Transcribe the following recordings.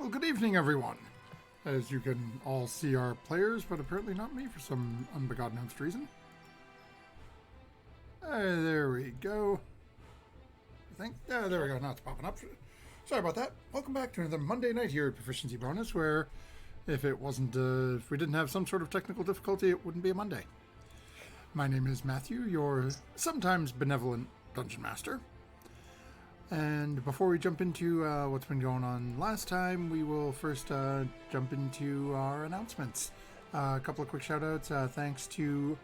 Well, good evening, everyone. As you can all see our players, but apparently not me for some unbegotten-host reason. There we go. I think. There we go. Now it's popping up. Sorry about that. Welcome back to another Monday night here at Proficiency Bonus, where if we didn't have some sort of technical difficulty, it wouldn't be a Monday. My name is Matthew, your sometimes benevolent Dungeon Master. And before we jump into what's been going on last time, we will first jump into our announcements. A couple of quick shout-outs. Thanks to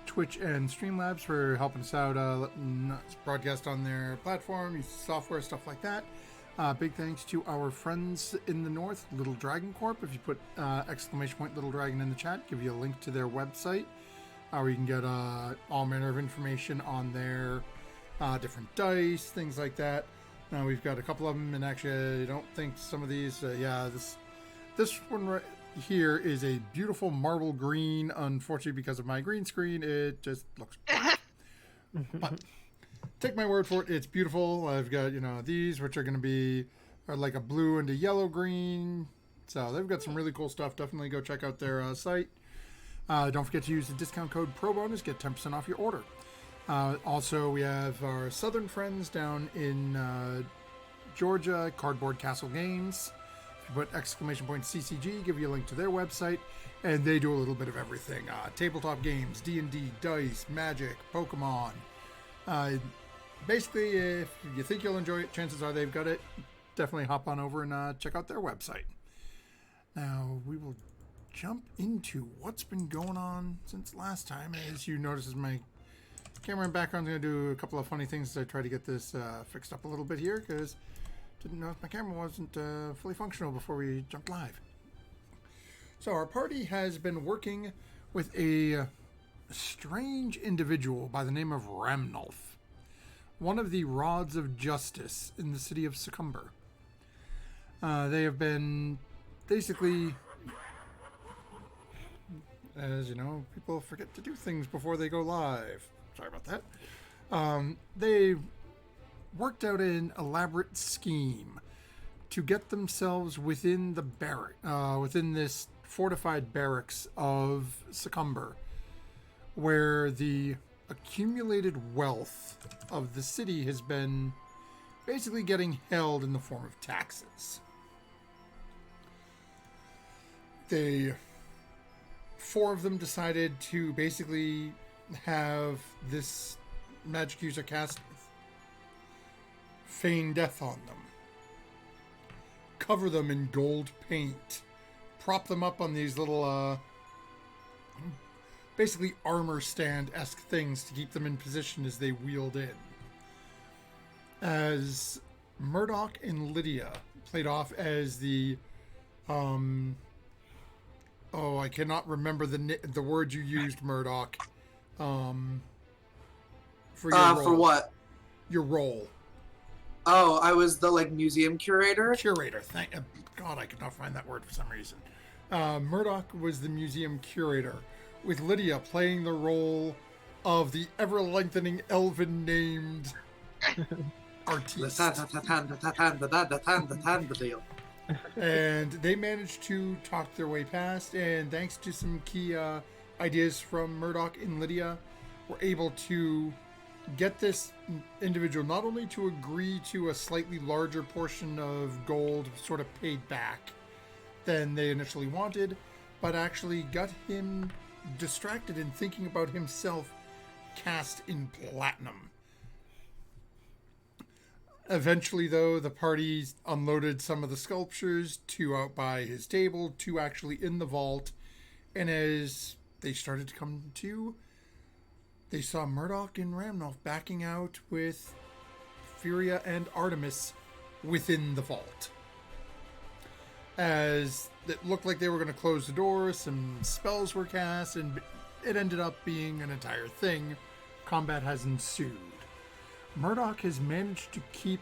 Twitch and Streamlabs for helping us out, letting us broadcast on their platform, use software, stuff like that. Big thanks to our friends in the north, Little Dragon Corp. If you put exclamation point Little Dragon in the chat, give you a link to their website where you can get all manner of information on their different dice, things like that. Now we've got a couple of them, and actually I don't think some of these, this one right here is a beautiful marble green. Unfortunately, because of my green screen, it just looks black. But take my word for it, it's beautiful. I've got, these, which are going to be like a blue and a yellow green. So they've got some really cool stuff. Definitely go check out their site. Don't forget to use the discount code PROBONUS, get 10% off your order. Also, we have our southern friends down in Georgia, Cardboard Castle Games. If you put exclamation point CCG, give you a link to their website, and they do a little bit of everything. Tabletop games, D&D, dice, magic, Pokemon. Basically, if you think you'll enjoy it, chances are they've got it. Definitely hop on over and check out their website. Now, we will jump into what's been going on since last time. As you notice, my camera and background is going to do a couple of funny things as I try to get this fixed up a little bit here, because didn't know if my camera wasn't fully functional before we jumped live. So our party has been working with a strange individual by the name of Ramnulf, one of the Rods of Justice in the city of Succumber. They have been basically, as you know, people forget to do things before they go live. Sorry about that. They worked out an elaborate scheme to get themselves within the within this fortified barracks of Succumber, where the accumulated wealth of the city has been basically getting held in the form of taxes. Four of them decided to basically have this magic user cast feign death on them, cover them in gold paint, prop them up on these little basically armor stand-esque things to keep them in position as they wheeled in. As Murdoch and Lydia played off as the I cannot remember the word you used, Murdoch. For your role. For what? Your role. Oh, I was the museum curator. Curator. Thank God, I could not find that word for some reason. Murdoch was the museum curator, with Lydia playing the role of the ever-lengthening elven-named artiste. And they managed to talk their way past, and thanks to some key ideas from Murdoch and Lydia, were able to get this individual not only to agree to a slightly larger portion of gold sort of paid back than they initially wanted, but actually got him distracted in thinking about himself cast in platinum. Eventually, though, the party unloaded some of the sculptures, 2 out by his table, 2 actually in the vault, and as they started to come to, they saw Murdoch and Ramnulf backing out with Furia and Artemis within the vault. As it looked like they were going to close the door, some spells were cast, and it ended up being an entire thing. Combat has ensued. Murdoch has managed to keep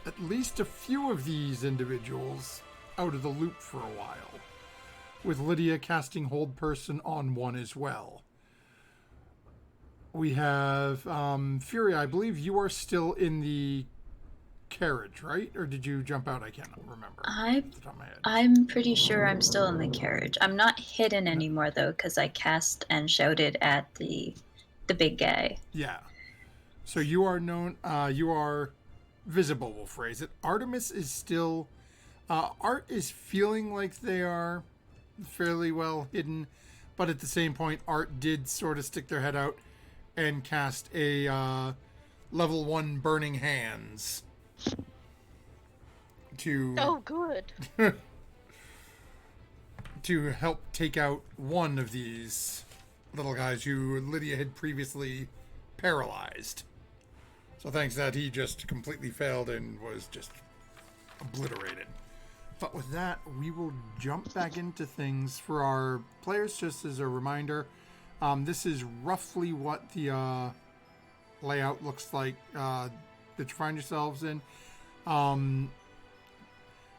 at least a few of these individuals out of the loop for a while, with Lydia casting Hold Person on one as well. We have Fury. I believe you are still in the carriage, right? Or did you jump out? I can't remember. Off the top of my head. I'm pretty sure I'm still in the carriage. I'm not hidden anymore though, because I cast and shouted at the big guy. Yeah. So you are known. You are visible. We'll phrase it. Artemis is still. Art is feeling like they are fairly well hidden, but at the same point, Art did sort of stick their head out and cast a level 1 burning hands to Oh, good. to help take out one of these little guys who Lydia had previously paralyzed. So thanks to that, he just completely failed and was just obliterated. But with that, we will jump back into things for our players, just as a reminder. This is roughly what the layout looks like that you find yourselves in.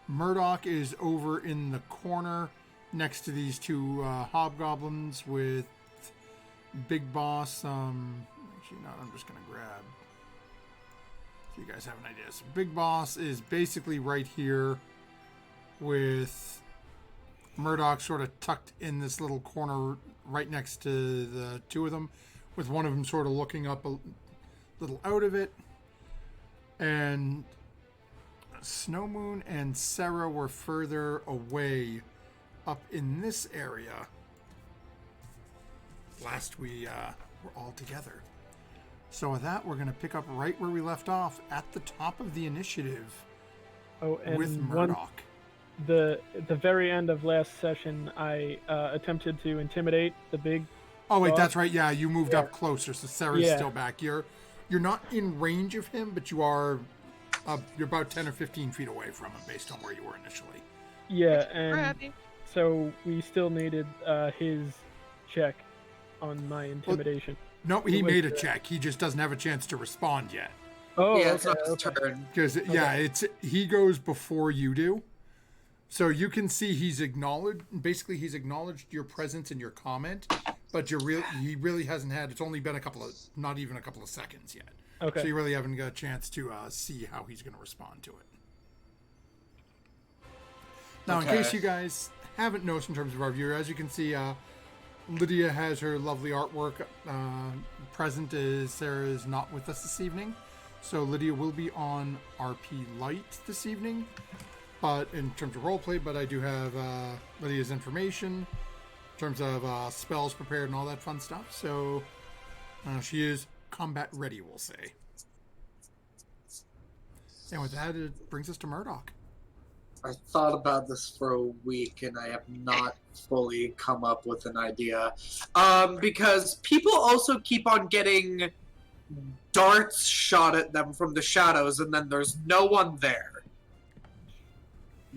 Murdoch is over in the corner next to these two hobgoblins with Big Boss. Actually, no, I'm just going to grab so you guys have an idea. So Big Boss is basically right here with Murdoch sort of tucked in this little corner right next to the two of them, with one of them sort of looking up a little out of it. And Snow Moon and Sarah were further away up in this area last we were all together. So with that, we're going to pick up right where we left off at the top of the initiative with Murdoch. At the very end of last session, I attempted to intimidate the big. Oh wait, dog. that's right. Yeah, you moved up closer, so Sarah's still back. You're not in range of him, but you are. You're about 10 or 15 feet away from him, based on where you were initially. Yeah, and so we still needed his check on my intimidation. No, he made a check. He just doesn't have a chance to respond yet. Oh, yeah, okay, it's not his turn. Because he goes before you do. So you can see he's acknowledged your presence and your comment, but he really hasn't had. It's only been not even a couple of seconds yet. Okay. So you really haven't got a chance to see how he's going to respond to it. Now, in case you guys haven't noticed in terms of our viewer, as you can see, Lydia has her lovely artwork present as Sarah is not with us this evening. So Lydia will be on RP Light this evening. But in terms of roleplay, but I do have Lydia's information in terms of spells prepared and all that fun stuff. So she is combat ready, we'll say. And with that, it brings us to Murdoch. I thought about this for a week and I have not fully come up with an idea. Because people also keep on getting darts shot at them from the shadows and then there's no one there.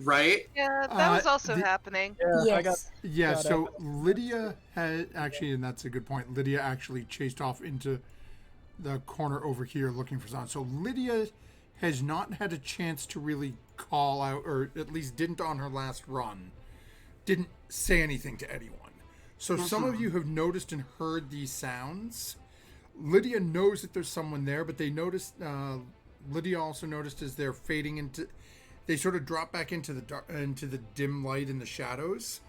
Right? Yeah, that was also happening. Yes. So Lydia had actually, and that's a good point, Lydia actually chased off into the corner over here looking for someone. So Lydia has not had a chance to really call out, or at least didn't on her last run, didn't say anything to anyone. So some of you have noticed and heard these sounds. Lydia knows that there's someone there, but they noticed, Lydia also noticed as they're fading into, they sort of drop back into the dim light in the shadows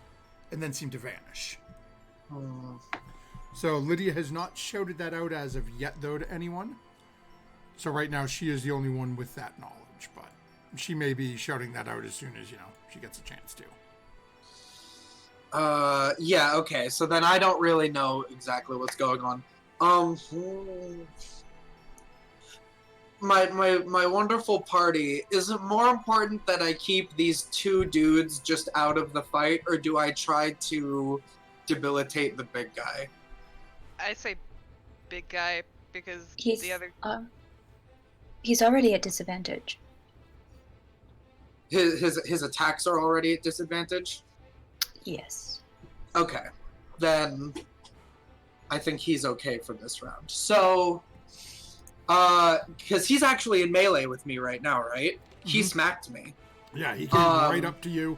and then seem to vanish. So Lydia has not shouted that out as of yet, though, to anyone. So right now she is the only one with that knowledge, but she may be shouting that out as soon as, she gets a chance to. Yeah, okay. So then I don't really know exactly what's going on. My wonderful party, is it more important that I keep these two dudes just out of the fight, or do I try to debilitate the big guy? I say big guy because the other... He's already at disadvantage. His attacks are already at disadvantage? Yes. Okay. Then I think he's okay for this round. So... because he's actually in melee with me right now, right? Mm-hmm. He smacked me. Yeah, he came right up to you.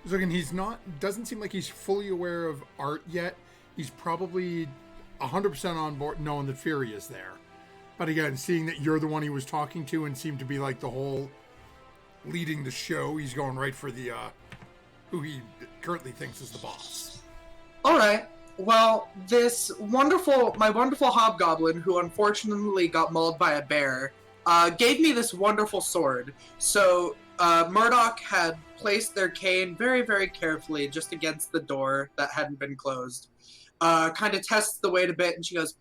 So again, doesn't seem like he's fully aware of Art yet. He's probably 100% on board knowing that Fury is there. But again, seeing that you're the one he was talking to and seemed to be like the whole leading the show, he's going right for the who he currently thinks is the boss. All right. Well, my wonderful hobgoblin, who unfortunately got mauled by a bear, gave me this wonderful sword. So Murdoch had placed their cane very, very carefully just against the door that hadn't been closed. Kind of tests the weight a bit, and she goes,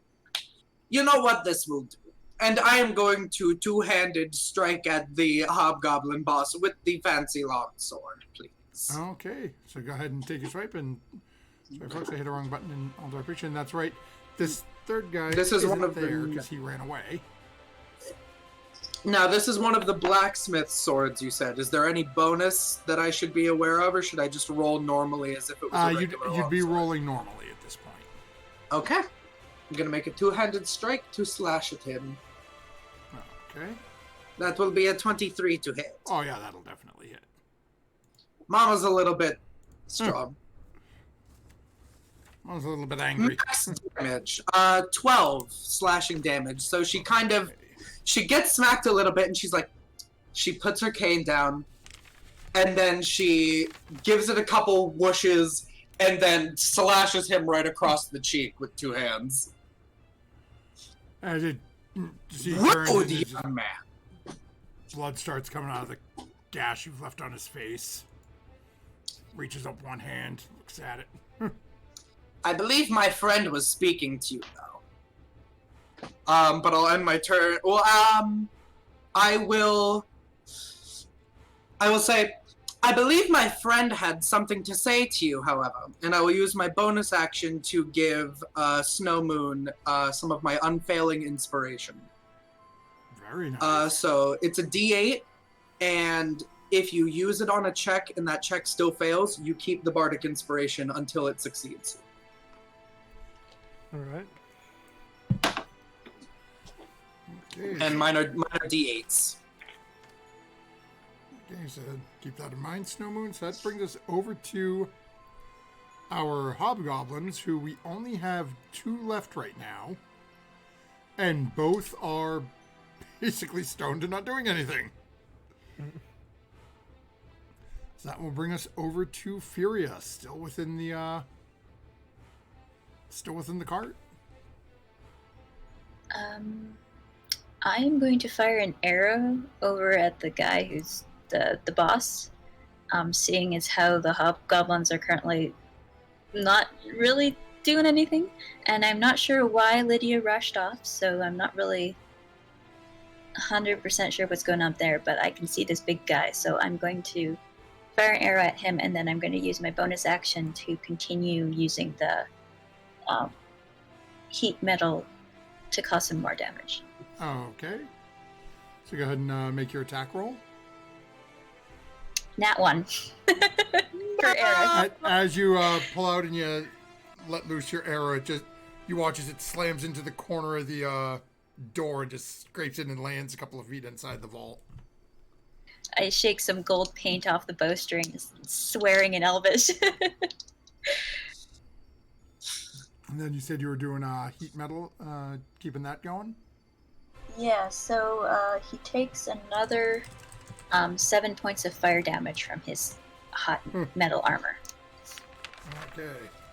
"You know what this will do? And I am going to two-handed strike at the hobgoblin boss with the fancy long sword, please." Okay, so go ahead and take your swipe. And sorry, folks, I hit the wrong button in all direction. And that's right. This third guy This is one of there the- because he ran away. Now, this is one of the blacksmith swords you said. Is there any bonus that I should be aware of, or should I just roll normally as if it was a regular You'd be longsword? rolling normally at this point. Okay. I'm going to make a two-handed strike to slash at him. Okay. That will be a 23 to hit. Oh yeah, that'll definitely hit. Mama's a little bit strong. I was a little bit angry. Max damage. 12 slashing damage. So she she gets smacked a little bit, and she puts her cane down, and then she gives it a couple whooshes, and then slashes him right across the cheek with two hands. As it he turns Rude, and his young man. blood starts coming out of the gash you've left on his face. Reaches up one hand, looks at it. I believe my friend was speaking to you, though. But I'll end my turn. Well, I will say, I believe my friend had something to say to you, however, and I will use my bonus action to give Snow Moon some of my unfailing inspiration. Very nice. So it's a D8, and if you use it on a check and that check still fails, you keep the bardic inspiration until it succeeds. All right. Okay, And mine are D8s. okay, so keep that in mind, Snow Moon. So that brings us over to our hobgoblins, who we only have 2 left right now. And both are basically stoned and not doing anything. So that will bring us over to Furia, still within the cart. I'm going to fire an arrow over at the guy who's the boss. Seeing as how the hobgoblins are currently not really doing anything, and I'm not sure why Lydia rushed off, so I'm not really 100% sure what's going on there, but I can see this big guy, so I'm going to fire an arrow at him, and then I'm going to use my bonus action to continue using the heat metal to cause some more damage. Okay. So go ahead and make your attack roll. Nat 1. For arrow. As you pull out and you let loose your arrow, you watch as it slams into the corner of the door and just scrapes in and lands a couple of feet inside the vault. I shake some gold paint off the bowstring, swearing in Elvish. And then you said you were doing heat metal, keeping that going? Yeah, so he takes another 7 points of fire damage from his hot metal armor. Okay.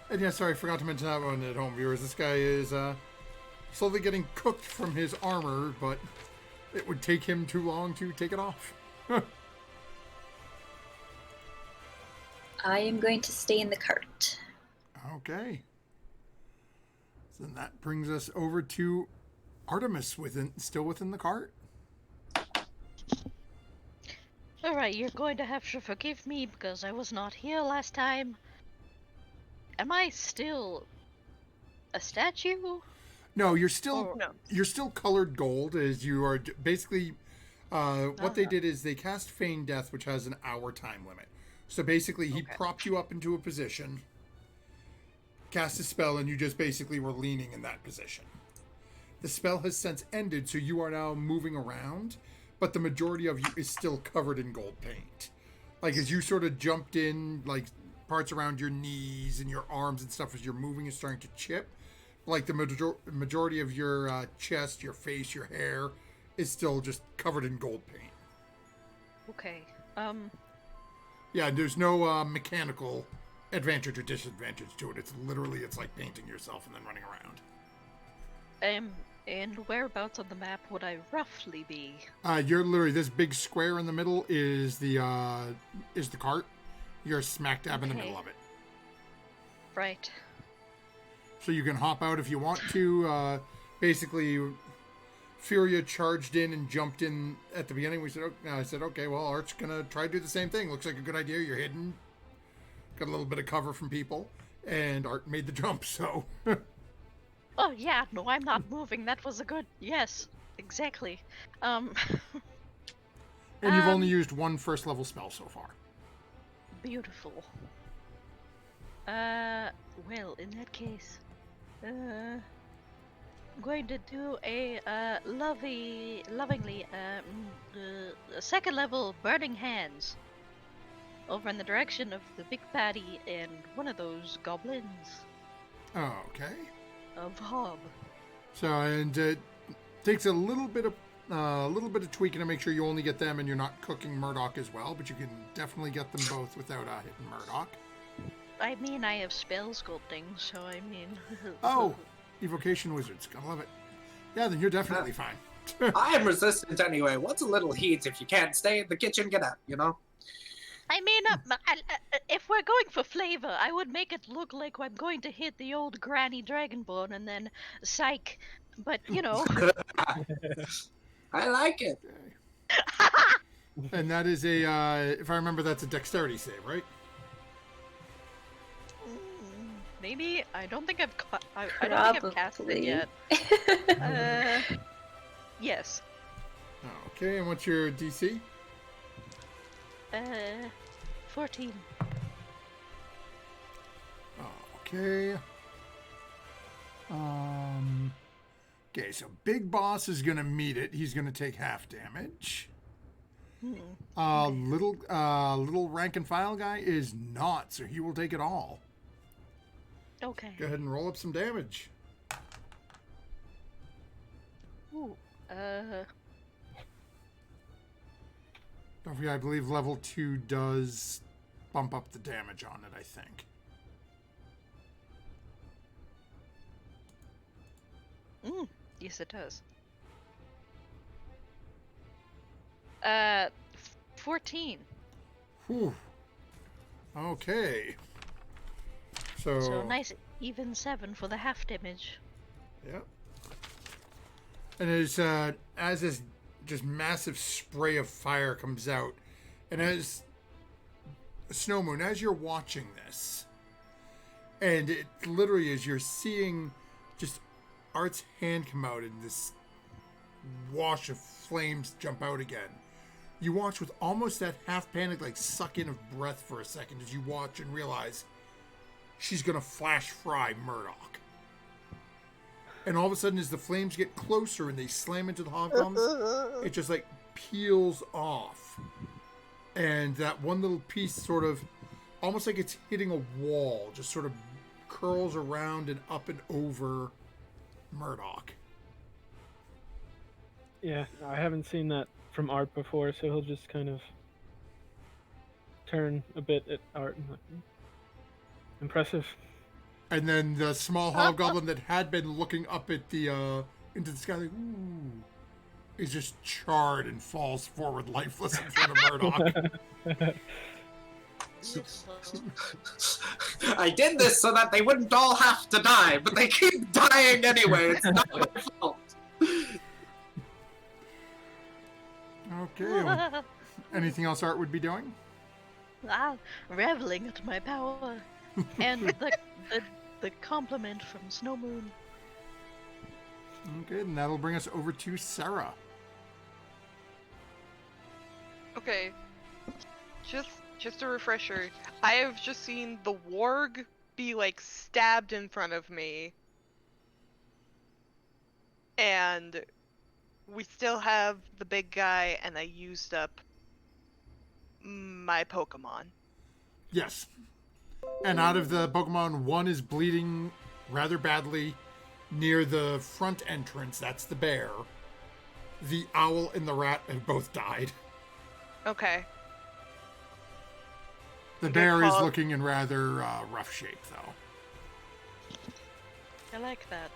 And yeah, sorry, I forgot to mention that one at home, viewers. This guy is slowly getting cooked from his armor, but it would take him too long to take it off. I am going to stay in the cart. Okay. So then that brings us over to Artemis, still within the cart. Alright, you're going to have to forgive me because I was not here last time. Am I still a statue? No, you're still No. you're still colored gold, as you are basically. What they did is they cast Feign Death, which has an hour time limit. So basically, he propped you up into a position, cast a spell, and you just basically were leaning in that position. The spell has since ended, so you are now moving around, but the majority of you is still covered in gold paint. Like, as you sort of jumped in, like, parts around your knees and your arms and stuff as you're moving is starting to chip. like the majority of your chest, your face, your hair is still just covered in gold paint. Okay. Yeah, there's no mechanical advantage or disadvantage to it. It's like painting yourself and then running around. And whereabouts on the map would I roughly be? You're literally, this big square in the middle is the cart. You're smack dab in the middle of it. Right. So you can hop out if you want to. Basically, Furia charged in and jumped in at the beginning. I said, okay, well, Art's gonna try to do the same thing. Looks like a good idea. You're hidden, got a little bit of cover from people, and Art made the jump. So. Oh yeah, no, I'm not moving. That was a good yes, exactly. And you've only used one first level spell so far. Beautiful. Well, in that case, I'm going to do a lovingly second level burning hands over in the direction of the big baddie and one of those goblins. Okay. Of Hob. So, and it takes a little bit of tweaking to make sure you only get them and you're not cooking Murdoch as well, but you can definitely get them both without hitting Murdoch. I mean, I have spell sculpting, so I mean... Oh! Evocation wizards. Gotta love it. Yeah, then you're definitely fine. I am resistant anyway. What's a little heat if you can't stay in the kitchen? Get out, you know? I mean, if we're going for flavor, I would make it look like I'm going to hit the old granny dragonborn and then psych. But, you know... I like it. And that is a, if I remember, that's a dexterity save, right? Maybe. I don't think I've I don't think I've cast it yet. Yes. Okay, and what's your DC? 14. Okay. Okay, so Big Boss is gonna meet it. He's gonna take half damage. Little rank and file guy is not, so he will take it all. Okay. Go ahead and roll up some damage. Ooh. Don't forget, I believe level 2 does bump up the damage on it, I think. Yes, it does. 14. Whew. Okay. So nice even 7 for the half damage. Yep. And as this just massive spray of fire comes out, and as Snow Moon, as you're watching this, and it literally is, you're seeing just Art's hand come out and this wash of flames jump out again. You watch with almost that half panic, like suck in of breath for a second as you watch and realize she's gonna flash fry Murdoch. And all of a sudden, as the flames get closer and they slam into the hobgoblins, it just like peels off. And that one little piece sort of, almost like it's hitting a wall, just sort of curls around and up and over Murdoch. Yeah, I haven't seen that from Art before, so he'll just kind of turn a bit at Art and like, impressive. And then the small hobgoblin that had been looking up at the into the sky, like, ooh, is just charred and falls forward lifeless in front of Murdoch. I did this so that they wouldn't all have to die, but they keep dying anyway. It's not my fault. Okay. Anything else Art would be doing? Reveling at my power. And the compliment from Snow Moon. Okay, and that'll bring us over to Sarah. Okay. Just a refresher. I have just seen the warg be like stabbed in front of me. And we still have the big guy, and I used up my Pokemon. Yes. And out of the Pokemon, one is bleeding rather badly, near the front entrance, that's the bear. The owl and the rat have both died. Okay. The bear is looking in rather rough shape, though. I like that.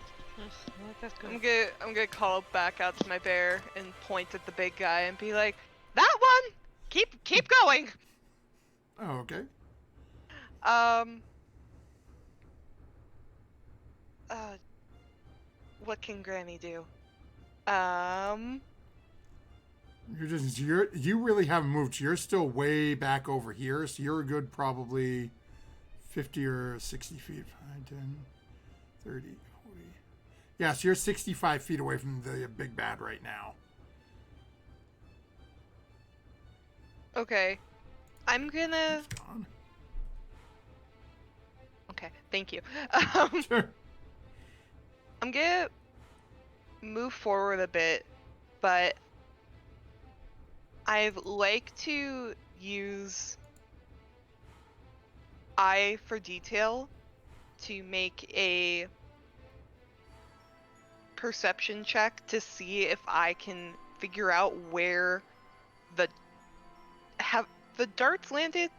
That's good. I'm gonna call back out to my bear and point at the big guy and be like, "That one! Keep going!" Oh, okay. What can Granny do? You really haven't moved. You're still way back over here, so you're a good probably 50 or 60 feet. 5, 10, 30, 40. Yeah, so you're 65 feet away from the big bad right now. Okay. I'm gonna... It's gone. Okay, thank you. Sure. I'm gonna move forward a bit, but I'd like to use eye for detail to make a perception check to see if I can figure out where have the darts landed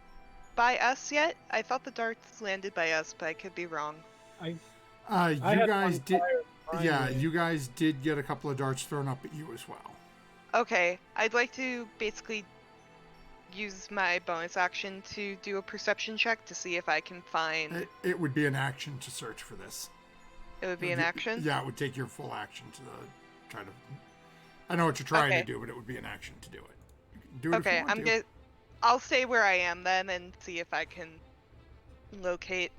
by us yet? I thought the darts landed by us, but I could be wrong. You guys did. Yeah, you guys did get a couple of darts thrown up at you as well. Okay, I'd like to basically use my bonus action to do a perception check to see if I can find... It would be an action to search for this. It would be an action? Yeah, it would take your full action to try to... I know what you're trying to do, but it would be an action to do it. You can do it if you want to. I'll stay where I am then and see if I can locate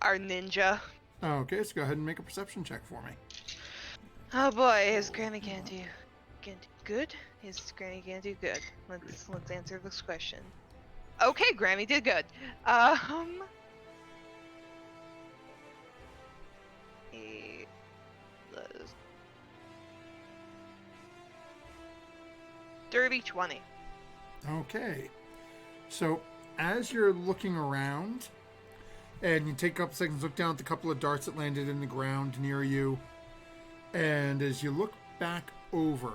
our ninja. Okay, so go ahead and make a perception check for me. Oh boy, is Granny gonna do good? Is Granny gonna do good? Let's answer this question. Okay, Granny did good. Dirty 20. Okay, so as you're looking around, and you take a couple seconds, look down at the couple of darts that landed in the ground near you, and as you look back over,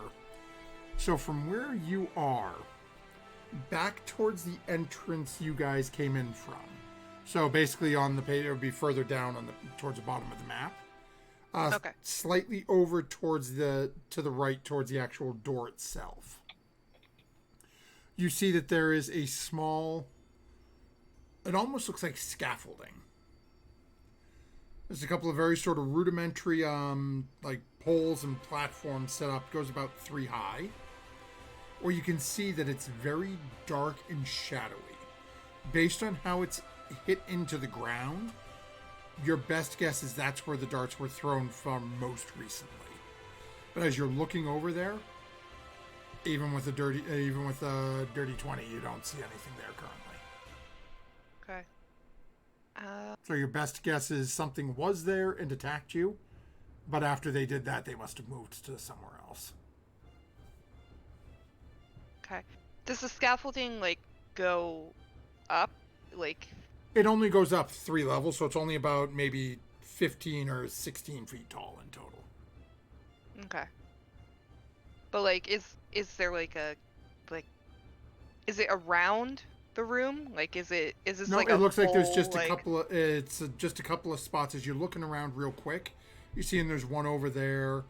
so from where you are, back towards the entrance you guys came in from, so basically on the page, it would be further down towards the bottom of the map, okay. Slightly over towards to the right, towards the actual door itself. You see that there is a small, it almost looks like scaffolding. There's a couple of very sort of rudimentary like poles and platforms set up. It goes about 3 high. Or you can see that it's very dark and shadowy. Based on how it's hit into the ground, your best guess is that's where the darts were thrown from most recently. But as you're looking over there, even with a dirty 20, you don't see anything there currently. Okay. So your best guess is something was there and attacked you, but after they did that, they must have moved to somewhere else. Okay. Does the scaffolding go up? It only goes up 3 levels, so it's only about maybe 15 or 16 feet tall in total. Okay. But is there is it around the room? Is this no, like it a looks like there's whole, just a couple of just a couple of spots as you're looking around real quick. You see, and there's one over there.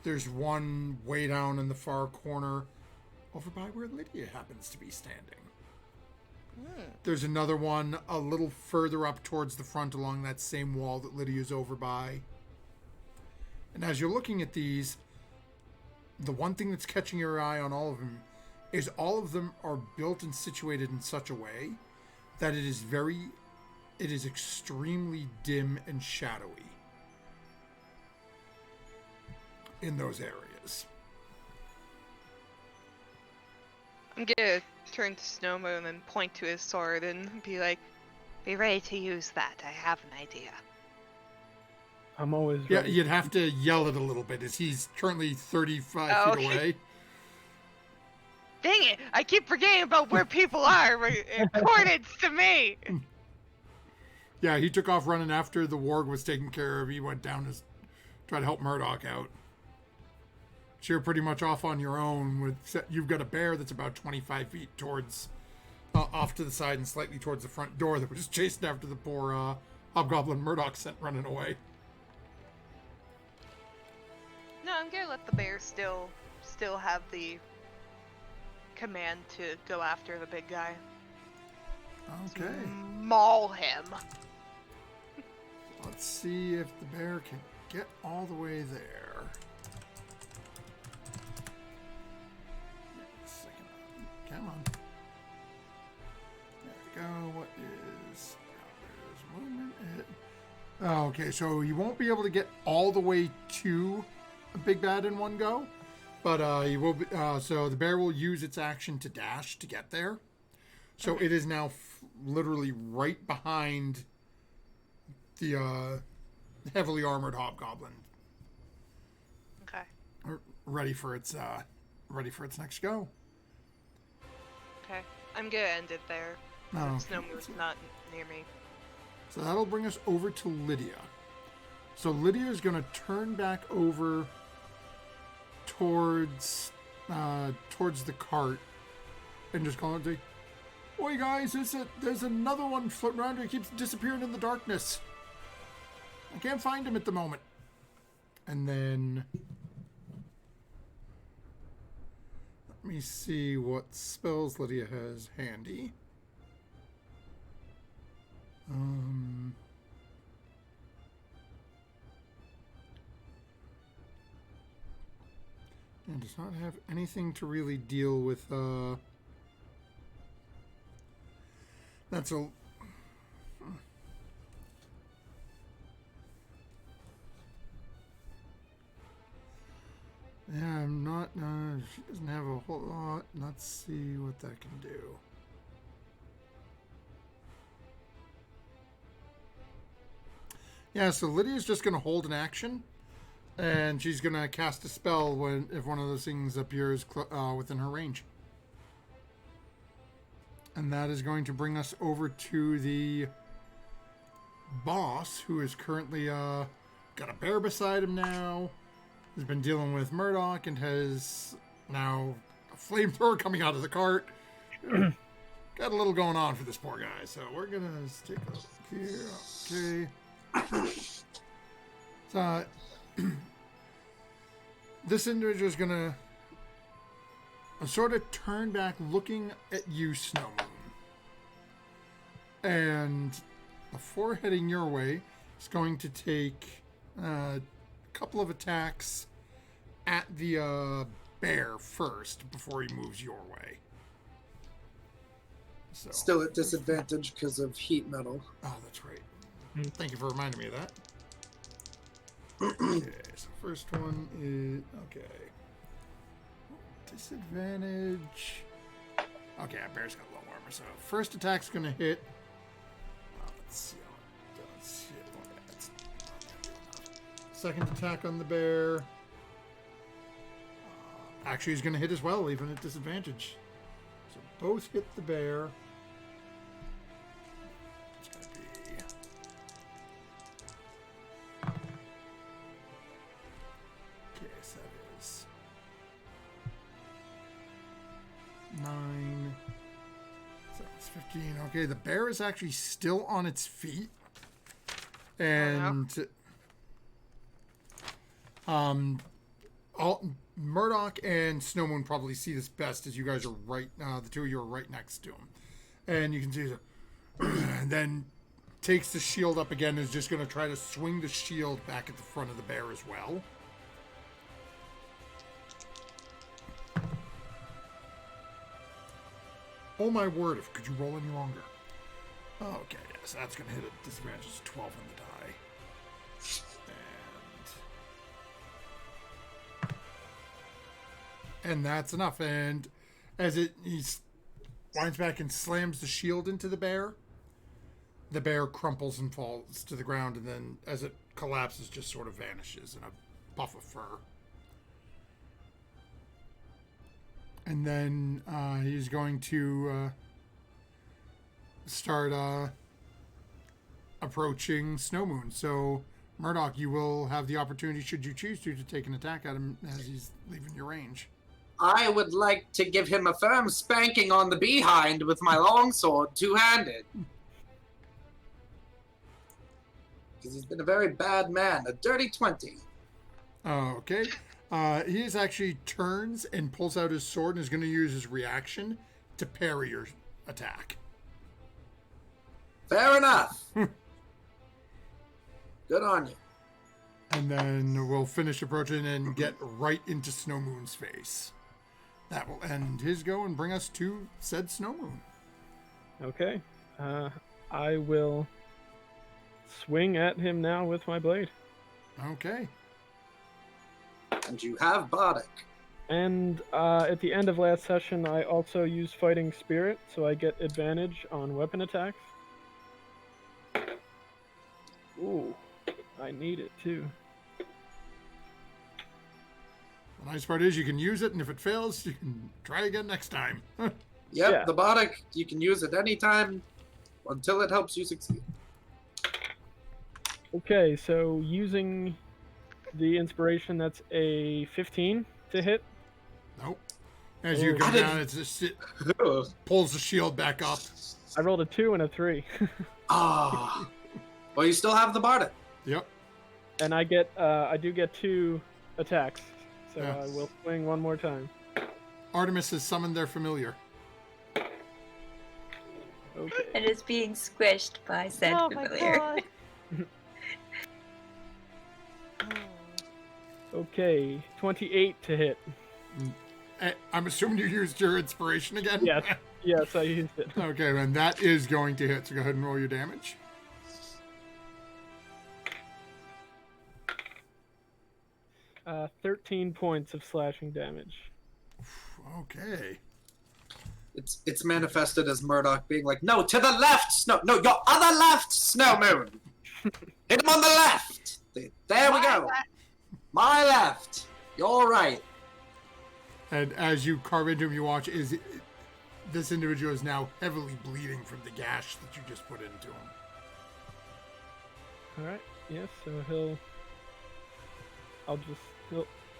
There's one way down in the far corner, over by where Lydia happens to be standing. There's another one a little further up towards the front along that same wall that Lydia's over by. And as you're looking at these, the one thing that's catching your eye on all of them is all of them are built and situated in such a way that it is extremely dim and shadowy in those areas. I'm gonna turn to Snowmoon and point to his sword and be like, "Be ready to use that. I have an idea." I'm always Yeah, ready. you'd have to yell it a little bit as he's currently 35 feet away. Dang it! I keep forgetting about where people are in accordance to me. Yeah, he took off running after the warg was taken care of. He went down to try to help Murdoch out. So you're pretty much off on your own. You've got a bear that's about 25 feet towards, off to the side and slightly towards the front door that was just chasing after the poor hobgoblin Murdoch sent running away. No, I'm gonna let the bear still have the command to go after the big guy. Okay. Maul him. Let's see if the bear can get all the way there. Second. Come on. There we go. What is... there's movement. Okay, so you won't be able to get all the way to a big bad in one go, but you will be, so the bear will use its action to dash to get there. So it is now literally right behind the heavily armored hobgoblin. Okay. Ready for its next go. Okay. I'm gonna end it there. Oh, Snowmoon's not near me. So that'll bring us over to Lydia. So Lydia is going to turn back over towards the cart and just call it, "Oi guys, there's another one floating around here. He keeps disappearing in the darkness. I can't find him at the moment." And then let me see what spells Lydia has handy. And does not have anything to really deal with, that's a... Yeah, I'm not, she doesn't have a whole lot. Let's see what that can do. Yeah, so Lydia's just going to hold an action, and she's going to cast a spell if one of those things appears within her range. And that is going to bring us over to the boss, who is currently got a bear beside him now, has been dealing with Murdoch, and has now a flamethrower coming out of the cart. Got a little going on for this poor guy, so we're going to take a look here. Okay. So, this individual is going to sort of turn back looking at you, Snowmoon. And before heading your way, it's going to take a couple of attacks at the bear first before he moves your way. So, Still at disadvantage because of heat metal. Oh, that's right. Thank you for reminding me of that. Okay, so first one is... okay. Disadvantage... okay, bear's got low armor, so first attack's going to hit... let's see how it does. It's not gonna do enough. Second attack on the bear... actually, he's going to hit as well, even at disadvantage. So both hit the bear. That is 9. So it's 15. Okay, the bear is actually still on its feet. And Murdoch and Snowmoon probably see this best, as you guys are right, the two of you are right next to him. And you can see and then takes the shield up again, is just going to try to swing the shield back at the front of the bear as well. Oh my word, could you roll any longer? Okay, yes, that's going to hit a disadvantage of 12 on the die. And that's enough. And as he winds back and slams the shield into the bear crumples and falls to the ground, and then as it collapses, just sort of vanishes in a puff of fur. And then he's going to start approaching Snow Moon. So, Murdoch, you will have the opportunity, should you choose to take an attack at him as he's leaving your range. I would like to give him a firm spanking on the behind with my longsword, two-handed. Because he's been a very bad man, a dirty 20. Okay. He is actually turns and pulls out his sword and is going to use his reaction to parry your attack. Fair enough. Good on you. And then we'll finish approaching and get right into Snow Moon's face. That will end his go and bring us to said Snow Moon. Okay. I will swing at him now with my blade. Okay. And you have Bardic. And at the end of last session, I also used Fighting Spirit, so I get advantage on weapon attacks. Ooh, I need it too. The nice part is you can use it, and if it fails, you can try again next time. Yep, Yeah. the Bardic, you can use it anytime until it helps you succeed. Okay, so using the inspiration, that's a 15 to hit. Nope. As you Oh. go down, it's just, it pulls the shield back up. I rolled a 2 and a 3. Ah. Well, you still have the Bardic. Yep. And I do get 2 attacks. So Yeah. I will swing one more time. Artemis has summoned their familiar. Okay. It is being squished by said Oh my familiar. god. Okay, 28 to hit. I'm assuming you used your inspiration again? Yes. Yes, I used it. Okay, then that is going to hit, so go ahead and roll your damage. 13 points of slashing damage. Okay. It's manifested as Murdoch being like, no, to the left, Snow. No, your other left, Snow Moon. Hit him on the left. There we go. My left. You're right. And as you carve into him, you watch this individual is now heavily bleeding from the gash that you just put into him. Alright, yes, so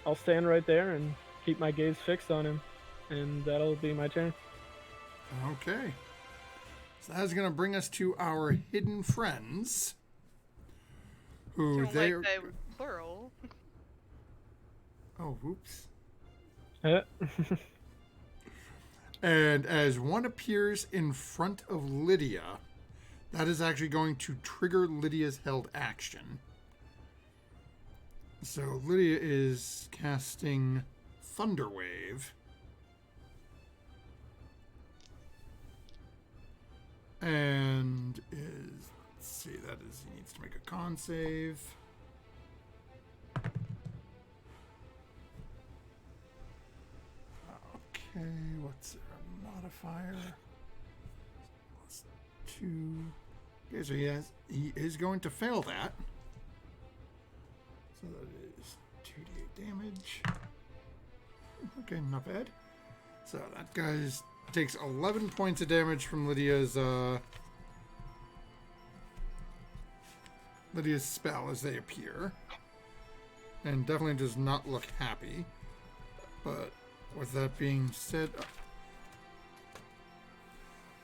I'll stand right there and keep my gaze fixed on him, and that'll be my turn. Okay. So that's going to bring us to our hidden friends. Who Don't they like that plural. Oh, whoops. Uh, And as one appears in front of Lydia, that is actually going to trigger Lydia's held action. So Lydia is casting Thunderwave. And let's see, he needs to make a con save. Okay, what's their modifier? +2. Okay, so he is going to fail that. So that is 2d8 damage. Okay, not bad. So that guy takes 11 points of damage from Lydia's spell as they appear. And definitely does not look happy. But with that being said,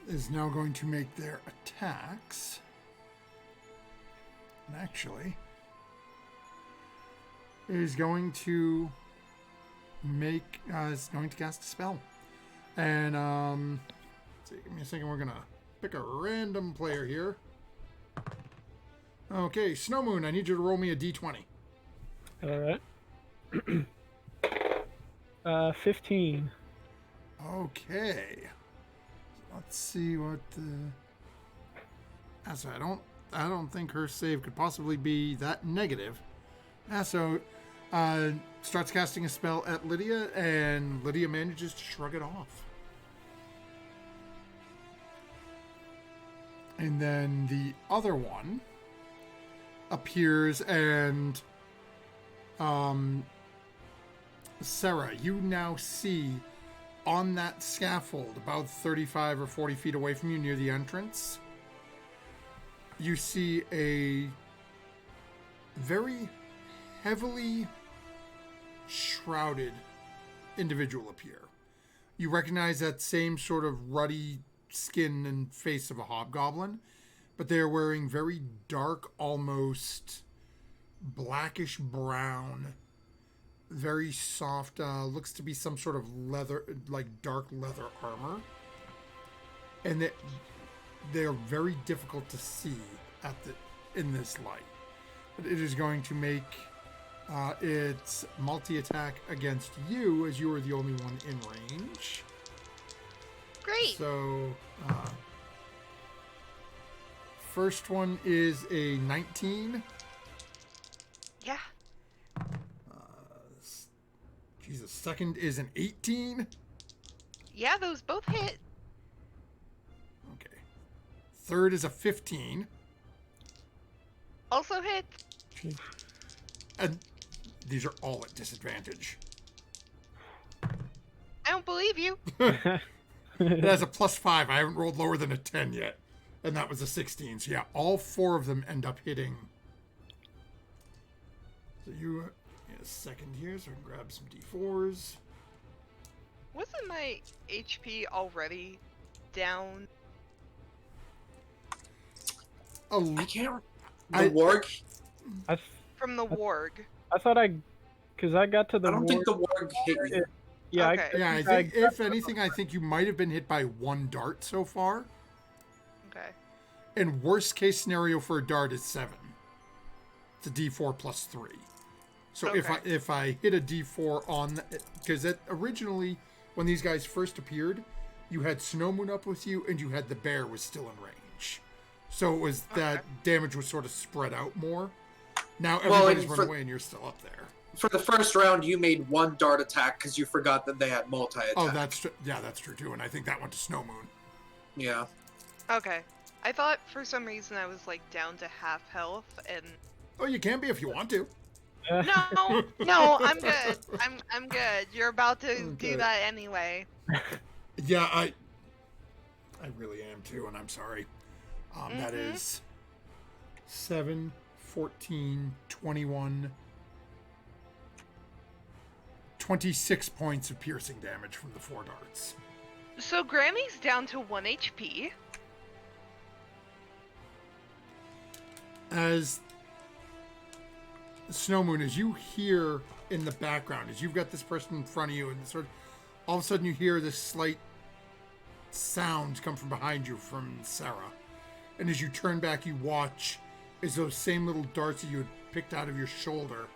is now going to make their attacks. And actually, is going to cast a spell. And let's see, give me a second. We're gonna pick a random player here. Okay, Snow Moon, I need you to roll me a d20. Alright. 15. Okay. Let's see what so I don't think her save could possibly be that negative. So starts casting a spell at Lydia, and Lydia manages to shrug it off. And then the other one appears, and Sarah, you now see on that scaffold about 35 or 40 feet away from you near the entrance, you see a very heavily shrouded individual appear. You recognize that same sort of ruddy skin and face of a hobgoblin, but they are wearing very dark, almost blackish brown, very soft, looks to be some sort of leather, like dark leather armor. And they're very difficult to see in this light. But it is going to make its multi-attack against you, as you are the only one in range. Great. So, first one is a 19. Yeah. Jesus, second is an 18. Yeah, those both hit. Okay. Third is a 15. Also hit. And these are all at disadvantage. I don't believe you. It has a +5. I haven't rolled lower than a 10 yet. And that was a 16. So yeah, all 4 of them end up hitting. So you get a second here, so I can grab some D4s. Wasn't my HP already down? I can't. The warg. From the warg. I thought because I got to the. I don't think the warg hit you. Yeah, Okay. I think if anything, I think you might have been hit by 1 dart so far. Okay. And worst case scenario for a dart is 7. It's a D4 + 3. So Okay. if I hit a D4 on, because originally when these guys first appeared, you had Snowmoon up with you and you had the bear was still in range. So it was that damage was sort of spread out more. Now everybody's run away and you're still up there. For the first round, you made 1 dart attack because you forgot that they had multi-attack. Oh, that's true. Yeah, that's true too. And I think that went to Snowmoon. Yeah. Okay. I thought for some reason I was like down to half health and. Oh, you can be if you want to. No, I'm good. I'm good. You're about to Okay. do that anyway. Yeah, I really am too, and I'm sorry. That is 7, 14, 21, 26 points of piercing damage from the 4 darts. So Grammy's down to 1 HP. As Snowmoon, as you hear in the background, as you've got this person in front of you, and sort of all of a sudden you hear this slight sound come from behind you from Sarah. And as you turn back, you watch as those same little darts that you had picked out of your shoulder,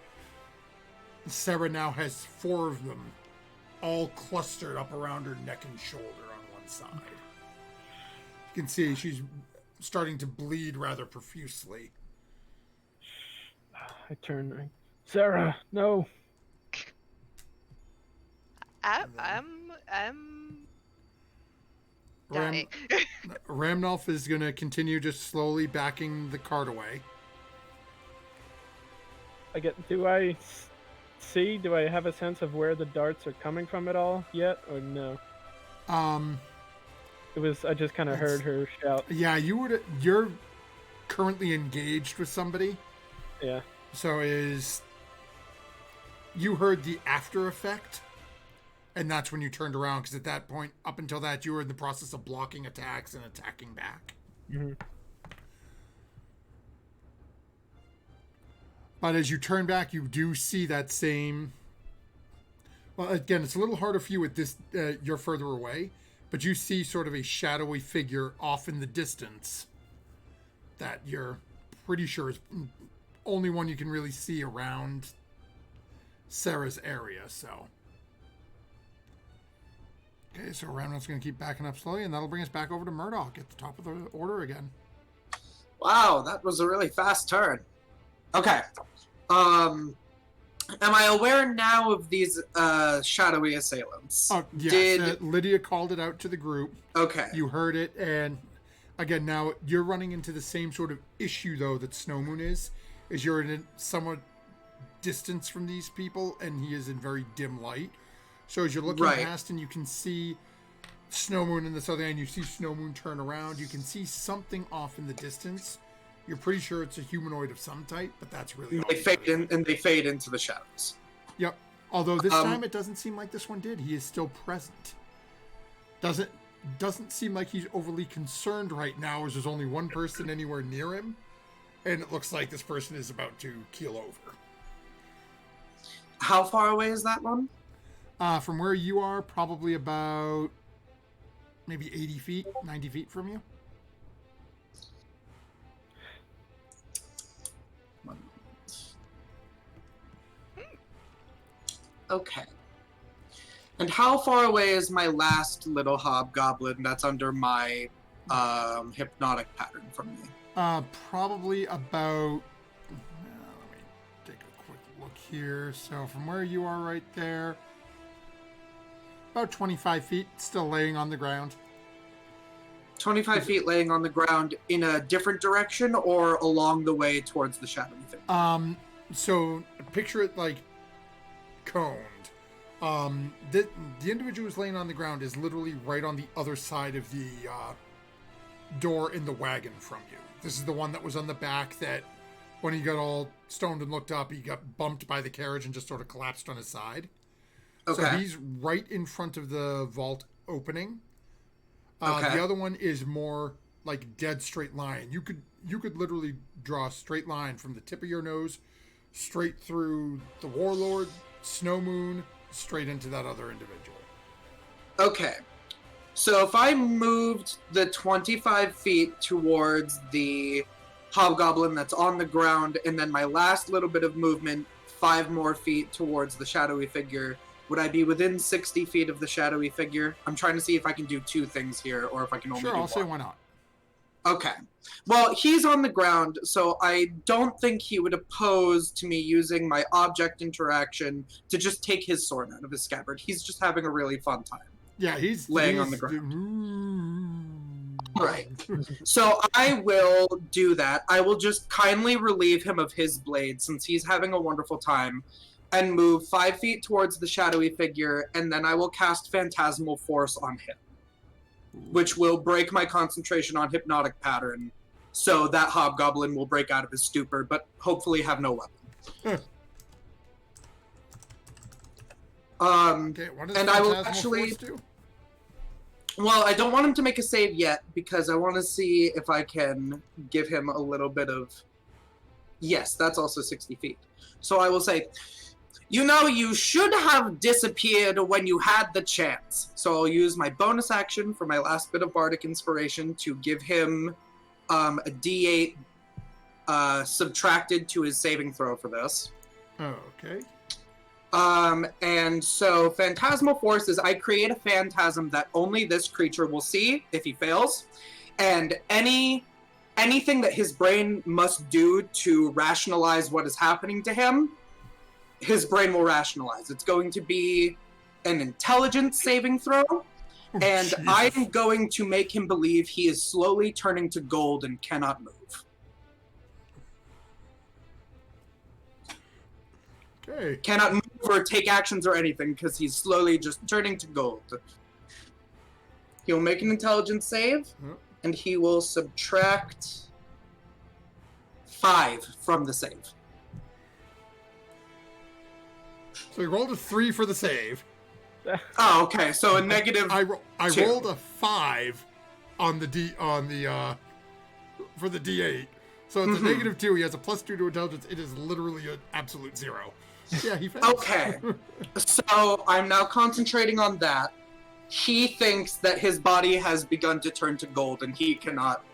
Sarah now has 4 of them all clustered up around her neck and shoulder on one side. You can see she's starting to bleed rather profusely. I turn. Sarah, no. I'm dying. Ramnolf is going to continue just slowly backing the cart away. Do I see? Do I have a sense of where the darts are coming from at all yet, or no? I just kind of heard her shout. Yeah, you're currently engaged with somebody. Yeah. So you heard the after effect, and that's when you turned around, because at that point, up until that, you were in the process of blocking attacks and attacking back. Mm-hmm. But as you turn back, you do see that same... Well, again, it's a little harder for you at this... you're further away, but you see sort of a shadowy figure off in the distance that you're pretty sure is only one you can really see around Sarah's area, so... Okay, so Ramnot's going to keep backing up slowly, and that'll bring us back over to Murdoch at the top of the order again. Wow, that was a really fast turn. Okay. Am I aware now of these shadowy assailants? Oh, yes. Lydia called it out to the group. Okay. You heard it, and again, now you're running into the same sort of issue, though, that Snowmoon is you're in a somewhat distance from these people, and he is in very dim light. So as you're looking past and you can see Snowmoon in this other end, you see Snowmoon turn around, you can see something off in the distance, You're pretty sure it's a humanoid of some type, but that's really all They you fade know. in, and they fade into the shadows. Yep. Although this time it doesn't seem like this one did. He is still present. Doesn't seem like he's overly concerned right now, as there's only one person anywhere near him, and it looks like this person is about to keel over. How far away is that one? From where you are, probably about maybe 80 feet, 90 feet from you. Okay. And how far away is my last little hobgoblin that's under my hypnotic pattern from me? Probably about... let me take a quick look here. So from where you are right there, about 25 feet, still laying on the ground. 25 feet laying on the ground in a different direction or along the way towards the shadowy thing? So picture it like coned. The individual who's laying on the ground is literally right on the other side of the door in the wagon from you. This is the one that was on the back that when he got all stoned and looked up, he got bumped by the carriage and just sort of collapsed on his side. Okay. So he's right in front of the vault opening. Okay. The other one is more like dead straight line. You could literally draw a straight line from the tip of your nose straight through the warlord, Snow Moon, straight into that other individual. Okay. So if I moved the 25 feet towards the hobgoblin that's on the ground, and then my last little bit of movement, 5 more feet towards the shadowy figure, would I be within 60 feet of the shadowy figure? I'm trying to see if I can do 2 things here, or if I can only do I'll one. say why not. Okay. Well, he's on the ground, so I don't think he would oppose to me using my object interaction to just take his sword out of his scabbard. He's just having a really fun time. Yeah, he's laying on the ground. Right. So I will do that. I will just kindly relieve him of his blade since he's having a wonderful time and move 5 feet towards the shadowy figure, and then I will cast Phantasmal Force on him, which will break my concentration on hypnotic pattern, so that hobgoblin will break out of his stupor, but hopefully have no weapon. Okay, what does and I will Phantasmal actually Force do? Well, I don't want him to make a save yet because I want to see if I can give him a little bit of... Yes, that's also 60 feet. So I will say, you should have disappeared when you had the chance. So I'll use my bonus action for my last bit of bardic inspiration to give him a d8 subtracted to his saving throw for this. Oh, okay. And so Phantasmal Force is I create a phantasm that only this creature will see if he fails, and anything that his brain must do to rationalize what is happening to him, his brain will rationalize. It's going to be an intelligence saving throw, and Jesus. I am going to make him believe he is slowly turning to gold and cannot move. Okay. Cannot move or take actions or anything because he's slowly just turning to gold. He'll make an intelligence save, and he will subtract 5 from the save. So he rolled a 3 for the save. Oh, okay. So a negative. I 2. rolled a 5 on the for the D8. So it's a negative 2. He has a +2 to intelligence. It is literally an absolute 0. Yeah, he failed. Okay. So I'm now concentrating on that. He thinks that his body has begun to turn to gold and he cannot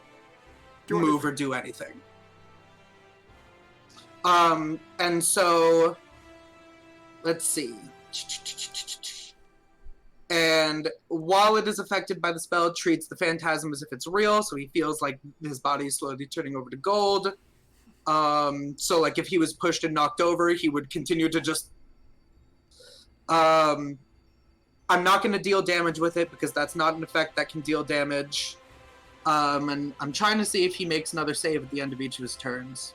move or do anything. And so let's see. And while it is affected by the spell, it treats the phantasm as if it's real, so he feels like his body is slowly turning over to gold. So like if he was pushed and knocked over, he would continue to just... I'm not going to deal damage with it because that's not an effect that can deal damage. And I'm trying to see if he makes another save at the end of each of his turns.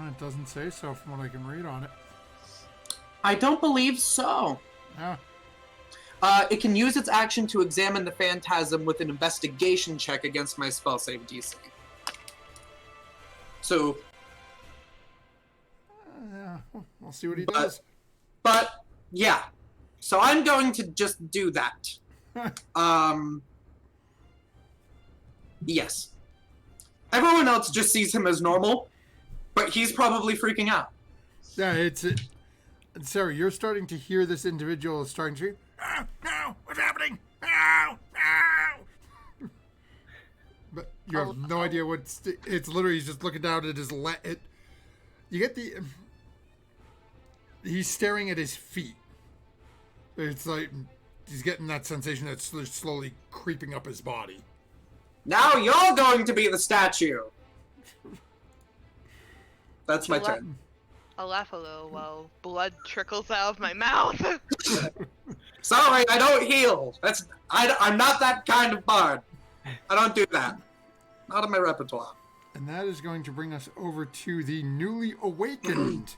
It doesn't say so from what I can read on it. I don't believe so. Yeah. It can use its action to examine the phantasm with an investigation check against my spell save DC. So, Yeah, we'll see what he does. but yeah. So I'm going to just do that. Yes. Everyone else just sees him as normal, but he's probably freaking out. Yeah, Sarah, you're starting to hear this individual is starting to. No! What's happening? No! No! But you have no idea what's. It's literally he's just looking down at his You get the. He's staring at his feet. It's like he's getting that sensation that's slowly creeping up his body. Now you're going to be the statue. That's my turn. I'll laugh a little while blood trickles out of my mouth. Sorry, I don't heal. I'm not that kind of bard. I don't do that. Not in my repertoire. And that is going to bring us over to the newly awakened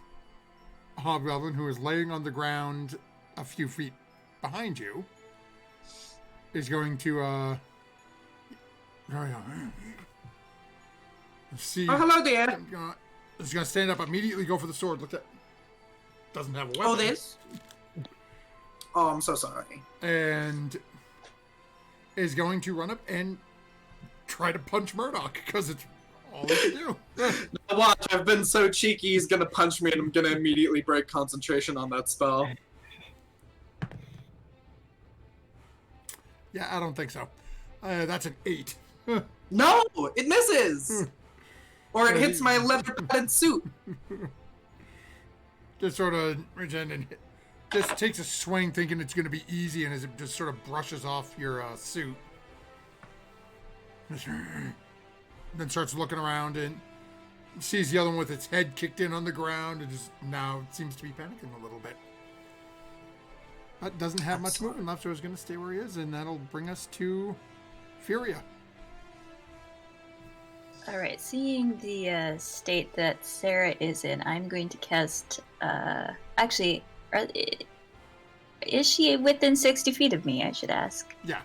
hobgoblin who is laying on the ground a few feet behind you. Is going to see. Oh, hello there. He's going to stand up immediately, go for the sword. Look at. Doesn't have a weapon. Oh, this? Oh, I'm so sorry. And is going to run up and try to punch Murdoch because it's all he can do. Now watch, I've been so cheeky, he's gonna punch me and I'm gonna immediately break concentration on that spell. Yeah, I don't think so. That's an 8. No! It misses! Or it hits my leather-padded suit. Just sort of reach in and just takes a swing thinking it's going to be easy, and as it just sort of brushes off your suit. Then starts looking around and sees the other one with its head kicked in on the ground and just now seems to be panicking a little bit. But doesn't have much movement left, so he's going to stay where he is, and that'll bring us to Furia. Alright, seeing the state that Sarah is in, I'm going to cast. Actually, is she within 60 feet of me, I should ask? Yeah.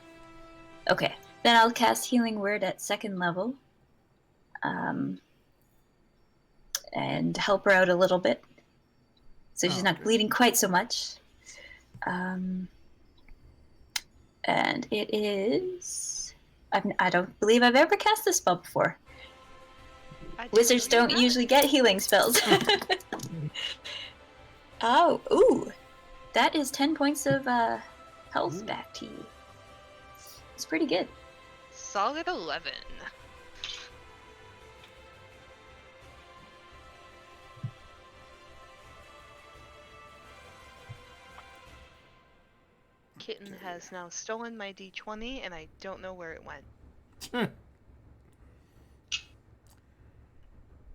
Okay, then I'll cast Healing Word at 2nd level. And help her out a little bit. So she's not bleeding quite so much. And it is. I don't believe I've ever cast this spell before. Wizards don't usually get healing spells. Oh, ooh. That is 10 points of health back to you. It's pretty good. Solid 11. Kitten has now stolen my d20 and I don't know where it went.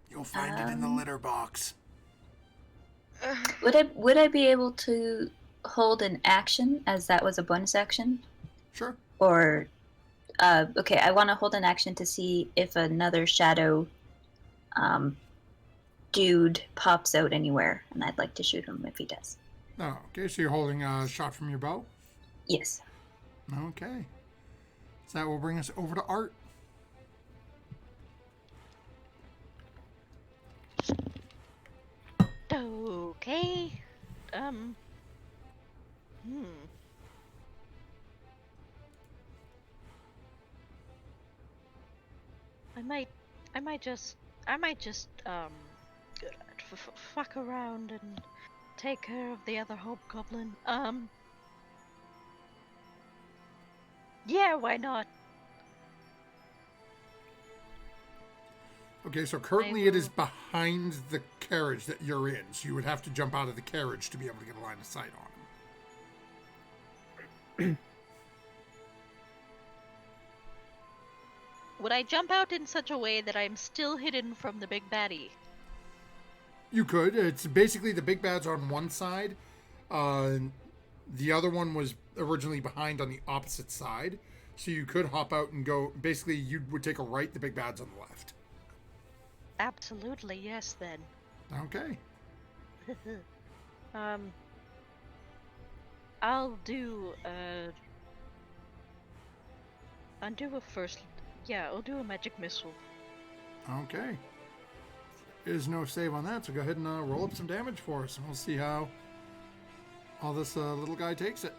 You'll find it in the litter box. Would I be able to hold an action as that was a bonus action? Sure. Or okay, I want to hold an action to see if another shadow dude pops out anywhere, and I'd like to shoot him if he does. Oh, okay, so you're holding a shot from your bow? Yes. Okay. So that will bring us over to Art. Okay. I might just fuck around and take care of the other hobgoblin. Yeah, why not? Okay, so currently it is behind the carriage that you're in, so you would have to jump out of the carriage to be able to get a line of sight on him. Would I jump out in such a way that I'm still hidden from the big baddie? You could. It's basically the big bad's on one side. The other one was originally behind on the opposite side. So you could hop out and go. Basically, you would take a right, the big bad's on the left. Absolutely, yes, then. Okay. I'll do a first. Yeah, I'll do a magic missile. Okay. is no save on that, so go ahead and roll up some damage for us, and we'll see how all this little guy takes it.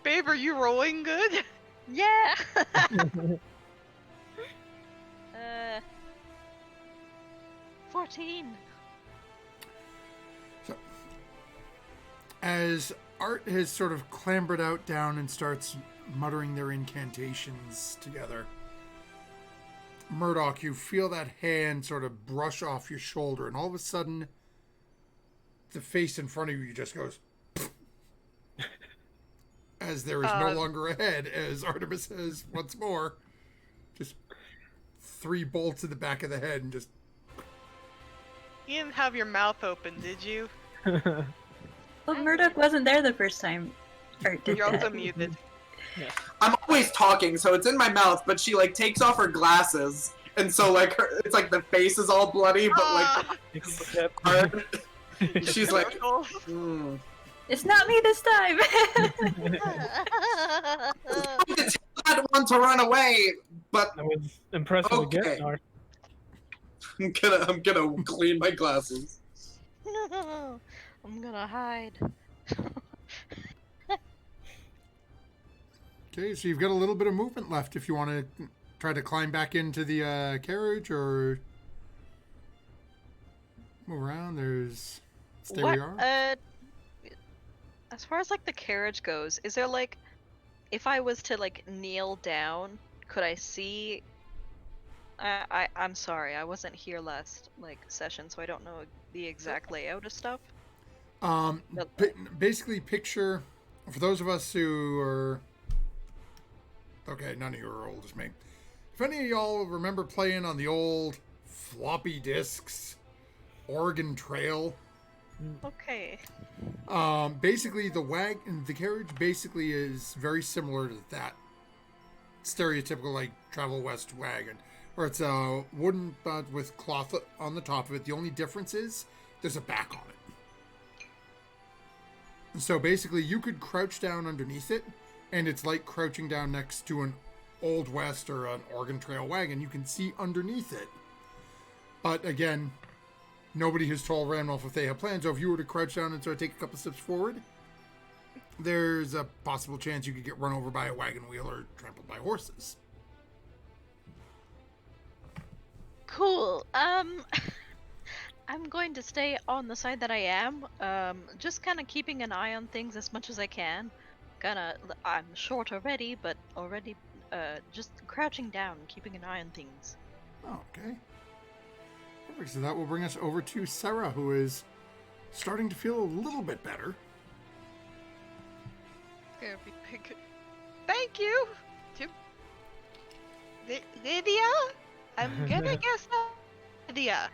Babe, are you rolling good? Yeah. 14. So, as Art has sort of clambered out down and starts muttering their incantations together, Murdoch, you feel that hand sort of brush off your shoulder, and all of a sudden, the face in front of you just goes, as there is no longer a head, as Artemis says once more, just 3 bolts in the back of the head, and just... You didn't have your mouth open, did you? Well, Murdoch wasn't there the first time Art did You're that. also muted. I'm always talking, so it's in my mouth, but she like takes off her glasses, and so like it's like the face is all bloody, but like she's like, It's not me this time. I want to run away, but That was impressive Okay. again, Art. I'm gonna clean my glasses. I'm gonna hide. Okay, so you've got a little bit of movement left if you want to try to climb back into the carriage or move around. There's... Stay where you are. As far as like the carriage goes, is there like, if I was to like kneel down, could I see? I'm sorry, I wasn't here last like session, so I don't know the exact layout of stuff. Basically, picture, for those of us who are... Okay, none of you are old as me. If any of y'all remember playing on the old floppy disks, Oregon Trail... Okay. Basically, the carriage basically is very similar to that stereotypical like Travel West wagon, where it's a wooden butt with cloth on the top of it. The only difference is there's a back on it. And so basically, you could crouch down underneath it, and it's like crouching down next to an Old West or an Oregon Trail wagon. You can see underneath it, but again, nobody has told Randolph if they have plans. So if you were to crouch down and sort of take a couple steps forward, there's a possible chance you could get run over by a wagon wheel or trampled by horses. Cool. I'm going to stay on the side that I am. Just kind of keeping an eye on things as much as I can. I'm short already, but already just crouching down, keeping an eye on things. Oh, okay. Perfect. So that will bring us over to Sarah, who is starting to feel a little bit better. Gonna be big. Thank you to Lydia. I'm gonna guess Lydia.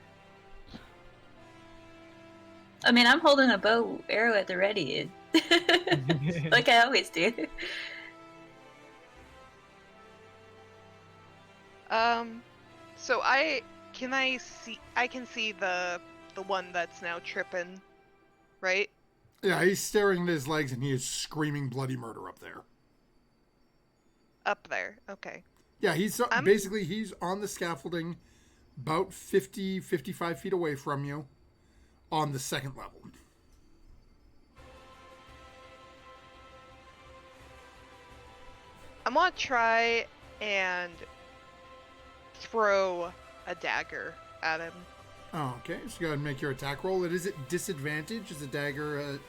I mean, I'm holding a bow arrow at the ready, like I always do. So I can see the one that's now tripping, right? Yeah, he's staring at his legs and he is screaming bloody murder up there. Up there, okay. Yeah, he's basically he's on the scaffolding about 55 feet away from you on the second level. I'm gonna try and throw a dagger at him. Oh, okay, so go ahead and make your attack roll. It is at disadvantage, as a dagger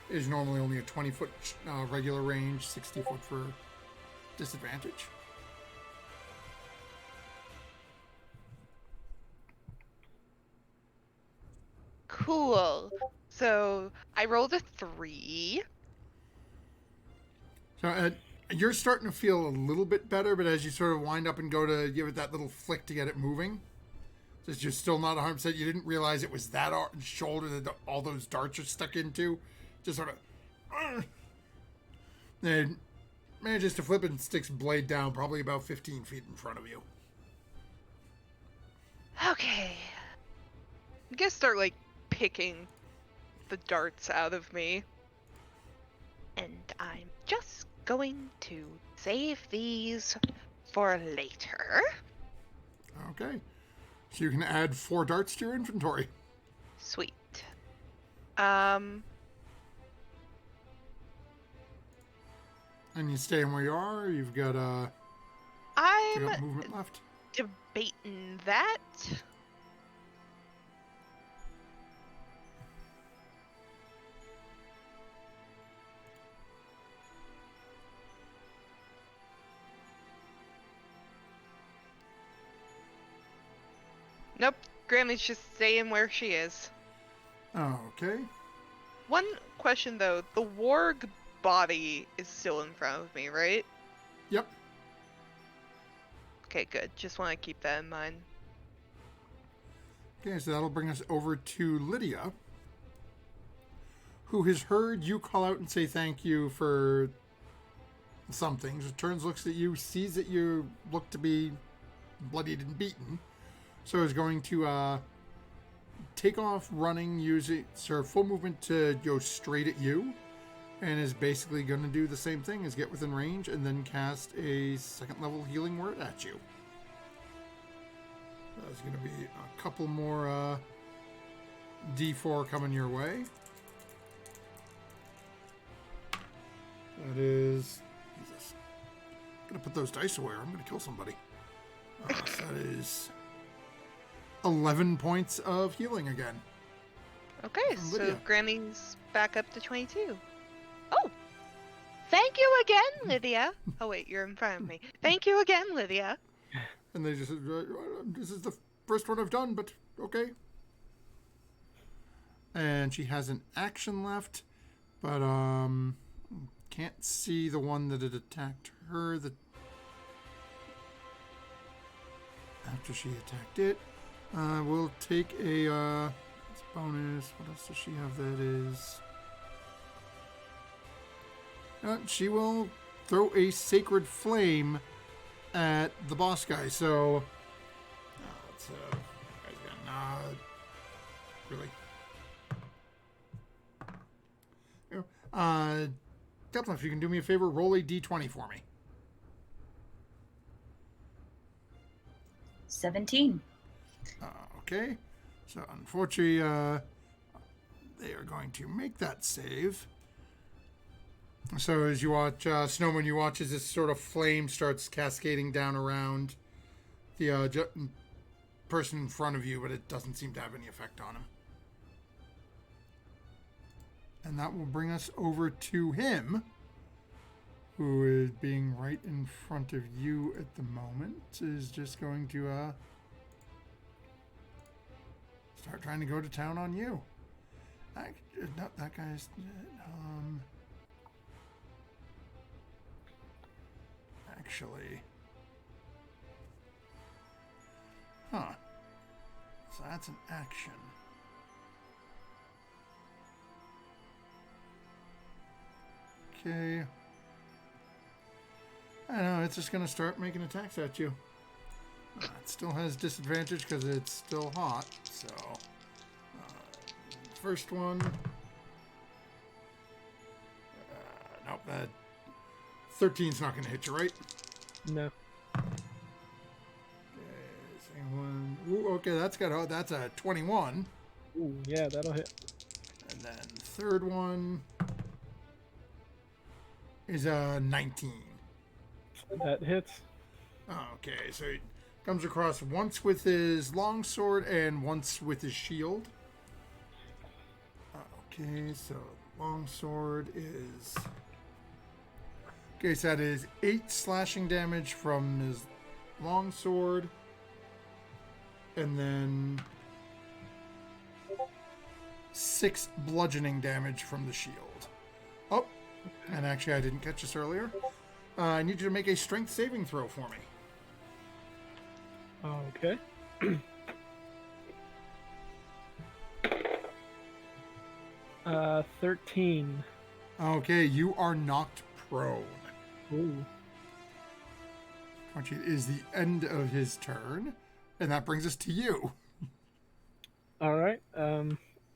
is normally only a 20-foot regular range, 60-foot for disadvantage. Cool. So I rolled a 3. So you're starting to feel a little bit better, but as you sort of wind up and go to give it that little flick to get it moving, since you're still not 100%, you didn't realize it was that shoulder that all those darts are stuck into. Just sort of... and manages to flip it and sticks blade down probably about 15 feet in front of you. Okay. I'm gonna start, like, picking the darts out of me. And I'm just going to save these for later. Okay. So you can add 4 darts to your inventory. Sweet. And you staying where you are? You've got you I'm got movement left? debating that. Nope, Grammy's just staying where she is. Okay. One question though, the warg body is still in front of me, right? Yep. Okay, good. Just want to keep that in mind. Okay, so that'll bring us over to Lydia, who has heard you call out and say thank you for some things. Turns, looks at you, sees that you look to be bloodied and beaten, so is going to take off running, using her full movement to go straight at you, and is basically going to do the same thing as get within range and then cast a 2nd level healing word at you. There's going to be a couple more D4 coming your way. That is... Jesus. I'm going to put those dice away or I'm going to kill somebody. So that is 11 points of healing again. Okay, From so Lydia. Grammy's back up to 22. Oh! Thank you again, Lydia! Oh wait, you're in front of me. Thank you again, Lydia! And they just said, this is the first one I've done, but okay. And she has an action left, but can't see the one that had attacked her. After she attacked it, we'll take a bonus. What else does she have that is? She will throw a sacred flame at the boss guy. So, let's really. Captain, if you can do me a favor, roll a d20 for me. 17. Okay. So, unfortunately, they are going to make that save. So, as you watch, Snowman, you watch as this sort of flame starts cascading down around the person in front of you, but it doesn't seem to have any effect on him. And that will bring us over to him, who is being right in front of you at the moment, is just going to start trying to go to town on you. No, that guy's... Actually... Huh. So that's an action. Okay. I don't know, it's just going to start making attacks at you. It still has disadvantage because it's still hot, so... first one... nope, that... 13's not going to hit you, right? No. Okay, second one... Ooh, okay, that's a 21. Ooh, yeah, that'll hit. And then third one... is a 19. That hits. Okay, so he comes across once with his longsword and once with his shield. Okay, so longsword is... Okay, so that is 8 slashing damage from his longsword. And then 6 bludgeoning damage from the shield. Oh, and actually I didn't catch this earlier. I need you to make a strength saving throw for me. Okay. 13. Okay, you are knocked prone. Ooh. Which is the end of his turn. And that brings us to you. Alright.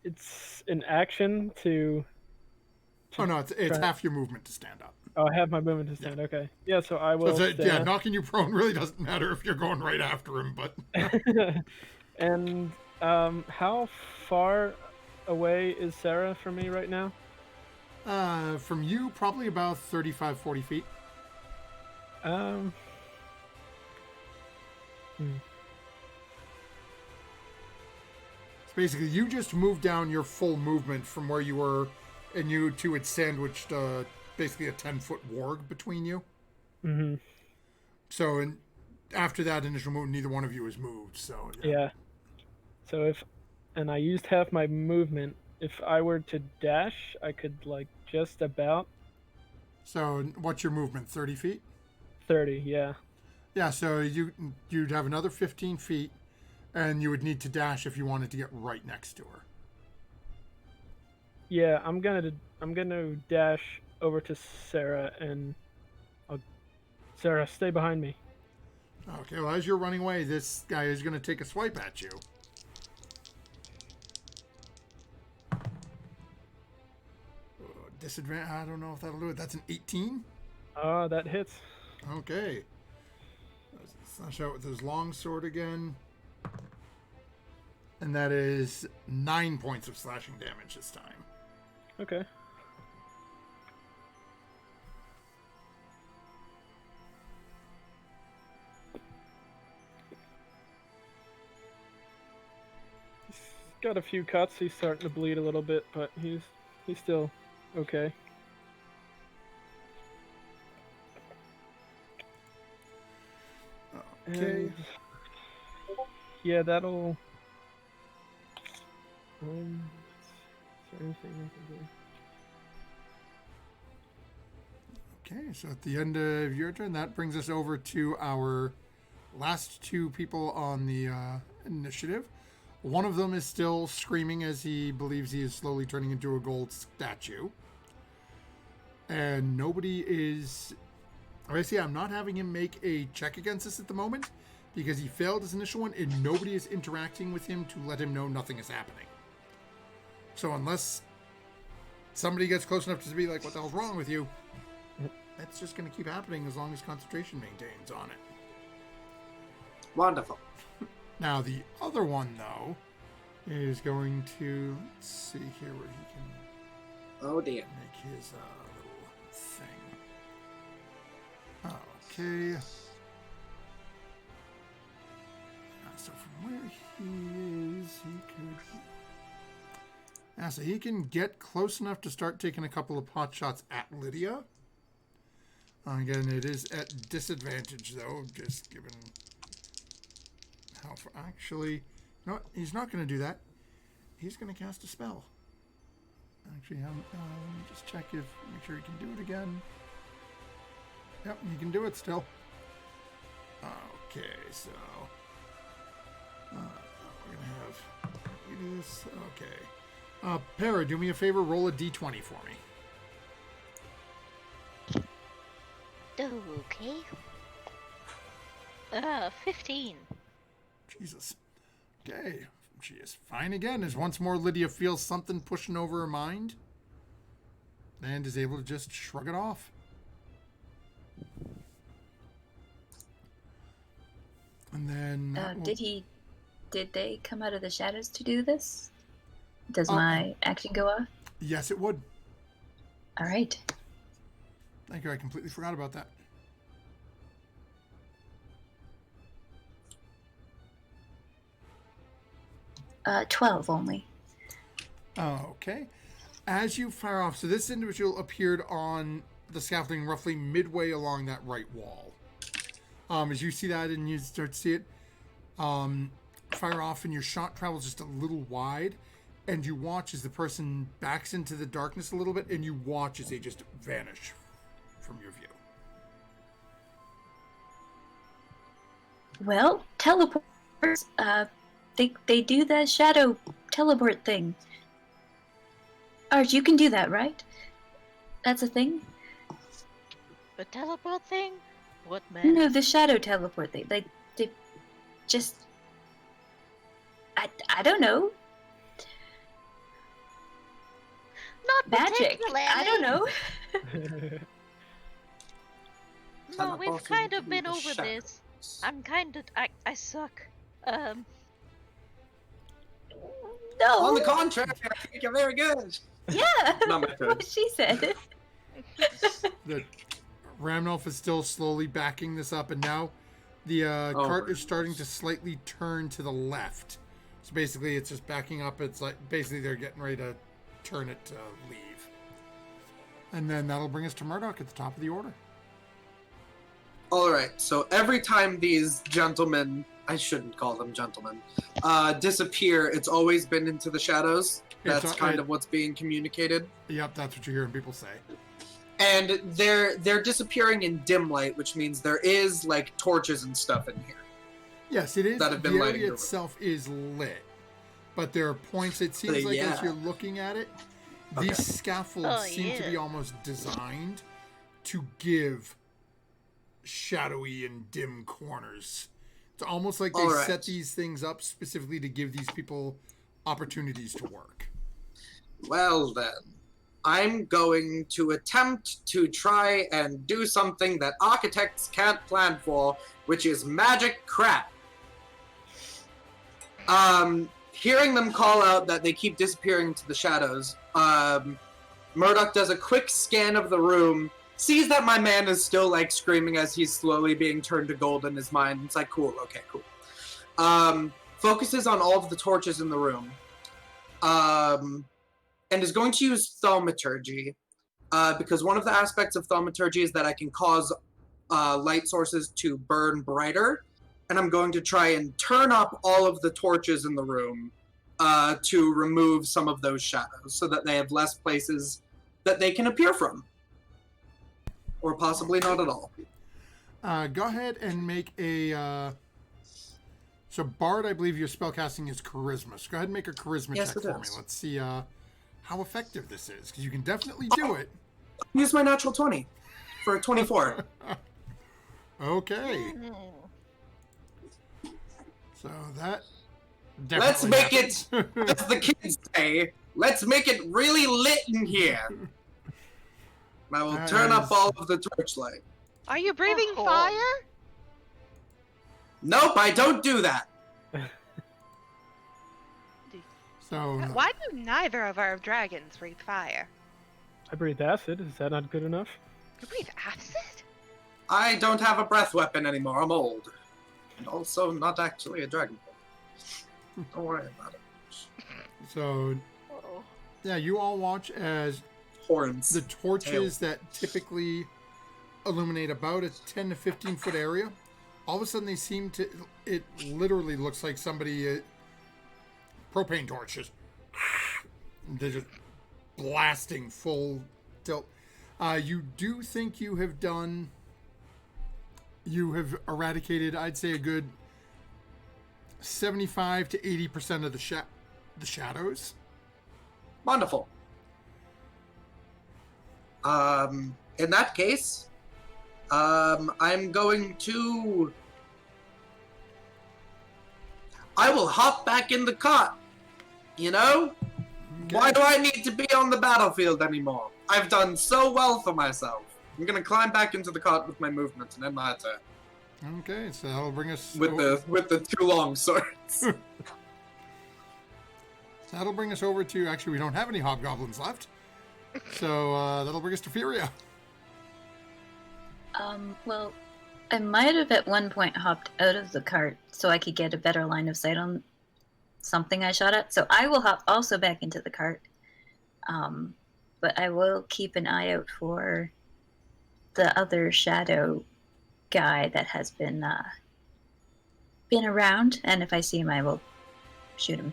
It's an action to Oh no, it's try- half your movement to stand up. Oh, I have my movement to stand. Okay. Yeah, so I will stand. Yeah, knocking you prone really doesn't matter if you're going right after him, but... And how far away is Sarah from me right now? From you, probably about 35, 40 feet. Hmm. So basically, you just moved down your full movement from where you were, and you two had sandwiched basically a 10-foot warg between you. Mm-hmm. So after that initial move, neither one of you has moved. So Yeah. So I used half my movement. If I were to dash, I could like just about. So what's your movement? 30 feet. 30. Yeah. Yeah. So you'd have another 15 feet, and you would need to dash if you wanted to get right next to her. Yeah, I'm gonna dash over to Sarah and Sarah, stay behind me. Okay, well, as you're running away, this guy is going to take a swipe at you. Disadvantage, I don't know if that'll do it. That's an 18? That hits. Okay. Slash out with his long sword again. And that is 9 points of slashing damage this time. Okay. He's got a few cuts. He's starting to bleed a little bit, but he's still okay. Okay. And yeah, that'll. Is there anything I can do? Okay, so at the end of your turn, that brings us over to our last two people on the initiative. One of them is still screaming as he believes he is slowly turning into a gold statue. And nobody is... Obviously, I'm not having him make a check against this at the moment because he failed his initial one and nobody is interacting with him to let him know nothing is happening. So unless somebody gets close enough to be like, what the hell's wrong with you? That's just going to keep happening as long as concentration maintains on it. Wonderful. Now, the other one, though, is going to... Let's see here where he can... Oh, dear. Make his little thing. Okay. So from where he is, he could... Yeah, so he can get close enough to start taking a couple of pot shots at Lydia. Again, it is at disadvantage, though, just given how far... Actually, no, he's not going to do that. He's going to cast a spell. Actually, let me just check make sure he can do it again. Yep, he can do it still. Okay, so... we're going to have... this. Okay. Para, do me a favor, roll a d20 for me. Okay. 15. Jesus. Okay. She is fine again as once more Lydia feels something pushing over her mind and is able to just shrug it off. And then... Did they come out of the shadows to do this? Does my action go off? Yes, it would. All right. Thank you. I completely forgot about that. 12 only. Okay. As you fire off, so this individual appeared on the scaffolding roughly midway along that right wall. As you see that and you start to see it, fire off and your shot travels just a little wide, and you watch as the person backs into the darkness a little bit, and you watch as they just vanish from your view. Well, teleports. They do the shadow teleport thing. Arch, you can do that, right? That's a thing? The teleport thing? What man? No, the shadow teleport thing. They just... I don't know. Not Magic. I don't know. no, we've Teleport kind of into been the over this. shadows. I'm kind of. I suck. Um, On the No. contrary, I think you're very good. Yeah. Not my What turn. she said. The Ramnolf is still slowly backing this up, and now the cart is starting to slightly turn to the left. So basically, it's just backing up. It's like basically they're getting ready to turn it to leave. And then that'll bring us to Murdoch at the top of the order. All right. So every time these gentlemen, I shouldn't call them gentlemen, disappear, it's always been into the shadows. That's kind of what's being communicated. Yep, that's what you're hearing people say. And they're disappearing in dim light, which means there is like torches and stuff in here. Yes, it is. That have been the lighting area the room. itself is lit, but there are points. It seems like as you're looking at it, these scaffolds seem to be almost designed to give shadowy and dim corners. It's almost like they set these things up specifically to give these people opportunities to work. Well then, I'm going to attempt to try and do something that architects can't plan for, which is magic crap. Hearing them call out that they keep disappearing into the shadows, Murdoch does a quick scan of the room, sees that my man is still like screaming as he's slowly being turned to gold in his mind. It's like, cool, okay, cool. Focuses on all of the torches in the room. And is going to use thaumaturgy, because one of the aspects of thaumaturgy is that I can cause light sources to burn brighter, and I'm going to try and turn up all of the torches in the room to remove some of those shadows, so that they have less places that they can appear from. Or possibly not at all. Go ahead and make a... So Bard, I believe your spellcasting is Charisma. So go ahead and make a Charisma check for me. Let's see how effective this is, because you can definitely do it. Use my natural 20 for a 24. Okay. So that Let's make it, as the kids say, let's make it really lit in here. I will turn up all of the torchlight. Are you breathing fire? Nope, I don't do that. So why do neither of our dragons breathe fire? I breathe acid. Is that not good enough? You breathe acid? I don't have a breath weapon anymore. I'm old. And also not actually a dragon. Don't worry about it. So, yeah, you all watch as horns, the torches that typically illuminate about a 10 to 15 foot area, all of a sudden they seem to, it literally looks like somebody, propane torches, they're just blasting full tilt. You do think you have eradicated, I'd say, a good 75 to 80% of the shadows. Wonderful. In that case, I'm going to... I will hop back in the cart, you know? Okay. Why do I need to be on the battlefield anymore? I've done so well for myself. I'm going to climb back into the cart with my movement and end my turn. Okay, so that'll bring us... With the two long swords. That'll bring us over to... Actually, we don't have any hobgoblins left. So that'll bring us to Furia. Well, I might have at one point hopped out of the cart so I could get a better line of sight on something I shot at. So I will hop also back into the cart. But I will keep an eye out for the other shadow guy that has been around, and if I see him, I will shoot him.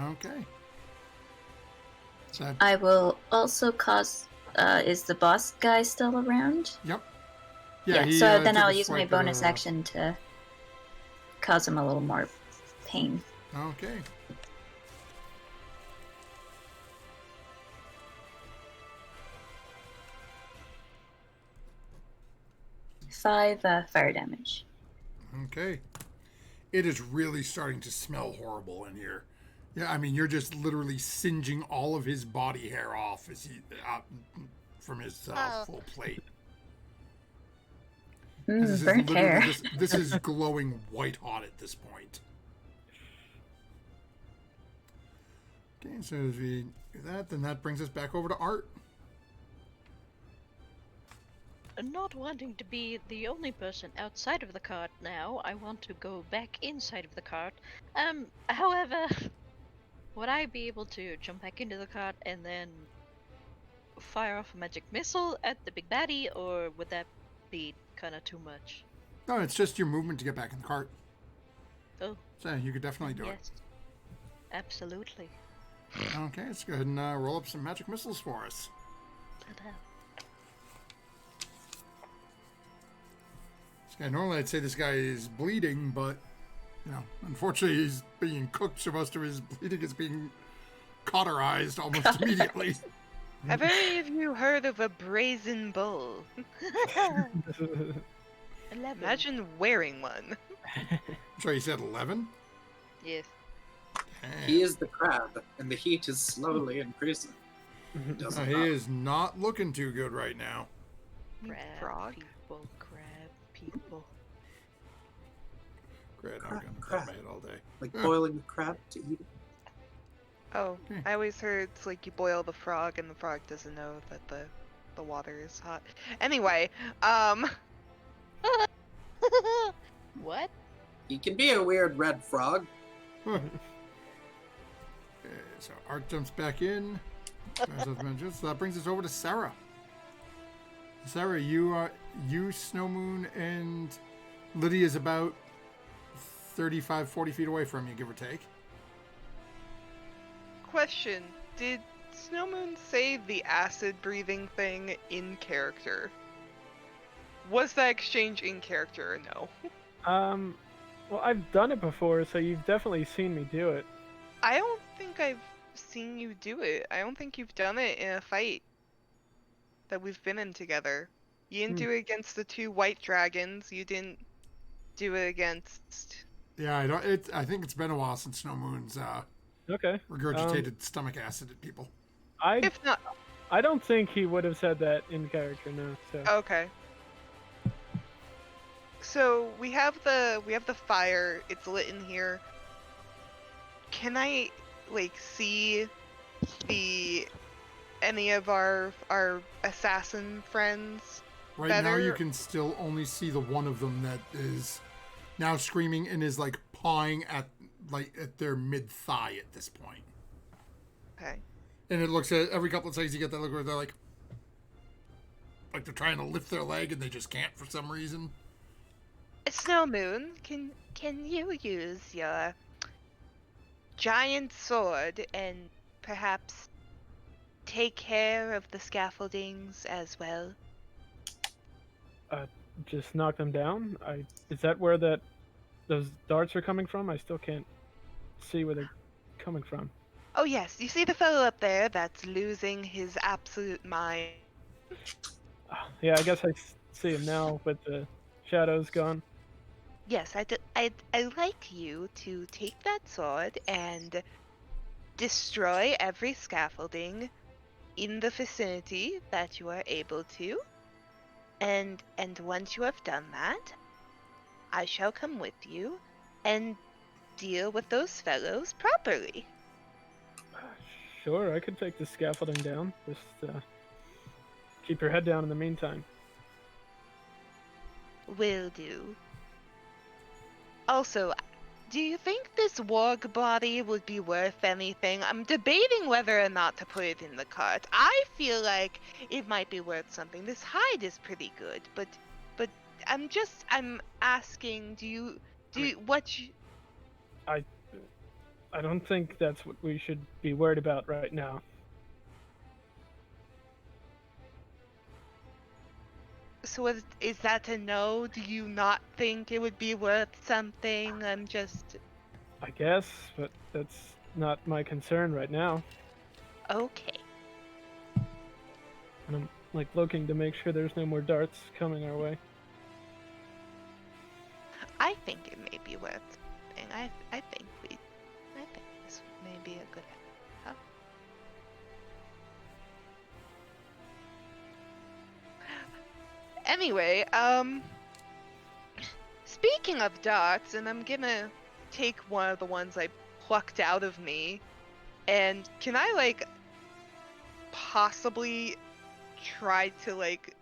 Okay. So I will also cause. Is the boss guy still around? Yep. Yeah. So then I'll use my bonus action to cause him a little more pain. Okay. Five fire damage. Okay. It is really starting to smell horrible in here. Yeah, I mean, you're just literally singeing all of his body hair off as he from his full plate. 'Cause this is Burnt literally hair. this is glowing white hot at this point. Okay, so as we do that, then that brings us back over to Art. Not wanting to be the only person outside of the cart now, I want to go back inside of the cart. However, would I be able to jump back into the cart and then fire off a magic missile at the big baddie, or would that be kind of too much? No, it's just your movement to get back in the cart. Oh, So you could definitely do yes. Absolutely. it. Okay, let's go ahead and roll up some magic missiles for us. Ta-da. Yeah, normally I'd say this guy is bleeding, but, unfortunately he's being cooked, so most of his bleeding is being cauterized almost immediately. Have any of you heard of a brazen bull? 11. Imagine wearing one. So you said 11? Yes. He is the crab, and the heat is slowly increasing. So he is not looking too good right now. Crab Frog? people, crab people. Great, I'm Crap, gonna crap. my head all day. Like boiling the crab to eat it. Oh, Okay. I always heard it's like you boil the frog and the frog doesn't know that the water is hot. Anyway, What? He can be a weird red frog. Okay, so Art jumps back in. So that brings us over to Sarah. Sarah, you, Snow Moon, and Lydia's about 35, 40 feet away from you, give or take. question, did Snowmoon say the acid breathing thing in character? Was that exchange in character or no? Well, I've done it before, so you've definitely seen me do it. I don't think I've seen you do it. I don't think you've done it in a fight that we've been in together. You didn't do it against the two white dragons. You didn't do it against... Yeah, I think it's been a while since Snow Moon's Okay. regurgitated stomach acid at people. If not... I don't think he would have said that in character, no. So. Okay. So we have the fire. It's lit in here. Can I see any of our assassin friends? Right now, better? you can still only see the one of them that is now screaming and is pawing at their mid thigh at this point. Okay. And it looks at every couple of seconds you get that look where they're like they're trying to lift their leg and they just can't for some reason. Snow Moon, can you use your giant sword and perhaps take care of the scaffoldings as well? Just knock them down? Is that where those darts are coming from? I still can't see where they're coming from. Oh yes, you see the fellow up there that's losing his absolute mind? Yeah, I guess I see him now with the shadows gone. Yes, I'd like you to take that sword and destroy every scaffolding in the vicinity that you are able to. And once you have done that, I shall come with you and deal with those fellows properly. Sure, I could take the scaffolding down. Just keep your head down in the meantime. Will do. Also, do you think this warg body would be worth anything? I'm debating whether or not to put it in the cart. I feel like it might be worth something. This hide is pretty good, but I'm asking, I don't think that's what we should be worried about right now. So is that a no? Do you not think it would be worth something? I guess, but that's not my concern right now. Okay. And I'm looking to make sure there's no more darts coming our way. I think it may be worth something. I think this may be a good idea. Anyway, Speaking of darts, and I'm gonna take one of the ones I plucked out of me, and can I, like, possibly try to, like,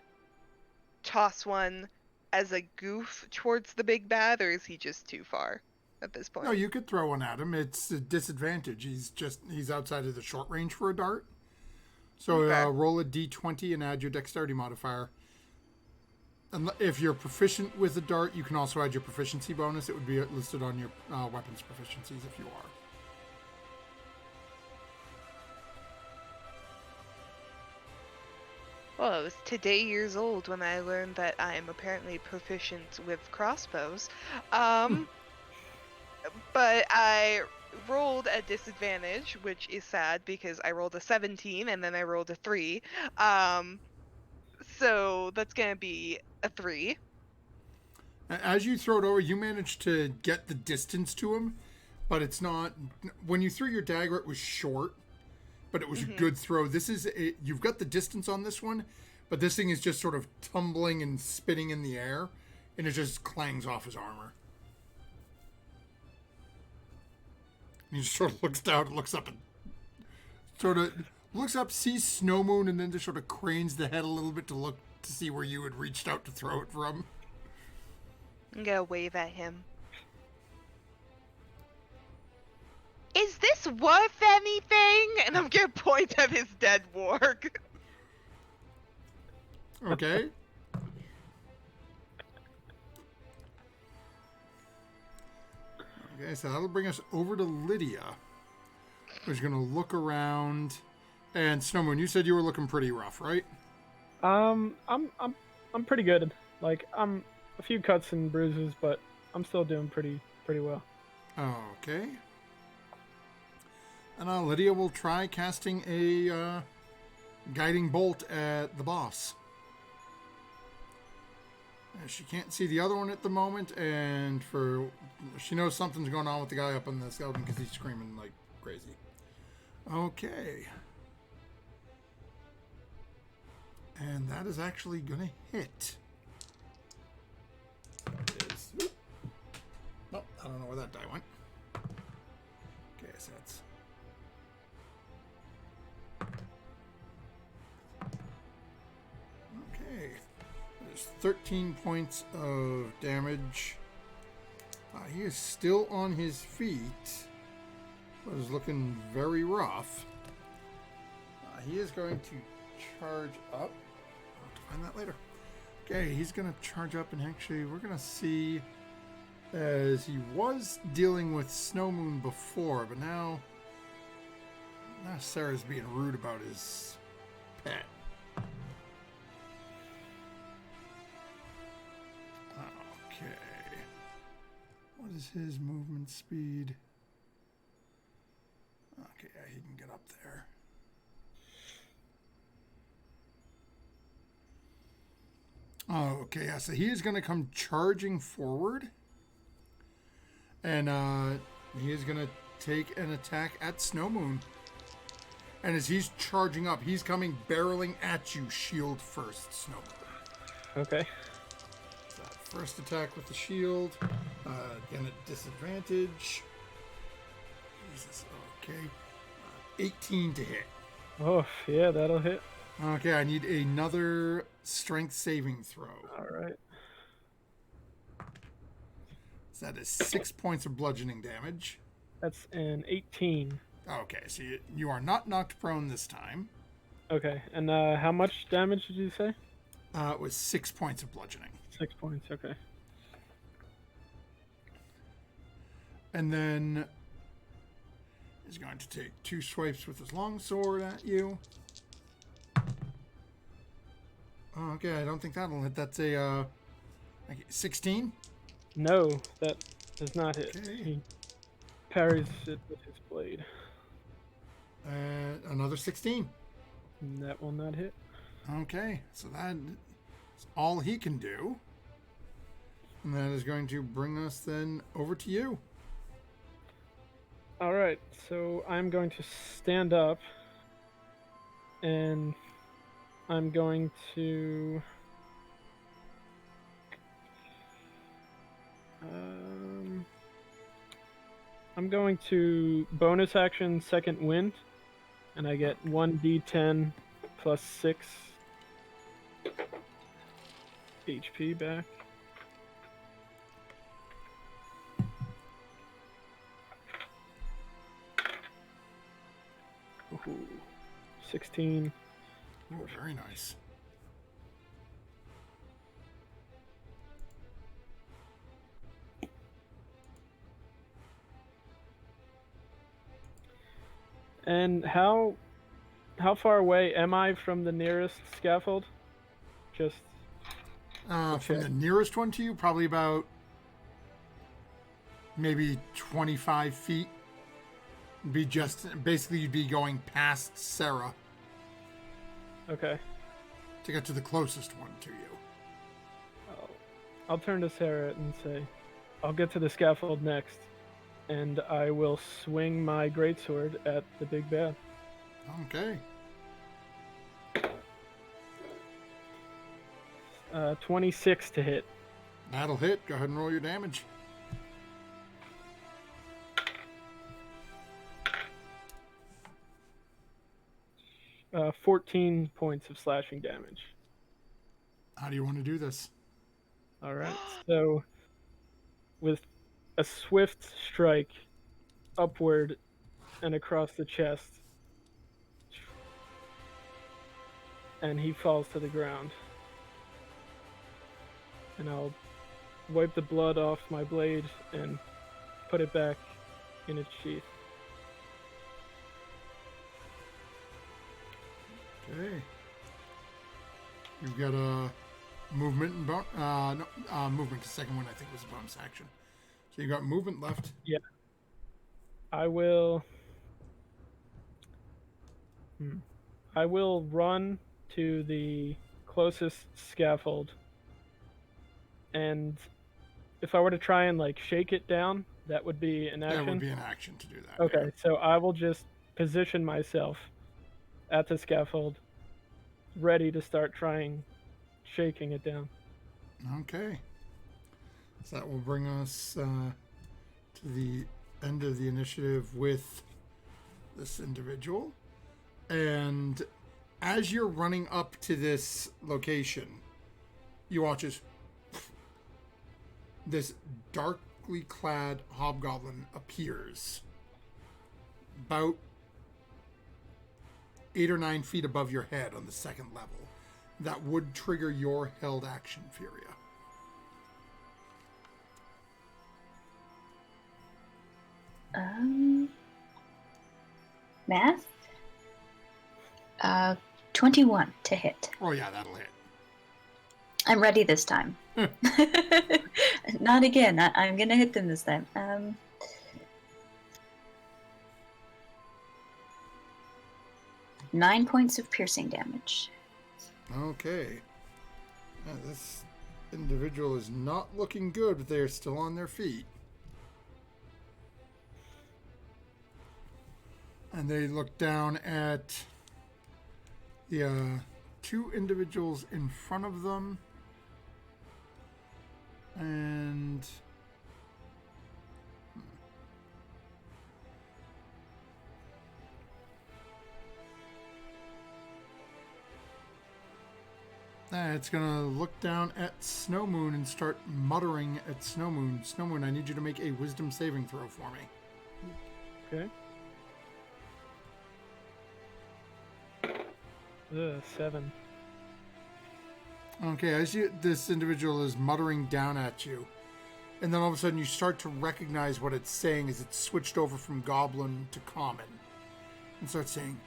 toss one as a goof towards the big bad, or is he just too far at this point? No, you could throw one at him. It's a disadvantage. He's outside of the short range for a dart. So Okay. roll a d20 and add your dexterity modifier. And if you're proficient with a dart, you can also add your proficiency bonus. It would be listed on your weapons proficiencies if you are. Well, I was today years old when I learned that I am apparently proficient with crossbows. But I rolled at disadvantage, which is sad because I rolled a 17 and then I rolled a 3. So that's gonna be a 3. As you throw it over, you manage to get the distance to him, but it's not. When you threw your dagger, it was short, but it was a good throw. You've got the distance on this one, but this thing is just sort of tumbling and spinning in the air, and it just clangs off his armor. He just sort of looks down, looks up, and sees Snow Moon, and then just sort of cranes the head a little bit to look to see where you had reached out to throw it from. I'm gonna wave at him. Is this worth anything? And I'm gonna point at his dead warg. Okay. Okay, so that'll bring us over to Lydia, who's gonna look around. And Snowmoon, you said you were looking pretty rough, right? I'm pretty good. Like, I'm a few cuts and bruises, but I'm still doing pretty well. Okay. And Lydia will try casting a guiding bolt at the boss. She can't see the other one at the moment, and she knows something's going on with the guy up on the skeleton because he's screaming like crazy. Okay. And that is actually going to hit. It is. Oh, I don't know where that die went. Okay, so that's... Okay. There's 13 points of damage. He is still on his feet, but is looking very rough. He is going to charge up. I'll have to find that later. Okay, he's going to charge up, and actually we're going to see, as he was dealing with Snow Moon before, but now Sarah's being rude about his pet. Okay. What is his movement speed? Okay, yeah, he can get up there. Oh, okay, yeah, so he is going to come charging forward. And he is going to take an attack at Snow Moon. And as he's charging up, he's coming barreling at you, shield first, Snow Moon. Okay. So that first attack with the shield. Again at disadvantage. Jesus, okay. 18 to hit. Oh, yeah, that'll hit. Okay, I need another strength saving throw. All right. So that is 6 points of bludgeoning damage. That's an 18. Okay, so you are not knocked prone this time. Okay, and how much damage did you say? It was 6 points of bludgeoning. 6 points, okay. And then he's going to take 2 swipes with his longsword at you. Okay, I don't think that'll hit. That's a 16? No, that does not hit. Okay. He parries it with his blade. Another 16. And that will not hit. Okay, so that's all he can do. And that is going to bring us then over to you. Alright, so I'm going to stand up. And I'm going to... I'm going to bonus action second wind, and I get 1d10 plus 6 HP back. Ooh, 16. Oh, very nice. And how far away am I from the nearest scaffold? Just From the nearest one to you, probably about maybe 25 feet. You'd be going past Sarah okay. to get to the closest one to you. I'll turn to Sarah and say, I'll get to the scaffold next, and I will swing my greatsword at the big bad. Okay. 26 to hit. That'll hit. Go ahead and roll your damage. Uh, 14 points of slashing damage. How do you want to do this? Alright, so with a swift strike upward and across the chest, and he falls to the ground. And I'll wipe the blood off my blade and put it back in its sheath. Okay. You've got a movement and movement. The second one I think was a bonus action. So you got movement left. Yeah. I will run to the closest scaffold, and if I were to try and like shake it down, that would be an action. That would be an action to do that. Okay, so I will just position myself at the scaffold, ready to start trying shaking it down. Okay. So that will bring us to the end of the initiative with this individual. And as you're running up to this location, you watch as this darkly clad hobgoblin appears about 8 or 9 feet above your head on the second level. That would trigger your held action, Furia. Math? 21 to hit. Oh yeah, that'll hit. I'm ready this time. Not again. I'm gonna hit them this time. 9 points of piercing damage. Okay. This individual is not looking good, but they're still on their feet. And they look down at the two individuals in front of them. And it's gonna look down at Snow Moon and start muttering at Snow Moon. Snow Moon, I need you to make a wisdom saving throw for me. Okay. 7. Okay, as this individual is muttering down at you, and then all of a sudden you start to recognize what it's saying as it's switched over from goblin to common, and starts saying,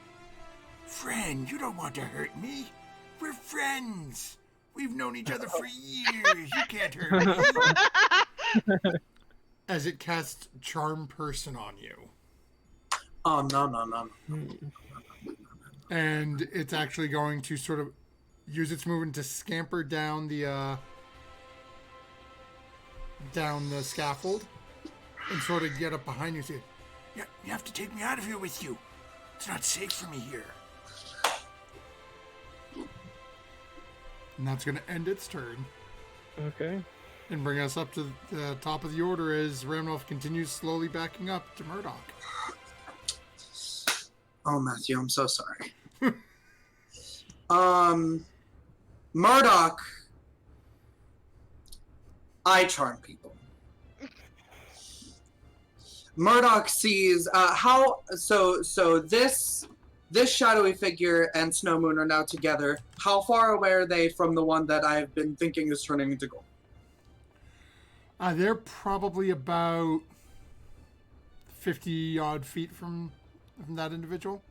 "Friend, you don't want to hurt me. We're friends. We've known each other for years. You can't hurt me." As it casts Charm Person on you. Oh, no. And it's actually going to sort of use its movement to scamper down the scaffold and sort of get up behind you and say, "Yeah, you have to take me out of here with you. It's not safe for me here." And that's going to end its turn. Okay. And bring us up to the top of the order as Ramnoff continues slowly backing up to Murdoch. Oh, Matthew, I'm so sorry. Murdoch, I charm people. Murdoch sees this shadowy figure and Snow Moon are now together. How far away are they from the one that I've been thinking is turning into gold? They're probably about 50 odd feet from that individual.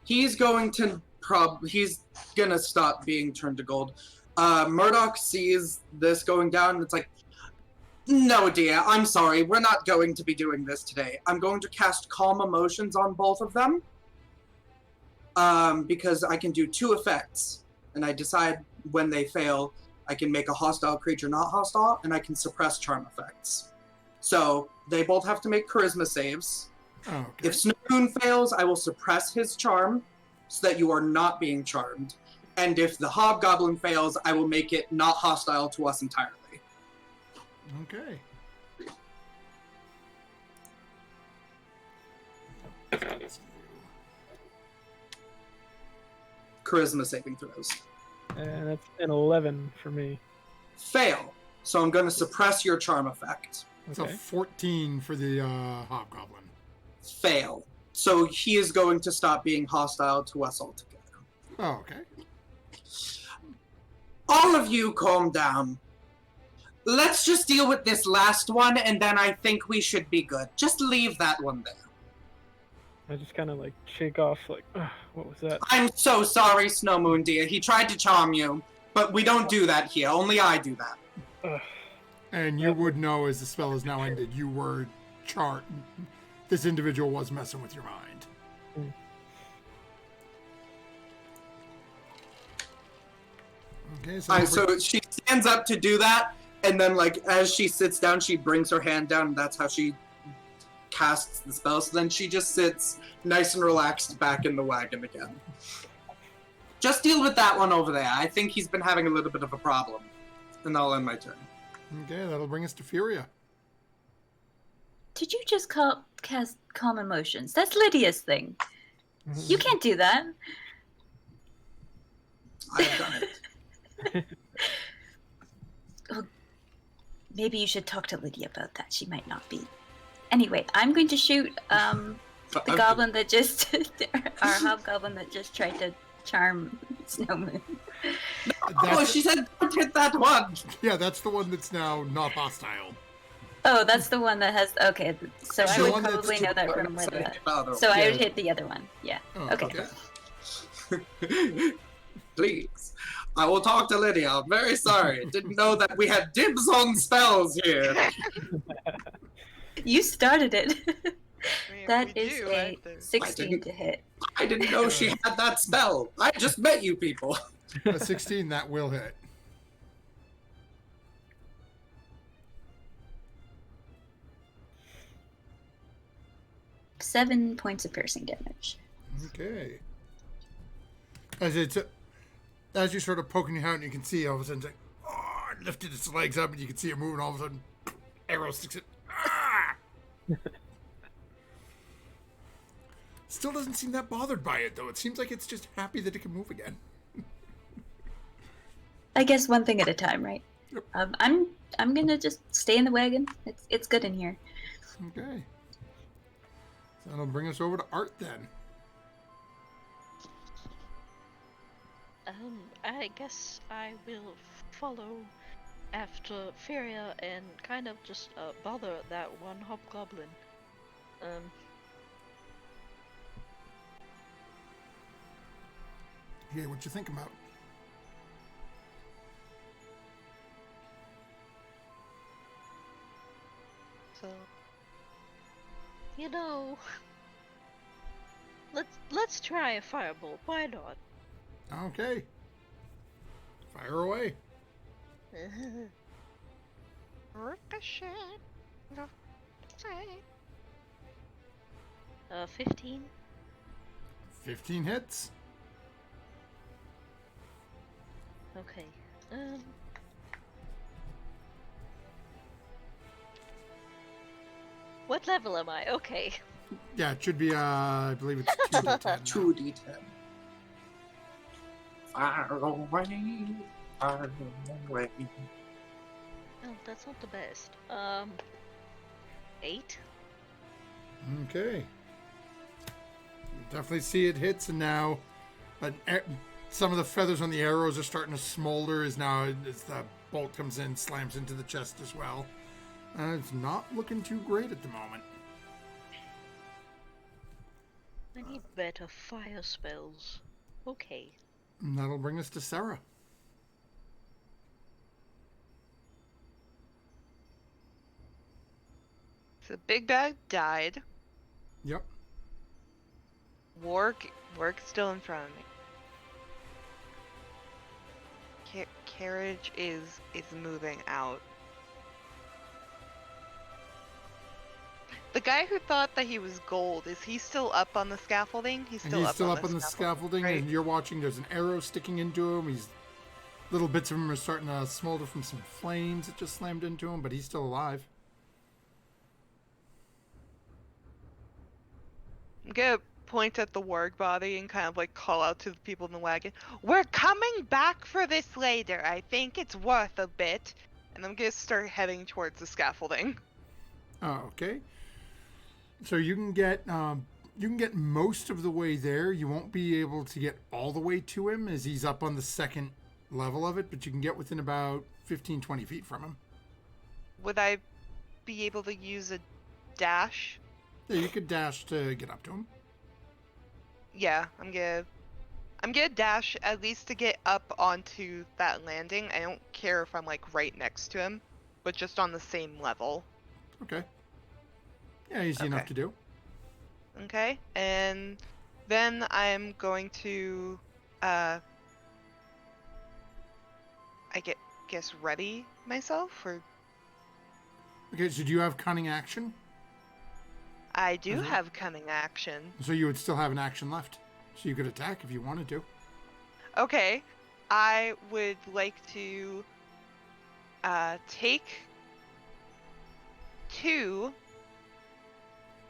He's going to stop being turned to gold. Murdoch sees this going down and it's like, no, dear, I'm sorry. We're not going to be doing this today. I'm going to cast Calm Emotions on both of them. Because I can do 2 effects. And I decide when they fail, I can make a hostile creature not hostile, and I can suppress charm effects. So, they both have to make charisma saves. Okay. If Snow Moon fails, I will suppress his charm, so that you are not being charmed. And if the Hobgoblin fails, I will make it not hostile to us entirely. Okay. Charisma saving throws. And that's an 11 for me. Fail. So I'm going to suppress your charm effect. It's Okay. a 14 for the Hobgoblin. Fail. So he is going to stop being hostile to us altogether. Oh, okay. All of you calm down. Let's just deal with this last one, and then I think we should be good. Just leave that one there. I just kind of like shake off, like, ugh, what was that? I'm so sorry, Snow Moon dear. He tried to charm you, but we don't do that here. Only I do that. Ugh. And you would know as the spell is now ended, you were this individual was messing with your mind. Okay, So she stands up to do that, and then, like, as she sits down, she brings her hand down, and that's how she casts the spell. So then she just sits nice and relaxed back in the wagon again. Just deal with that one over there. I think he's been having a little bit of a problem. And I'll end my turn. Okay, that'll bring us to Furia. Did you just cast Calm Emotions? That's Lydia's thing. You can't do that. I've done it. Well, maybe you should talk to Lydia about that. She might not be. Anyway, I'm going to shoot the goblin that just... our hobgoblin that just tried to charm Snow Moon. Oh, she said don't hit that one! Yeah, that's the one that's now not hostile. Oh, that's the one that has... Okay, so I The would one that's probably know that from Lydia. Lydia. So I would Yeah. hit the other one. Yeah. Oh, Okay. Please. I will talk to Lydia. I'm very sorry. Didn't know that we had dibs on spells here. You started it. mean, That we is do, a right there. 16 to hit. I didn't know she had that spell. I just met you people. A 16, that will hit. Seven points of piercing damage. Okay. As you're sort of poking your hand, you can see all of a sudden, it's like, oh, it lifted its legs up, and you can see it moving. All of a sudden, arrow sticks it. Ah! Still doesn't seem that bothered by it, though. It seems like it's just happy that it can move again. I guess one thing at a time, right? Yep. I'm gonna just stay in the wagon. It's good in here. Okay. So that'll bring us over to Art then. I guess I will follow after Furia and kind of just bother that one hobgoblin. Yeah, what you think about? So You know, let's try a firebolt. Why not? Okay. Fire away. ricochet. No, say. 15. 15 hits. Okay. What level am I? Okay. Yeah, it should be, I believe it's 2d10. 2d10. Far away, far away. Oh, that's not the best. 8. Okay. You definitely see it hits, and now some of the feathers on the arrows are starting to smolder as the bolt comes in, slams into the chest as well. It's not looking too great at the moment. I need better fire spells. Okay. And that'll bring us to Sarah. So Big Bag died. Yep. Warg's still in front of me. Carriage is moving out. The guy who thought that he was gold, is he still up on the scaffolding? He's still up on the scaffolding, right? and you're watching. There's an arrow sticking into him. Little bits of him are starting to smolder from some flames that just slammed into him, but he's still alive. I'm gonna point at the warg body and kind of like call out to the people in the wagon. We're coming back for this later. I think it's worth a bit. And I'm gonna start heading towards the scaffolding. Oh, okay. So you can get most of the way there. You won't be able to get all the way to him as he's up on the second level of it, but you can get within about 15, 20 feet from him. Would I be able to use a dash? Yeah, you could dash to get up to him. Yeah, I'm gonna dash at least to get up onto that landing. I don't care if I'm like right next to him, but just on the same level. Okay. Yeah, easy enough to do. Okay, and then I'm going to, I guess ready myself, or Okay, so do you have cunning action? I do have cunning action. So you would still have an action left. So you could attack if you wanted to. Okay, I would like to take 2.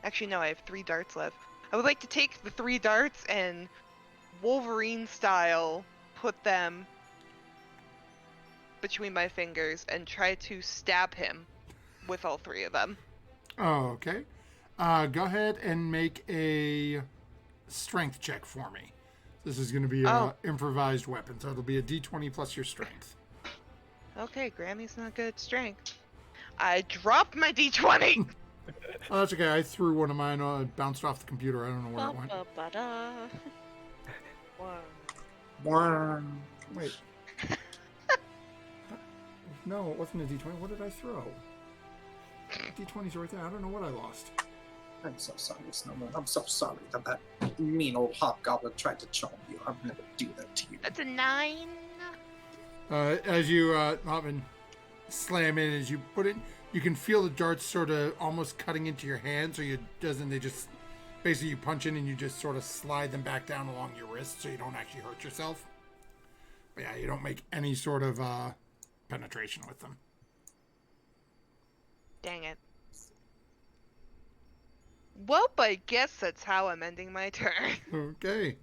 Actually, no, I have 3 darts left. I would like to take the 3 darts and Wolverine style put them between my fingers and try to stab him with all 3 of them. Oh, okay. Go ahead and make a strength check for me. This is going to be an improvised weapon, so it'll be a d20 plus your strength. Okay, Grammy's not good at strength. I dropped my d20! Oh, that's okay. I threw one of mine. It bounced off the computer. I don't know where it went. Ba-ba-ba-da. One. Wait. No, it wasn't a d20. What did I throw? D20's right there. I don't know what I lost. I'm so sorry, Snowman. I'm so sorry that mean old hobgoblin tried to charm you. I'm gonna do that to you. That's a 9. As you Hoffman, slam in, as you put it, you can feel the darts sort of almost cutting into your hand. So they just basically you punch in and you just sort of slide them back down along your wrist, so you don't actually hurt yourself. But yeah, you don't make any sort of penetration with them. Dang it. Well, I guess that's how I'm ending my turn. Okay.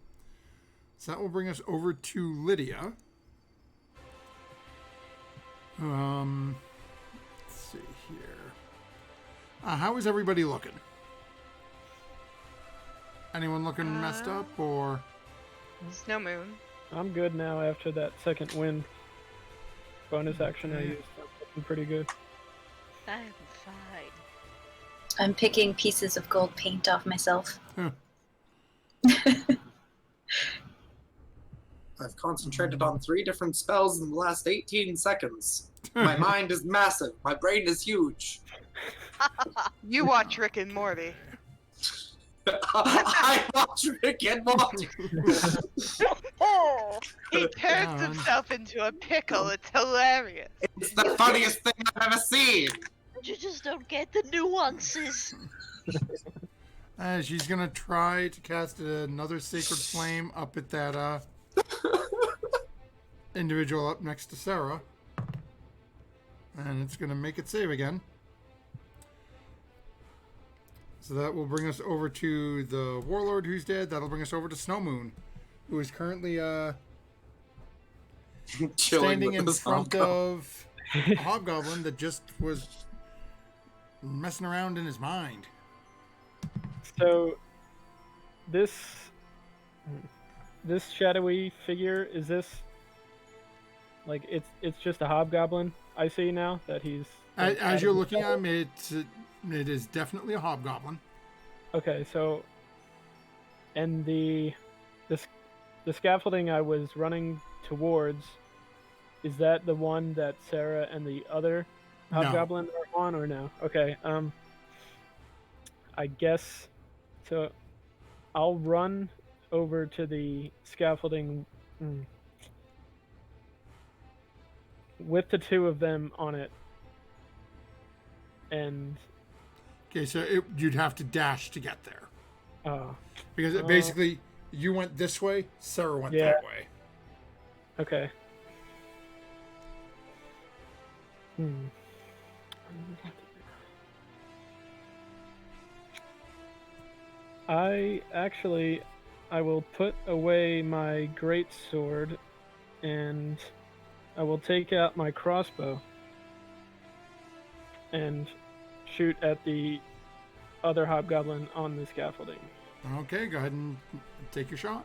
So that will bring us over to Lydia. Let's see here. How is everybody looking? Anyone looking messed up, or? Snow Moon. I'm good now after that second wind bonus action I used. I'm looking pretty good. I'm fine. I'm picking pieces of gold paint off myself. Huh. I've concentrated on 3 different spells in the last 18 seconds. My mind is massive. My brain is huge. You watch Rick and Morty. I watch Rick and Morty. He turns himself into a pickle. It's hilarious. It's the funniest thing I've ever seen. You just don't get the nuances. She's gonna try to cast another sacred flame up at that individual up next to Sarah, and it's gonna make it save again. So that will bring us over to the warlord who's dead. That'll bring us over to Snow Moon, who is currently standing in front of a hobgoblin that just was messing around in his mind. So, this shadowy figure, is this like it's just a hobgoblin? I see now that he's As you're looking at him, it is definitely a hobgoblin. Okay, so and the scaffolding I was running towards, is that the one that Sarah and the other hobgoblin are on, or no? Okay, I guess so. I'll run over to the scaffolding with the two of them on it, and Okay, so you'd have to dash to get there. Because basically, you went this way, Sarah went that way. Okay. I will put away my great sword, and I will take out my crossbow and shoot at the other hobgoblin on the scaffolding. Okay, go ahead and take your shot.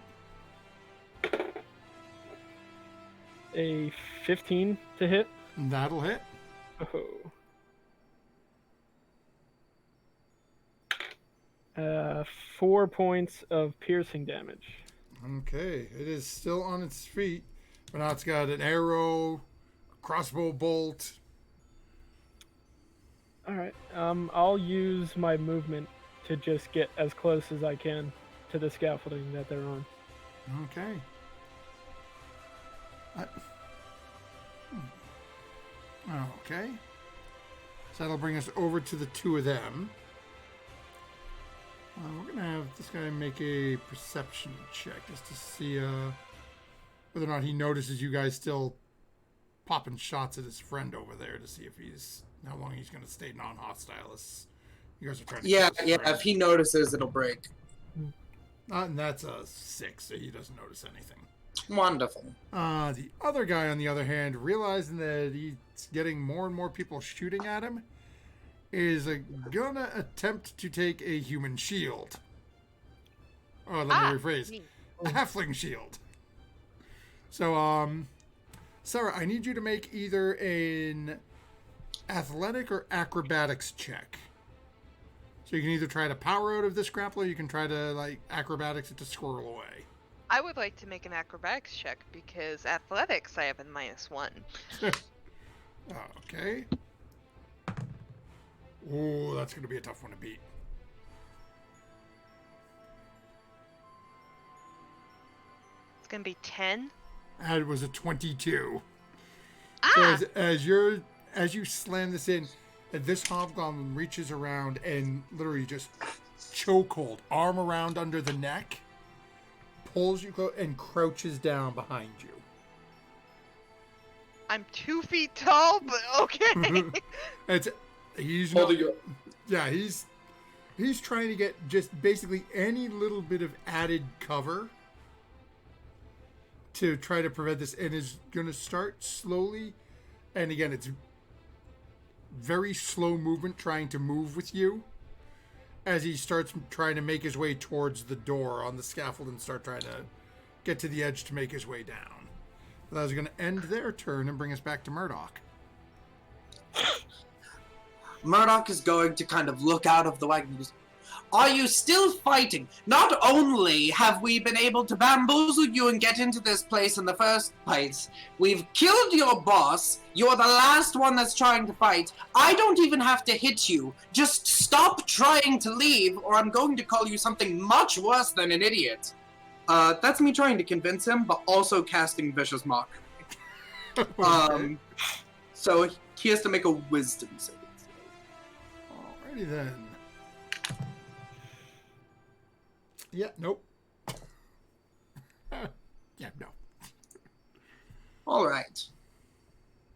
A 15 to hit. That'll hit. Oh. 4 points of piercing damage. Okay, it is still on its feet, but now it's got an arrow, a crossbow bolt. All right. I'll use my movement to just get as close as I can to the scaffolding that they're on. Okay. Okay. So that'll bring us over to the two of them. We're going to have this guy make a perception check just to see whether or not he notices you guys still popping shots at his friend over there to see if how long he's going to stay non-hostile. You guys are trying to... Yeah. If he notices, it'll break. And that's a 6, so he doesn't notice anything. Wonderful. The other guy, on the other hand, realizing that he's getting more and more people shooting at him, is gonna attempt to take a human shield. Oh, let me rephrase. A halfling shield. So, Sarah, I need you to make either an athletic or acrobatics check. So you can either try to power out of this grapple, or you can try to, acrobatics it to squirrel away. I would like to make an acrobatics check because athletics I have a -1. Okay. Oh, that's going to be a tough one to beat. It's gonna be 10. And it was a 22. Ah! So as you slam this in, this hobgoblin reaches around and literally just chokehold, arm around under the neck, pulls you close and crouches down behind you. I'm 2 feet tall, but okay. He's trying to get just basically any little bit of added cover to try to prevent this, and is going to start slowly. And again, it's very slow movement trying to move with you as he starts trying to make his way towards the door on the scaffold and start trying to get to the edge to make his way down. That was going to end their turn and bring us back to Murdoch. Murdoch is going to kind of look out of the wagon and goes, "Are you still fighting? Not only have we been able to bamboozle you and get into this place in the first place, we've killed your boss. You're the last one that's trying to fight. I don't even have to hit you. Just stop trying to leave, or I'm going to call you something much worse than an idiot." That's me trying to convince him, but also casting Vicious Mockery. So he has to make a wisdom save. Alrighty then. Yeah, nope. Yeah, no. Alright.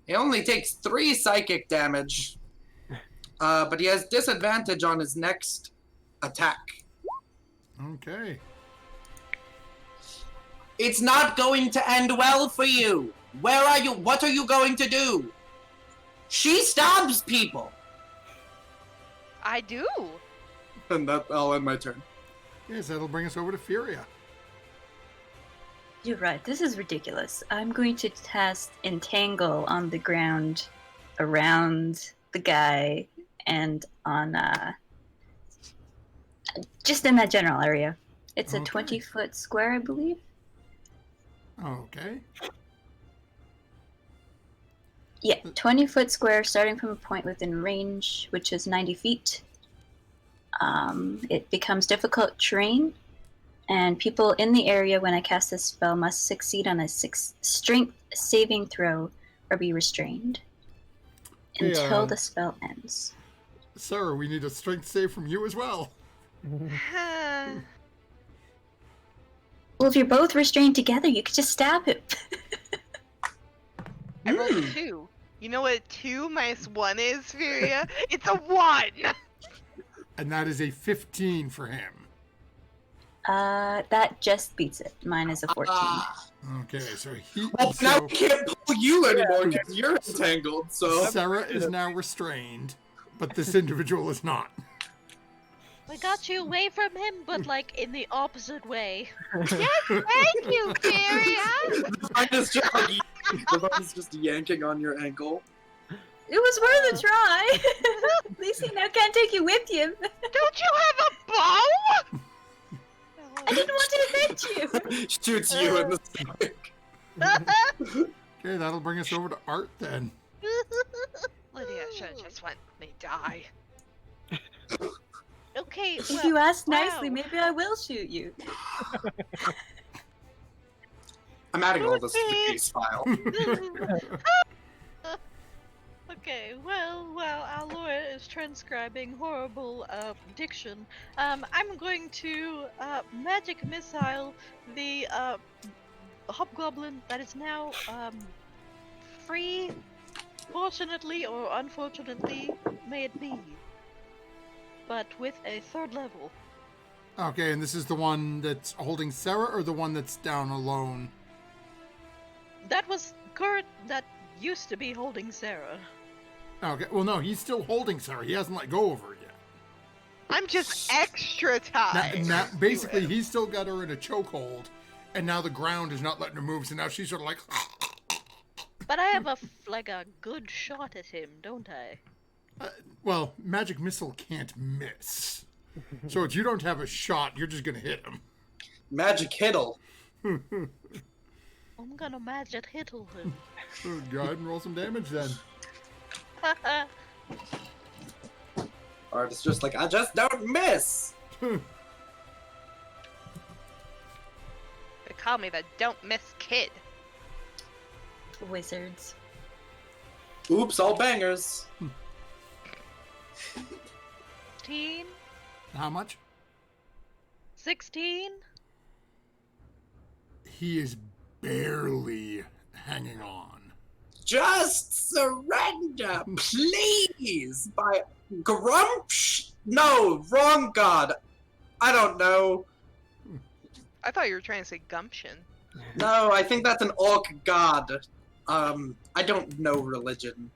He only takes 3 psychic damage. But he has disadvantage on his next attack. Okay. It's not going to end well for you. Where are you? What are you going to do? She stabs people. I do. And I'll end my turn. Yes, that'll bring us over to Furia. You're right. This is ridiculous. I'm going to cast Entangle on the ground around the guy and on just in that general area. It's a Okay. 20-foot square, I believe. Okay. Yeah, 20-foot square starting from a point within range, which is 90 feet. It becomes difficult terrain, and people in the area when I cast this spell must succeed on a strength saving throw or be restrained Hey, until the spell ends. Sarah, we need a strength save from you as well. Well, if you're both restrained together, you could just stab him. I rolled a 2. You know what 2 minus 1 is, Furia? It's a 1! And that is a 15 for him. That just beats it. Mine is a 14. Okay, so he. Well, now So I can't pull you anymore because you're entangled, so... Sarah is now restrained, but this individual is not. We got you away from him, but like in the opposite way. Yes, thank you, Furia! The vine is just yanking on your ankle. It was worth a try. At least he now can't take you with you. Don't you have a bow? I didn't want to hit you. Shoots you in the stomach. Okay, that'll bring us over to Art then. Lydia should have just let me die. Okay, If well, you ask nicely, wow. maybe I will shoot you. I'm adding all this to the case file. Okay, well, while our lawyer is transcribing horrible diction, I'm going to magic missile the hobgoblin that is now free, fortunately or unfortunately, may it be, but with a 3rd level. Okay, and this is the one that's holding Sarah, or the one that's down alone? That was Kurt that used to be holding Sarah. Okay, well, no, he's still holding Sarah. He hasn't let go of her yet. I'm just extra tired. Now, basically, he's still got her in a chokehold, and now the ground is not letting her move, so now she's sort of like... But I have a good shot at him, don't I? Well, magic missile can't miss. So if you don't have a shot, you're just going to hit him. Magic Hiddle. I'm gonna magic hiddle him. Go ahead and roll some damage then. Art is just like, I just don't miss. They call me the don't miss kid. Wizards. Oops, all bangers. 16? How much? 16? He is barely hanging on. Just surrender, please. By Grumsh? No, wrong god. I don't know. I thought you were trying to say gumption. No, I think that's an orc god. I don't know religion.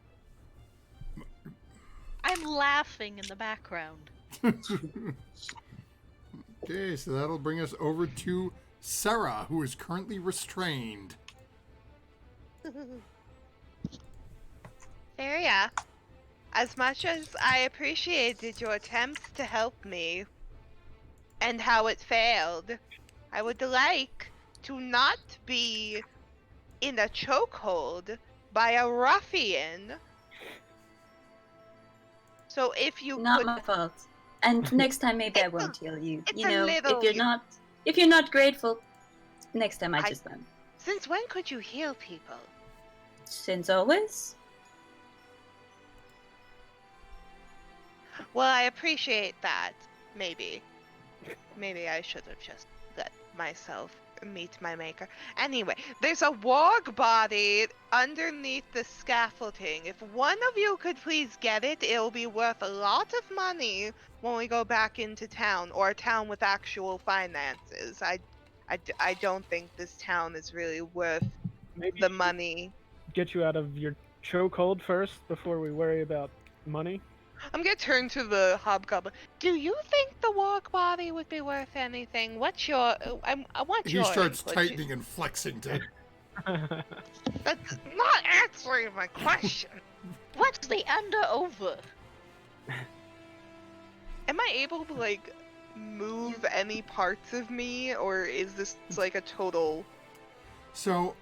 I'm laughing in the background. Okay, so that'll bring us over to Sarah, who is currently restrained. Feria, as much as I appreciated your attempts to help me and how it failed, I would like to not be in a chokehold by a ruffian. So if you Not could... my fault. And next time maybe I won't heal you. it's You a know, little- if you're not grateful, next time I just won't. Since when could you heal people? Since always. Well, I appreciate that. Maybe I should have just let myself meet my maker. Anyway, there's a warg body underneath the scaffolding. If one of you could please get it, it'll be worth a lot of money when we go back into town, or a town with actual finances. I don't think this town is really worth Maybe the money. get you out of your chokehold first before we worry about money. I'm gonna turn to the hobgoblin. Do you think the warg body would be worth anything? What's your? I want He your starts input. tightening and flexing to. That's not answering my question. What's the under over? Am I able to like move any parts of me, or is this like a total? So,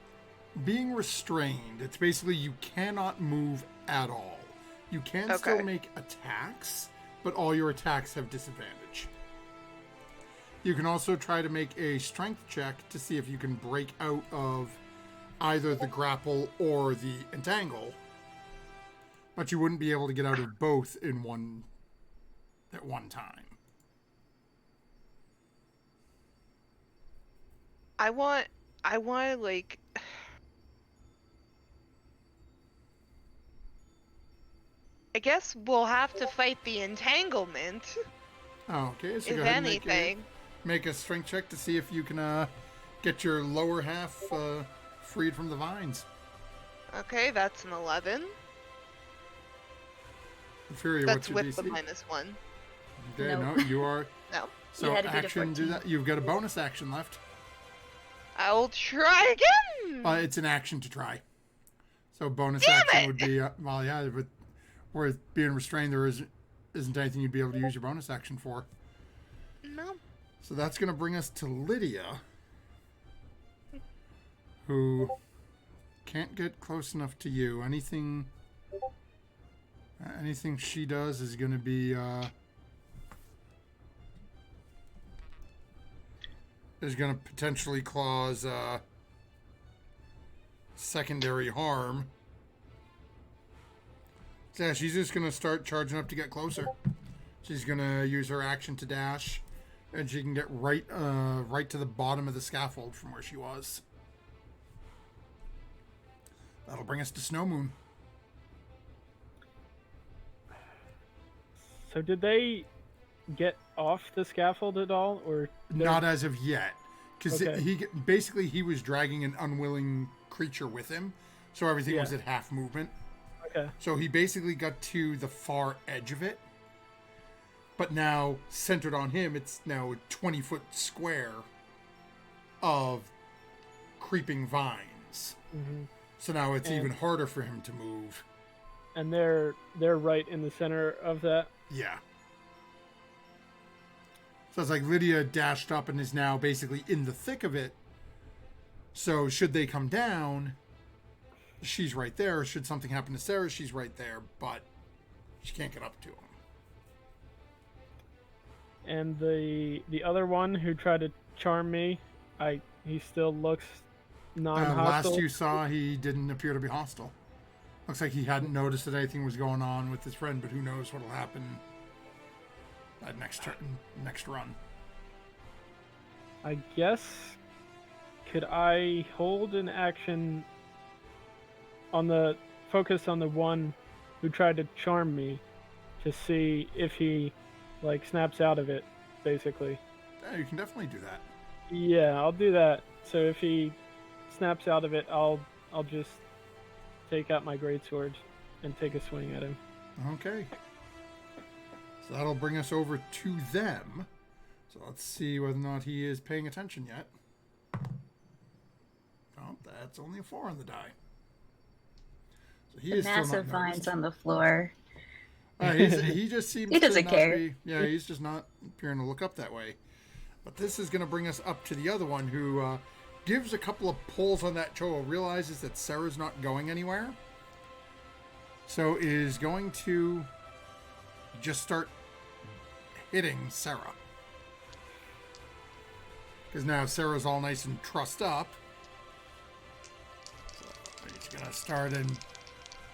being restrained, it's basically you cannot move at all. You can still Okay. make attacks, but all your attacks have disadvantage. You can also try to make a strength check to see if you can break out of either the grapple or the entangle, but you wouldn't be able to get out of both in one at one time. I want like. I guess we'll have to fight the entanglement, Oh, okay, so if go ahead and anything. make a strength check to see if you can get your lower half freed from the vines. Okay, that's an 11. Inferior, That's what's your with the DC? -1. Okay, No. no, you are. No. So You had to beat a action, do 14. that. You've got a bonus action left. I'll try again. It's an action to try. So bonus Damn action it! would be well, yeah, but with being restrained, there isn't anything you'd be able to use your bonus action for. No. So that's going to bring us to Lydia, who can't get close enough to you. Anything she does is going to be is going to potentially cause secondary harm. So yeah, she's just going to start charging up to get closer. She's going to use her action to dash, and she can get right to the bottom of the scaffold from where she was. That'll bring us to Snow Moon. So did they get off the scaffold at all, or Not as of yet, because Okay. he was dragging an unwilling creature with him, so everything was at half movement. Okay. So he basically got to the far edge of it, but now centered on him, it's now a 20-foot square of creeping vines. Hmm. So now it's And- even harder for him to move. And they're right in the center of that. Yeah. So it's like Lydia dashed up and is now basically in the thick of it. So should they come down, she's right there. Should something happen to Sarah, she's right there, but she can't get up to him. And the other one who tried to charm me, he still looks non-hostile. Last you saw, he didn't appear to be hostile. Looks like he hadn't noticed that anything was going on with his friend, but who knows what'll happen that next run. I guess, could I hold an action focus on the one who tried to charm me to see if he like snaps out of it, basically? Yeah, you can definitely do that. Yeah, I'll do that. So if he snaps out of it, I'll just take out my greatsword and take a swing at him. Okay. So that'll bring us over to them. So let's see whether or not he is paying attention yet. Oh, that's only a 4 on the die. So he The is still massive not vines noticed. on the floor. He just seems He to doesn't not care. be. Yeah, he's just not appearing to look up that way. But this is going to bring us up to the other one who gives a couple of pulls on that choil, realizes that Sarah's not going anywhere. So is going to just start hitting Sarah. Because now Sarah's all nice and trussed up. So he's going to start and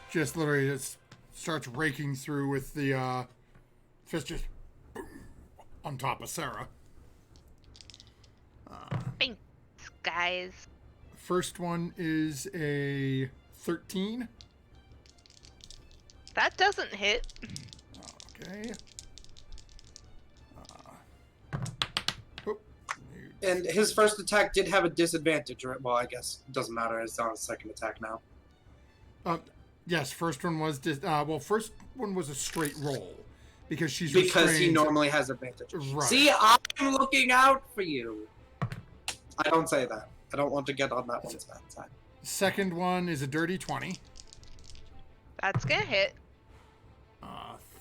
just literally just starts raking through with the fist just boom, on top of Sarah. Bing. guys. First one is a 13. That doesn't hit. Okay. Oh, And his first attack did have a disadvantage, right? Well, I guess it doesn't matter. It's on his second attack now. yes, first one was first one was a straight roll because she's Because he restrained. normally has advantage. Right. See, I'm looking out for you. I don't say that. I don't want to get on that one's bad side. Second one is a dirty 20. That's gonna hit.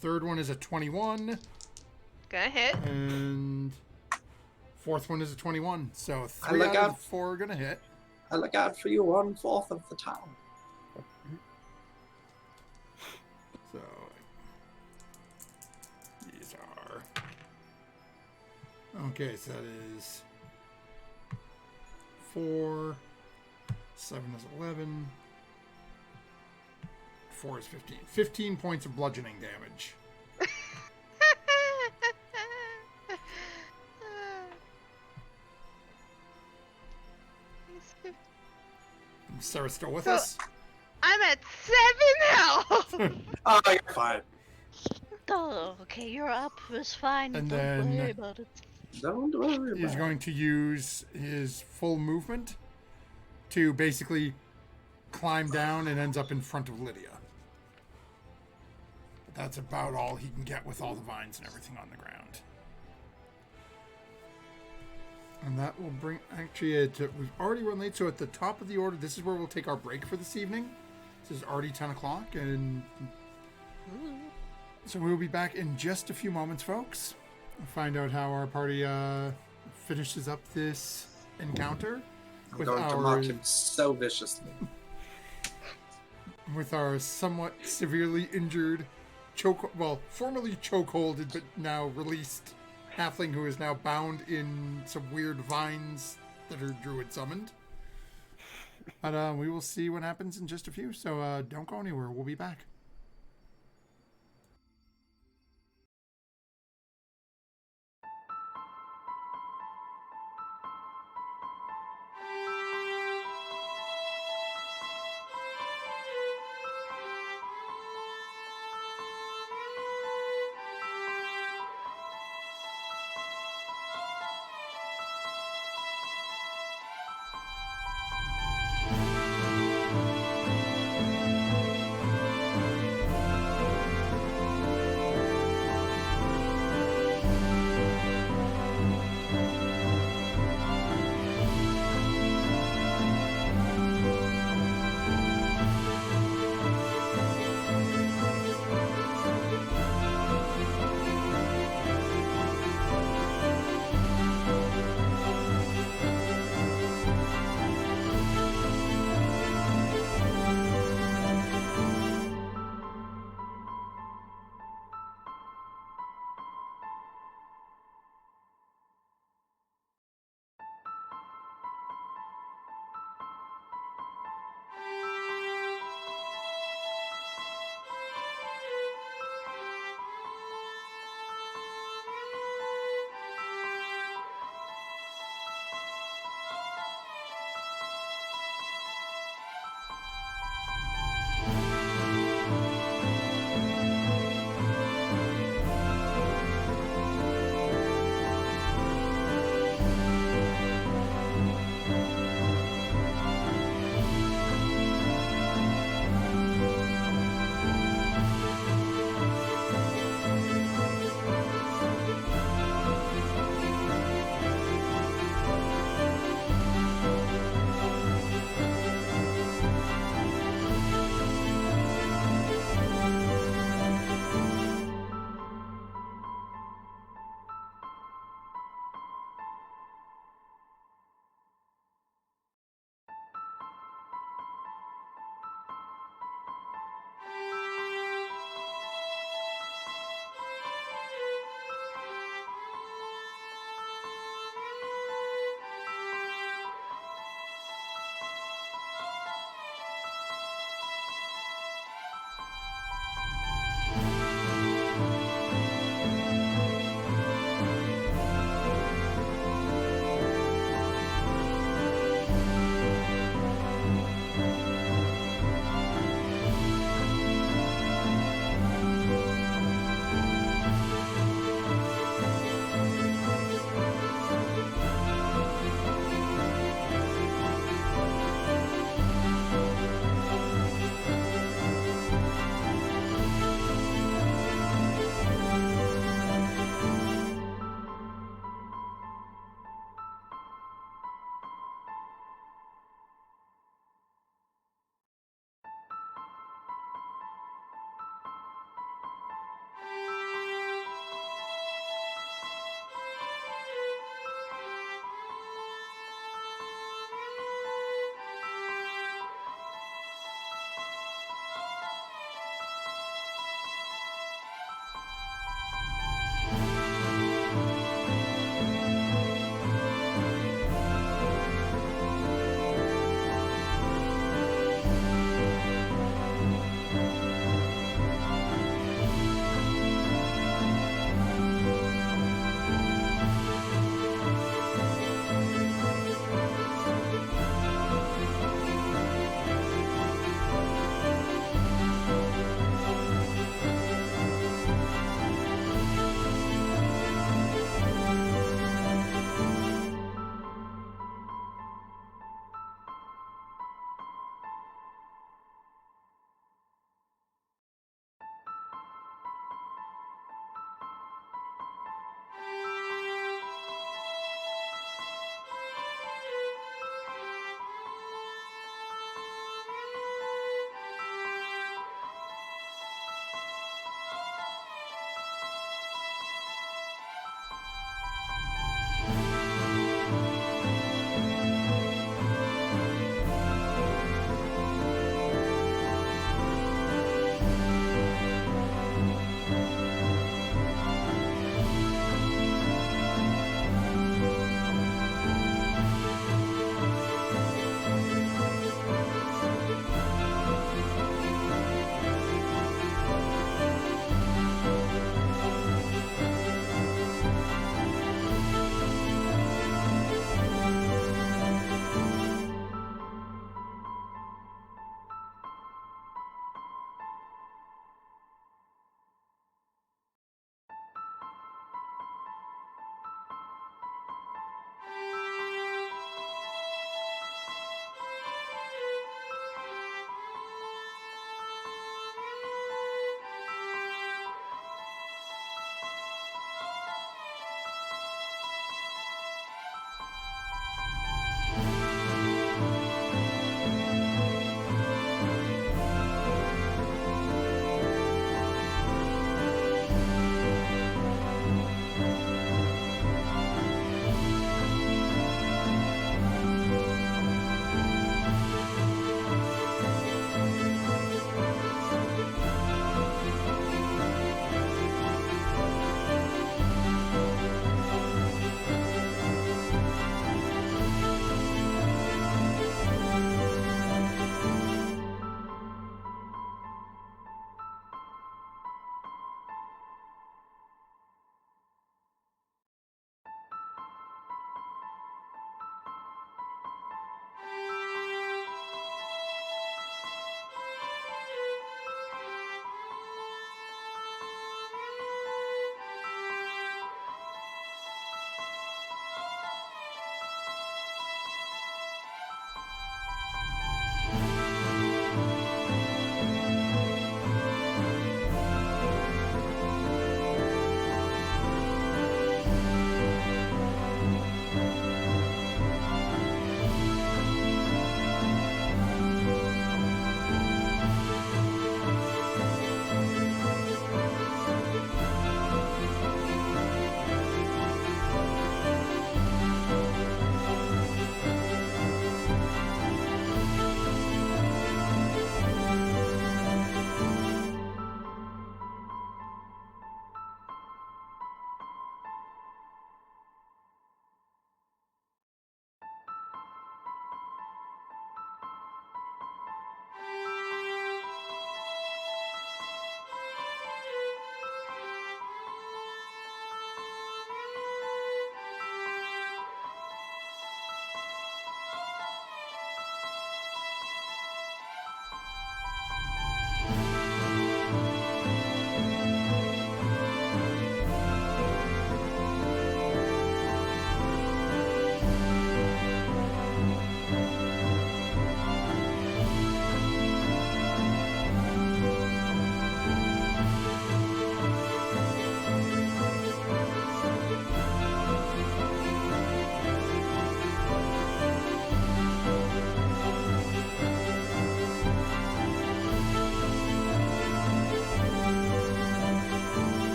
Third one is a 21. Gonna hit. And fourth one is a 21. So I 3 look out of out. the 4 are going to hit. I look out for you 1/4 of the time. So these are... Okay, so that is 4. 7 is 11. 4 is 15. 15 points of bludgeoning damage. Sarah's still with us? I'm at 7 health. Oh, you're fine. Oh, okay, you're up. It's fine. And Don't then- worry about it. Don't worry about He's it. going to use his full movement to basically climb down and ends up in front of Lydia. But that's about all he can get with all the vines and everything on the ground. And that will bring... Actually, we've already run late, so at the top of the order, this is where we'll take our break for this evening. This is already 10 o'clock, and... So we'll be back in just a few moments, folks. We'll find out how our party finishes up this encounter. I'm going to mock him so viciously. With our somewhat severely injured, formerly chokeholded but now released halfling who is now bound in some weird vines that are druid summoned. But we will see what happens in just a few, so don't go anywhere. We'll be back.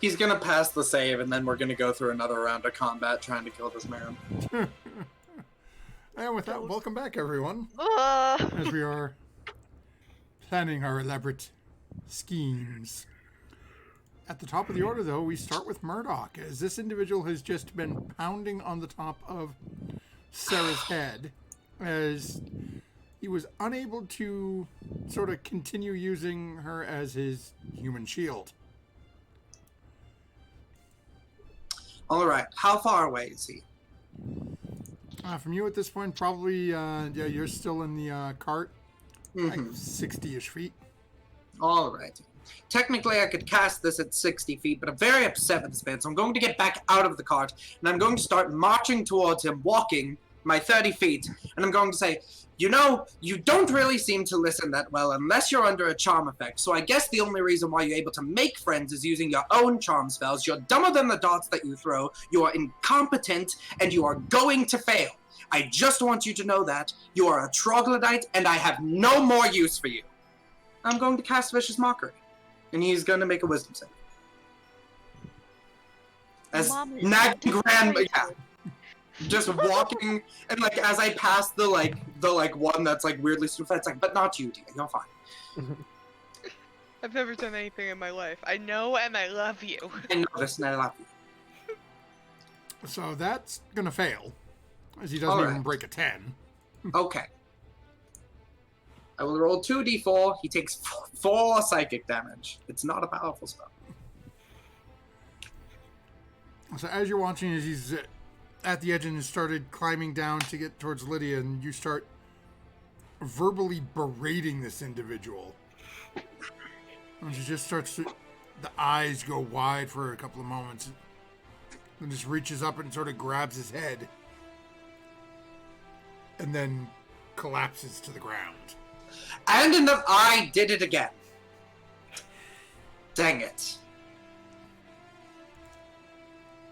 He's gonna pass the save, and then we're gonna go through another round of combat trying to kill this man. And with that, welcome back, everyone, Ugh. as we are planning our elaborate schemes. At the top of the order, though, we start with Murdoch, as this individual has just been pounding on the top of Sarah's head, as he was unable to sort of continue using her as his human shield. All right, how far away is he? From you at this point, probably, you're still in the cart, like Mhm. 60-ish feet. All right. Technically, I could cast this at 60 feet, but I'm very upset with this man, so I'm going to get back out of the cart, and I'm going to start marching towards him, walking my 30 feet, and I'm going to say, you know, you don't really seem to listen that well unless you're under a charm effect, so I guess the only reason why you're able to make friends is using your own charm spells. You're dumber than the darts that you throw, you are incompetent, and you are going to fail. I just want you to know that. You are a troglodyte, and I have no more use for you. I'm going to cast Vicious Mockery. And he's going to make a wisdom save. As Mom is nagging grandma, disgraceful. yeah, just walking, and like as I pass the one that's like weirdly stupid, it's like, but not you, dear. You're fine. I've never done anything in my life. I know and I love you. I know this, and I love you. So that's gonna fail, as he doesn't All even right. break a 10. Okay. I will roll 2d4. He takes 4 psychic damage. It's not a powerful spell. So as you're watching, as he's at the edge and has started climbing down to get towards Lydia, and you start verbally berating this individual. And she just starts to, the eyes go wide for a couple of moments, and just reaches up and sort of grabs his head, and then collapses to the ground. And enough, I did it again. Dang it.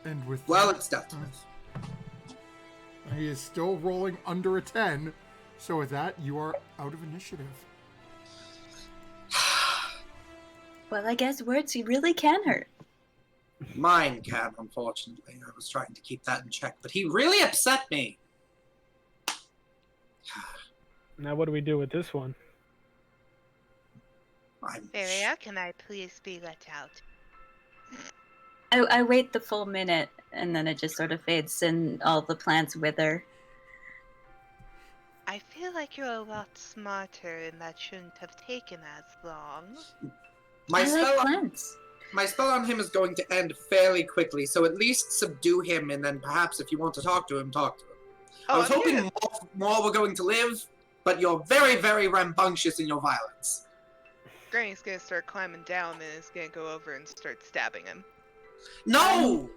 And with Well, that, it's death. he is still rolling under a 10, so with that, you are out of initiative. Well, I guess words really can hurt. Mine can, unfortunately. I was trying to keep that in check, but he really upset me. Now what do we do with this one? Feria, can I please be let out? I wait the full minute, and then it just sort of fades, and all the plants wither. I feel like you're a lot smarter and that shouldn't have taken as long. My I spell, like plants. my spell on him is going to end fairly quickly, so at least subdue him, and then perhaps if you want to talk to him, talk to him. I was I'm hoping here. more were going to live, but you're very, very rambunctious in your violence. Granny's gonna start climbing down and is gonna go over and start stabbing him. No!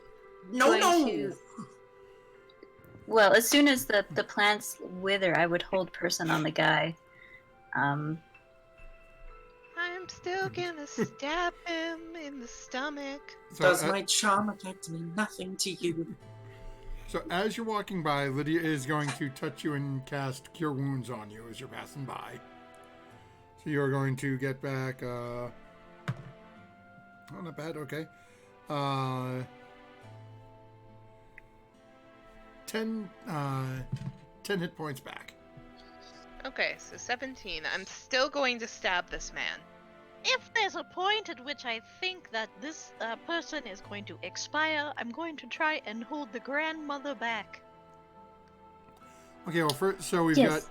No, Going no! to- Well, as soon as the plants wither, I would hold person on the guy. I'm still gonna stab him in the stomach. So, Does my charm effect mean nothing to you? so as you're walking by, Lydia is going to touch you and cast Cure Wounds on you as you're passing by. So you're going to get back, oh, not bad, okay. 10 hit points back. Okay, so 17. I'm still going to stab this man. If there's a point at which I think that this person is going to expire, I'm going to try and hold the grandmother back. Okay, well, first, so we've Yes. got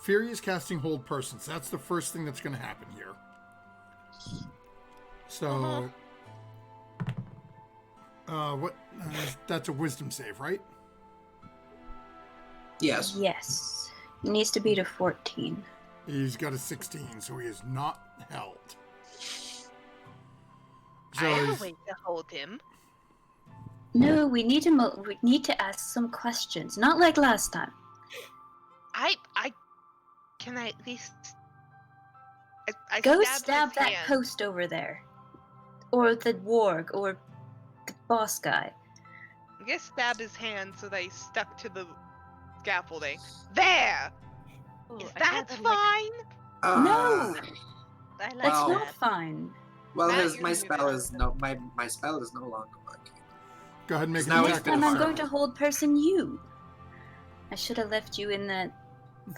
Fury is casting Hold Person, so that's the first thing that's going to happen here. So, what? That's a Wisdom save, right? Yes. Yes. It needs to be to 14. He's got a 16, so he is not held. So I have a he's- way to hold him. No, we need to ask some questions, not like last time. Can I at least... I Go stab stab his that hand. post over there, or the warg, or the boss guy. I'm gonna stab his hand so that he's stuck to the scaffolding. There! Ooh, Is I that kinda fine? No! I like That's Wow. not fine. Well, Matt, his you're my muted. spell is no my spell is no longer working. Go ahead and make Now an he's attack. Next time I'm fire. going to hold person you. I should have left you in the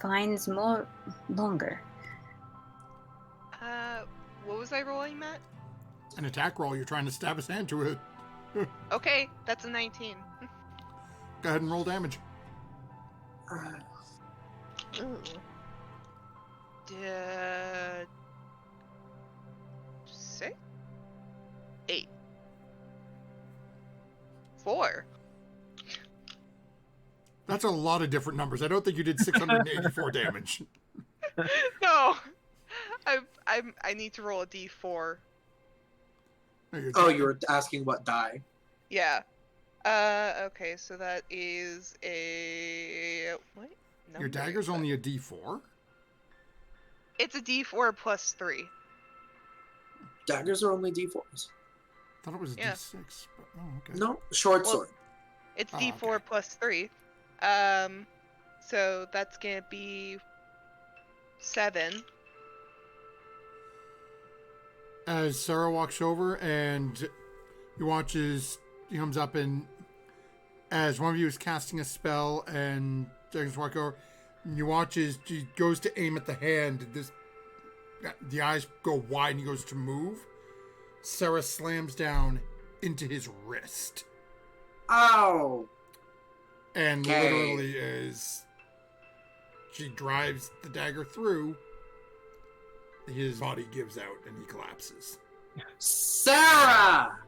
vines more longer. What was I rolling, Matt? An attack roll. You're trying to stab his hand to it. Okay, that's a 19. Go ahead and roll damage. Ooh. 6? 8. 4. That's a lot of different numbers. I don't think you did 684 damage. No, I need to roll a d4. No, you're Oh, you were asking what die? Yeah. Okay, so that is a what? Your Number dagger's is that? only a D4. It's a d4 plus 3. Daggers are only d4s. I thought it was a Yeah. D6. But, oh, okay. No, short Well- sword. It's Oh, d4 okay. plus 3. So that's gonna be 7. As Sarah walks over and you watch as he comes up, and as one of you is casting a spell and James walk over, and you watch as she goes to aim at the hand, the eyes go wide and he goes to move. Sarah slams down into his wrist. Ow! And Okay. literally as she drives the dagger through, his body gives out and he collapses. Sarah!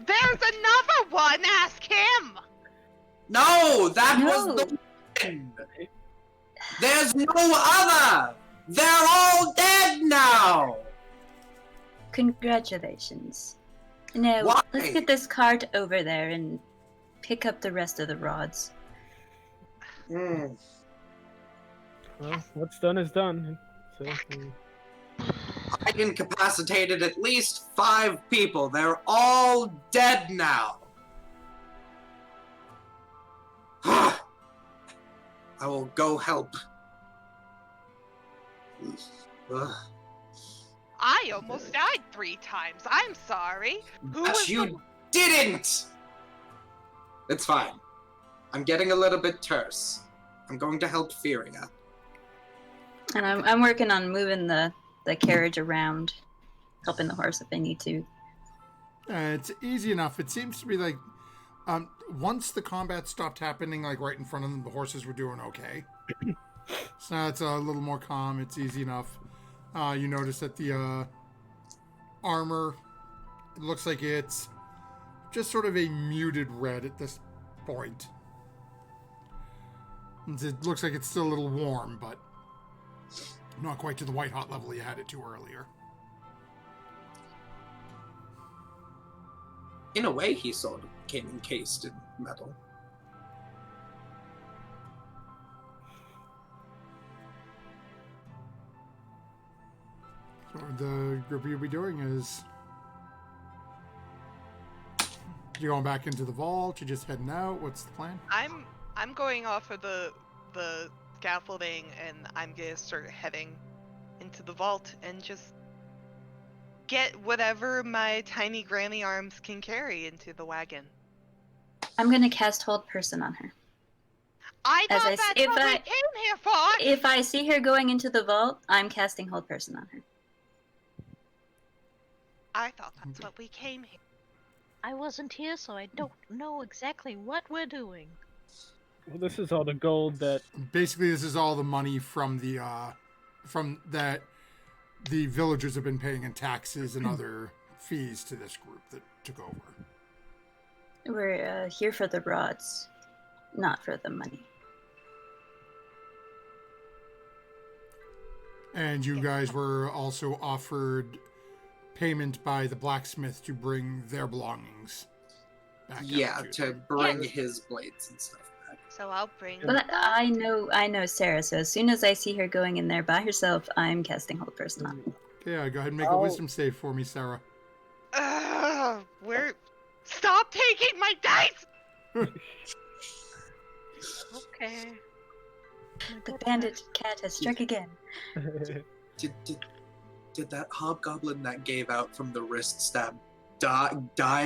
There's another one. Ask him. No, that No. was the one. There's no other. They're all dead now. Congratulations. Now, Why? let's get this cart over there and pick up the rest of the rods. Mm. Well, what's done is done. So, I incapacitated at least 5 people. They're all dead now. I will go help. Ugh. I almost died 3 times. I'm sorry. Who But was you the... didn't! It's fine. I'm getting a little bit terse. I'm going to help Furia. And I'm working on moving the carriage around, helping the horse if I need to. It's easy enough. It seems to be like once the combat stopped happening, like right in front of them, the horses were doing okay. So now it's a little more calm. It's easy enough. You notice that the armor, it looks like it's just sort of a muted red at this point. It looks like it's still a little warm, but not quite to the white hot level you had it to earlier. In a way, he sort of came encased in metal. So what the group you'll be doing is you going back into the vault, you just heading out, what's the plan? I'm going off of the scaffolding, and I'm gonna start heading into the vault and just get whatever my tiny granny arms can carry into the wagon. I'm gonna cast Hold Person on her. I As thought I s- that's if what we I- came here for. If I see her going into the vault, I'm casting Hold Person on her. I thought that's what we came here. I wasn't here, so I don't know exactly what we're doing. well, this is all the gold that Basically, this is all the money from that the villagers have been paying in taxes and other fees to this group that took over. We're here for the rods, not for the money. And you guys were also offered payment by the blacksmith to bring their belongings back out Yeah, to them. bring his blades and stuff back. So I'll bring. But I know Sarah, so as soon as I see her going in there by herself, I'm casting Hold Person on her. Yeah, go ahead and make a I'll- wisdom save for me, Sarah. Stop taking my dice! Okay. The bandit cat has struck again. Did did that hobgoblin that gave out from the wrist stab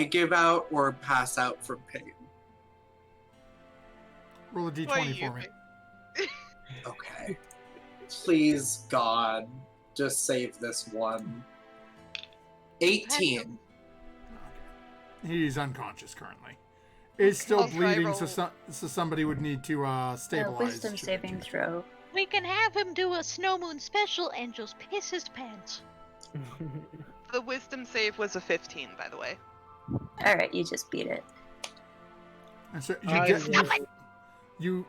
give out, or pass out from pain? Roll a d20 Why you for me. think- Okay. Please, God, just save this one. 18. He's unconscious currently. Is still I'll try bleeding, so, roll. so somebody would need to stabilize. Wisdom saving throw. We can have him do a snow moon special and just piss his pants. The wisdom save was a 15, by the way. Alright, you just beat it. And so I will- you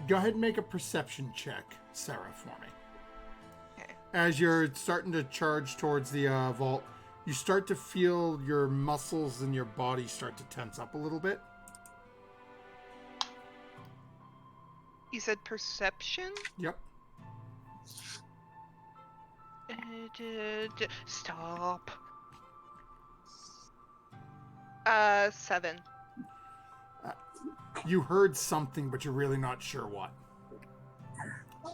go ahead and make a perception check, Sarah, for me. Okay. As you're starting to charge towards the vault, you start to feel your muscles in your body start to tense up a little bit. You said perception? Yep. Stop. 7. You heard something, but you're really not sure what.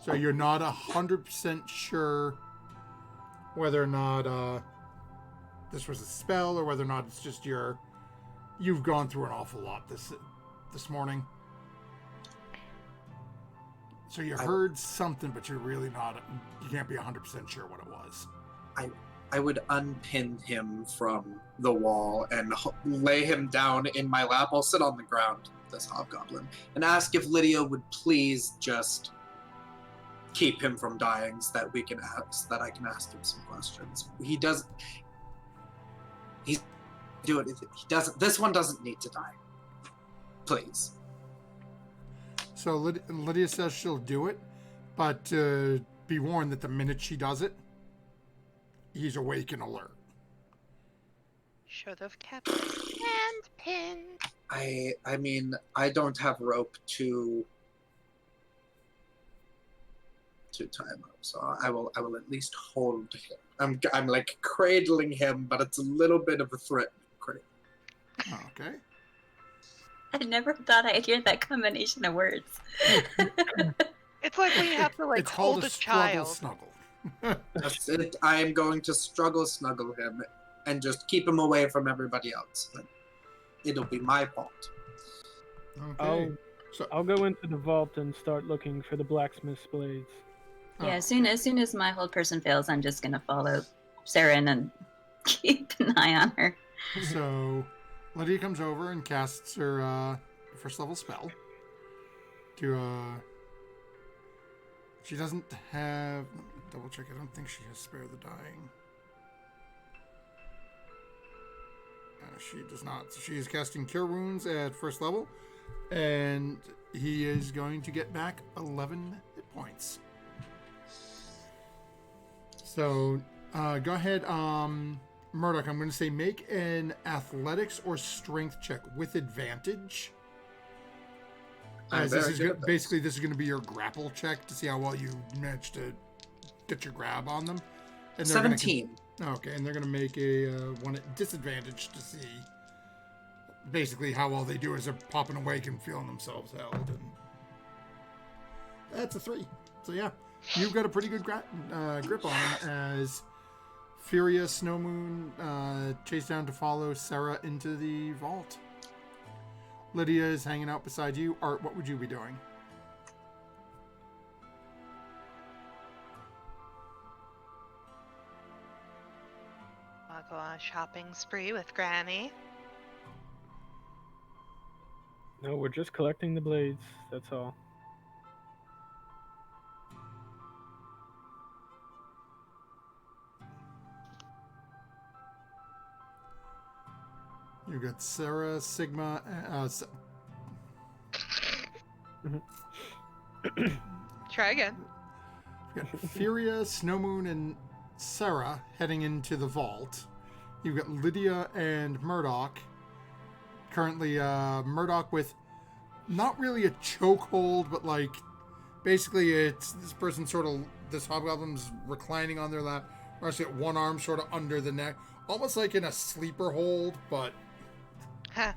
So you're not 100% sure whether or not this was a spell or whether or not it's just you've gone through an awful lot this morning. So you heard something, but you're really not. You can't be 100% sure what it was. I would unpin him from the wall and lay him down in my lap. I'll sit on the ground, this hobgoblin, and ask if Lydia would please just keep him from dying so that I can ask him some questions. He doesn't this one doesn't need to die. Please. So Lydia says she'll do it, but be warned that the minute she does it, he's awake and alert. Should have kept his hand pinned. I mean, I don't have rope to tie him up, so I will at least hold him. I'm like cradling him, but it's a little bit of a threat. Okay. I never thought I'd hear that combination of words. It's like we have to It's called hold a a struggle child. snuggle. That's it. I am going to snuggle him and just keep him away from everybody else. But it'll be my fault. Okay. I'll go into the vault and start looking for the blacksmith's blades. Yeah, as soon as my hold person fails, I'm just gonna follow Sarah in and keep an eye on her. So Lydia comes over and casts her first level spell. She doesn't have. Double check. I don't think she has Spare the Dying. She does not. So she is casting Cure Wounds at first level, and he is going to get back 11 hit points. So go ahead, Murdoch. I'm going to say make an athletics or strength check with advantage. As this is basically this is going to be your grapple check to see how well you managed to get your grab on them. And 17. Okay, and they're going to make a one at disadvantage to see basically how well they do as they're popping awake and feeling themselves held. And that's a 3. So yeah, you've got a pretty good grip on them as Furia Snow Moon chase down to follow Sarah into the vault. Lydia is hanging out beside you. Art, what would you be doing? I'll go on a shopping spree with Granny. No, we're just collecting the blades. That's all. You've got Sarah, Sigma, Try again. you've got Furia, Snow Moon, and Sarah heading into the vault. You've got Lydia and Murdoch. Currently, Murdoch with not really a chokehold, but like basically it's this person this hobgoblin's reclining on their lap. Or actually, one arm sort of under the neck, almost like in a sleeper hold, but Ha!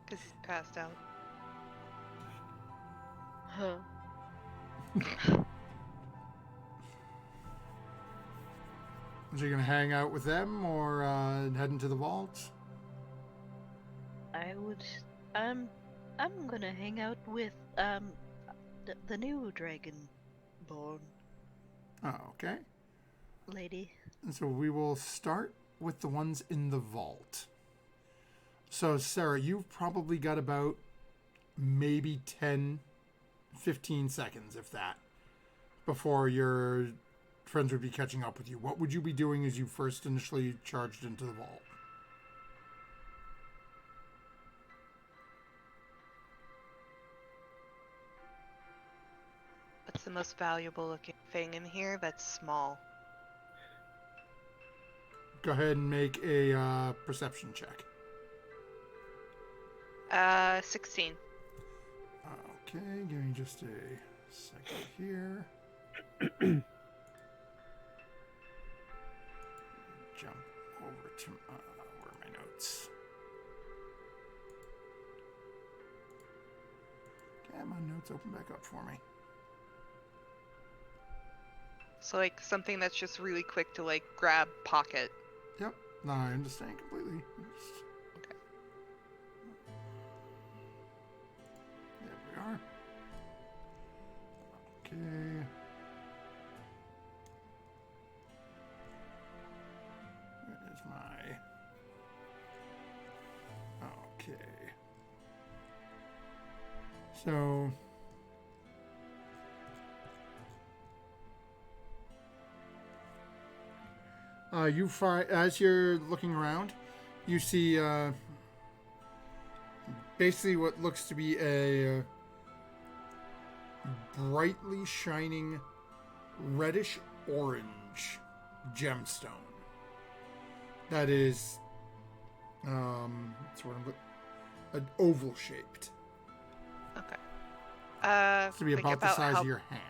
Because he's passed out. Huh. So you're gonna hang out with them or head into the vaults? I would. I'm gonna hang out with the new dragonborn Oh, okay. lady. And so we will start with the ones in the vault. So Sarah, you've probably got about maybe 10, 15 seconds, if that, before your friends would be catching up with you. What would you be doing as you first initially charged into the vault? What's the most valuable looking thing in here that's small? Go ahead and make a perception check. 16. Okay, give me just a second here. Jump over to where are my notes? Okay, my notes open back up for me. So like something that's just really quick to like grab pocket. Yep, no, I understand completely. Okay. There we are. Okay. Where is my... Okay. So... you find, as you're looking around, you see basically what looks to be a brightly shining reddish orange gemstone that is sort of an oval shaped. Okay. To be like about the size how- of your hand.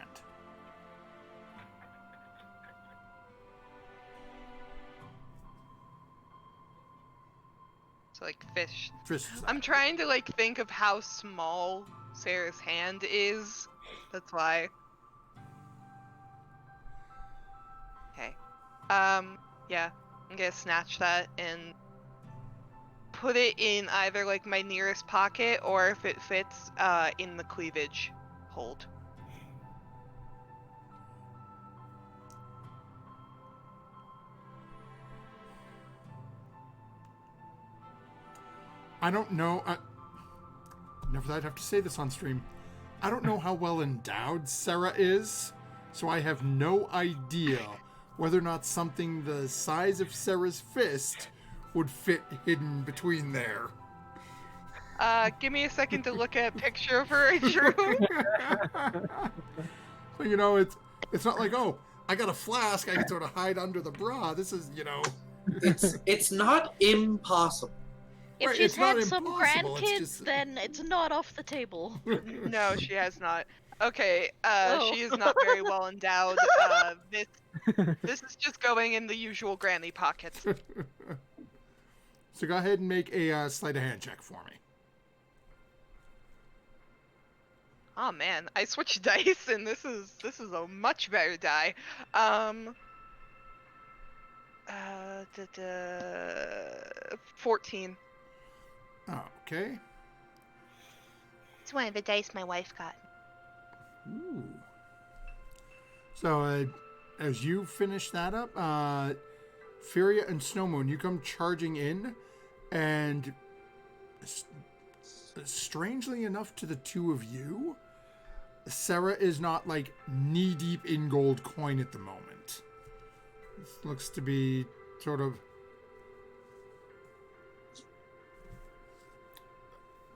So like fish. Fist size. I'm trying to like think of how small Sarah's hand is. That's why. Okay. Yeah. I'm gonna snatch that and put it in either like my nearest pocket or if it fits, in the cleavage hold. I don't know. Never thought I'd have to say this on stream. I don't know how well endowed Sarah is, so I have no idea whether or not something the size of Sarah's fist would fit hidden between there. Give me a second to look at a picture of her, Drew. So, you know, it's not like, oh, I got a flask I can sort of hide under the bra. This is, you know... It's not impossible. If Right, she's it's not had some impossible, it's grandkids, just- then it's not off the table. No, she has not. Okay, Oh. she is not very well endowed. This is just going in the usual granny pockets. So go ahead and make a sleight of hand check for me. Oh man, I switched dice and this is a much better die. 14. Okay. It's one of the dice my wife got. Ooh. So as you finish that up, Furia and Snowmoon, you come charging in, and strangely enough to the two of you, Sarah is not like knee deep in gold coin at the moment. This looks to be sort of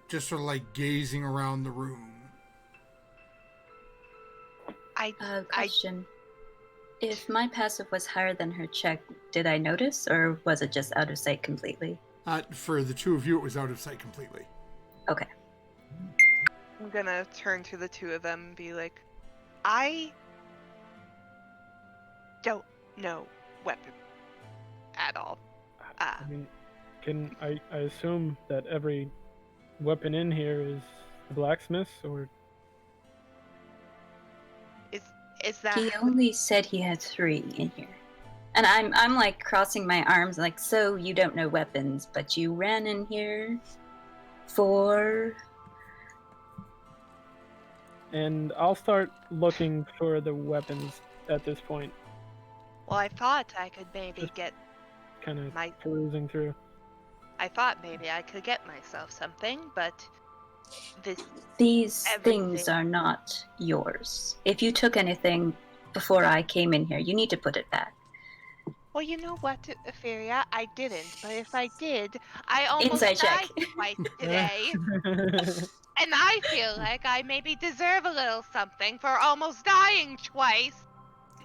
just sort of like gazing around the room. Question. If my passive was higher than her check, did I notice, or was it just out of sight completely? For the two of you, it was out of sight completely. Okay. I'm gonna turn to the two of them and be like, I don't know weapon at all. I mean, can I assume that every weapon in here is the blacksmith's, or Is that He only said he had 3 in here. And I'm like crossing my arms, like, so you don't know weapons, but you ran in here for. And I'll start looking for the weapons at this point, Well, I thought I could maybe Just- get kind of my. perusing through. I thought maybe I could get myself something, but These Everything. things are not yours. If you took anything before I came in here, you need to put it back. Well, you know what, Ophelia? I didn't, but if I did, I almost Inside check. died twice today. And I feel like I maybe deserve a little something for almost dying twice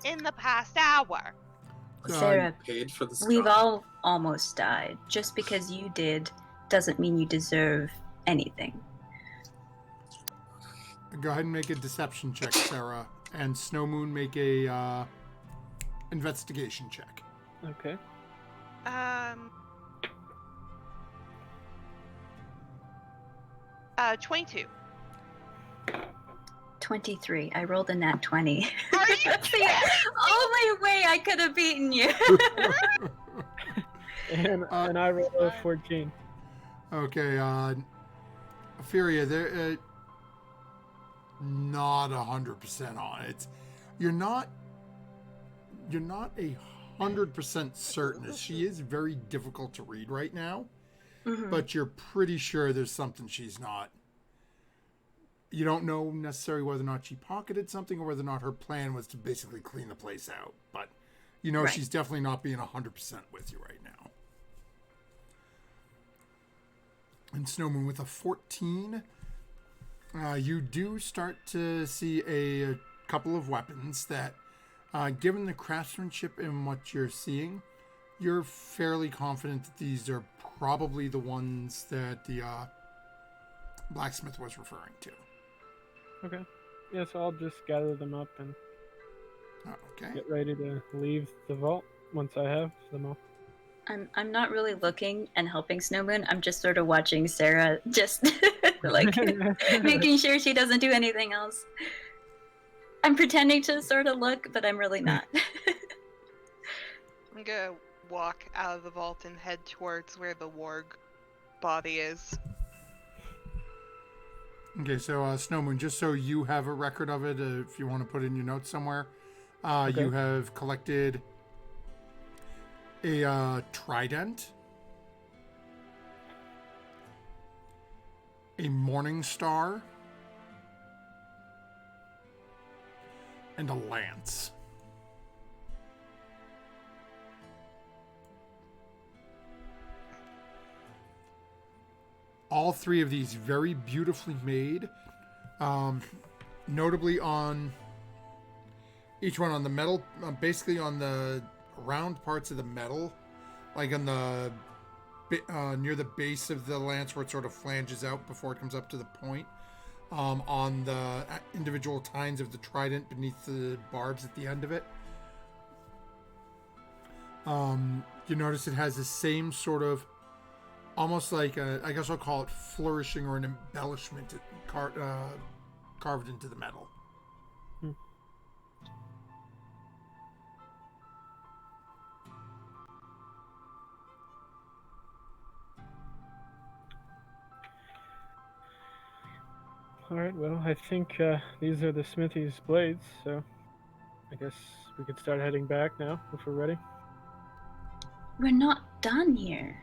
in the past hour. Sarah, Paid for the we've straw. all almost died. Just because you did doesn't mean you deserve anything. Go ahead and make a deception check, Sarah, and Snowmoon make a investigation check. Okay. 22. 23. I rolled a nat 20. Are you That's the only way I could have beaten you. And I rolled a 14. Okay, Ophelia, they're not 100% on it. You're not 100% certain. She is very difficult to read right now, but you're pretty sure there's something she's not. You don't know necessarily whether or not she pocketed something or whether or not her plan was to basically clean the place out. But you know, Right. She's definitely not being 100% with you right now. And Snowmoon with a 14, you do start to see a couple of weapons that, given the craftsmanship and what you're seeing, you're fairly confident that these are probably the ones that the blacksmith was referring to. Okay. Yeah, so I'll just gather them up and Okay. get ready to leave the vault once I have them all. I'm not really looking and helping Snowmoon. I'm just sort of watching Sarah, just like making sure she doesn't do anything else. I'm pretending to sort of look, but I'm really not. I'm gonna walk out of the vault and head towards where the warg body is. Okay, so Snowmoon, just so you have a record of it, if you want to put it in your notes somewhere, you have collected a trident, a morning star, and a lance. All three of these very beautifully made, notably on each one on the metal, basically on the round parts of the metal, like on the near the base of the lance where it sort of flanges out before it comes up to the point, on the individual tines of the trident beneath the barbs at the end of it. You notice it has the same sort of, almost like I guess I'll call it flourishing or an embellishment carved into the metal. Alright, well, I think these are the smithy's blades, so I guess we could start heading back now if we're ready. We're not done here.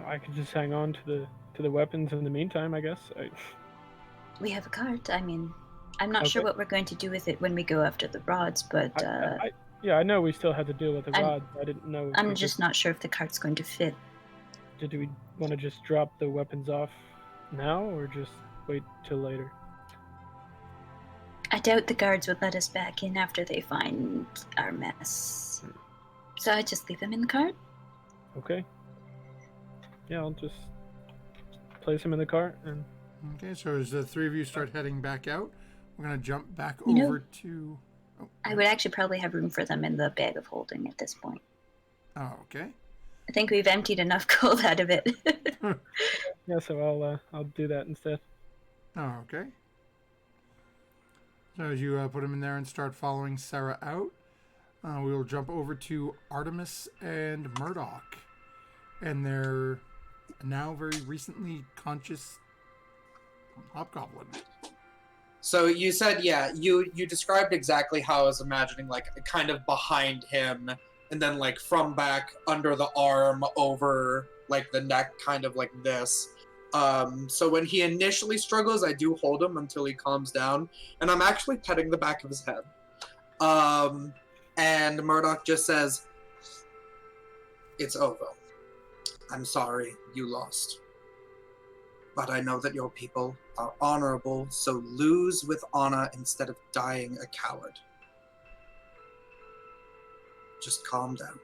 I could just hang on to the weapons in the meantime, I guess. We have a cart. I mean, I'm not sure Okay. what we're going to do with it when we go after the rods, but Yeah, I know we still had to deal with the I'm- rods. I didn't know. If I'm we just not sure if the cart's going to fit. Did we want to just drop the weapons off now, or just wait till later? I doubt the guards would let us back in after they find our mess. So I just leave them in the cart. Okay. Yeah, I'll just place them in the cart and. Okay, so as the three of you start heading back out, we're going to jump back You know- over to... I would actually probably have room for them in the bag of holding at this point. Oh, okay. I think we've emptied enough gold out of it. Yeah, so I'll do that instead. Oh, okay. So as you put him in there and start following Sarah out, we will jump over to Artemis and Murdoch. And their now very recently conscious hobgoblin. So you said, yeah, you described exactly how I was imagining, like, kind of behind him, and then, like, from back under the arm over, like, the neck, kind of like this. So when he initially struggles, I do hold him until he calms down, and I'm actually petting the back of his head. And Murdoch just says, "It's over. I'm sorry you lost. But I know that your people are honorable, so lose with honor instead of dying a coward. Just calm down."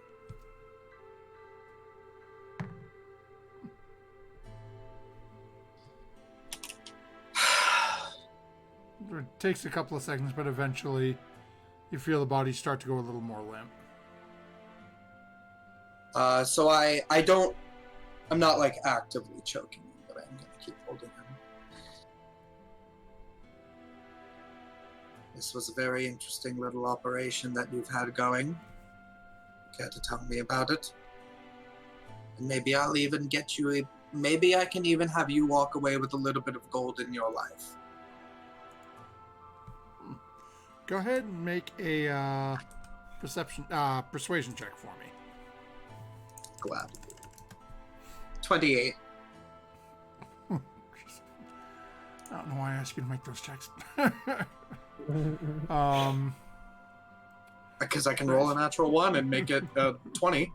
It takes a couple of seconds, but eventually you feel the body start to go a little more limp. So I'm not, like, actively choking him, but I'm gonna keep holding him. This was a very interesting little operation that you've had going. Care to tell me about it? And maybe I'll even get you maybe I can even have you walk away with a little bit of gold in your life. Go ahead and make a persuasion check for me. Glad. 28. I don't know why I asked you to make those checks. Because I can roll a natural 1 and make it 20.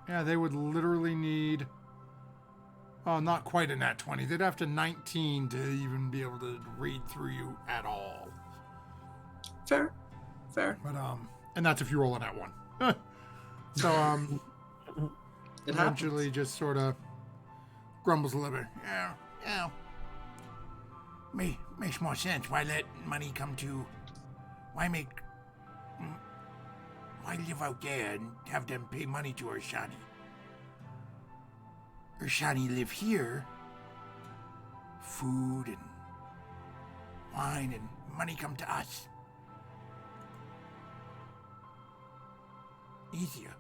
Yeah, they would literally need... Oh, not quite a nat 20. They'd have to 19 to even be able to read through you at all. Fair. But, and that's if you roll a nat 1. So, It eventually happens. just sort of grumbles a little bit. Yeah. Makes more sense. Why let money come to... Why live out there and have them pay money to Urshani? Urshani live here. Food and wine and money come to us. Easier.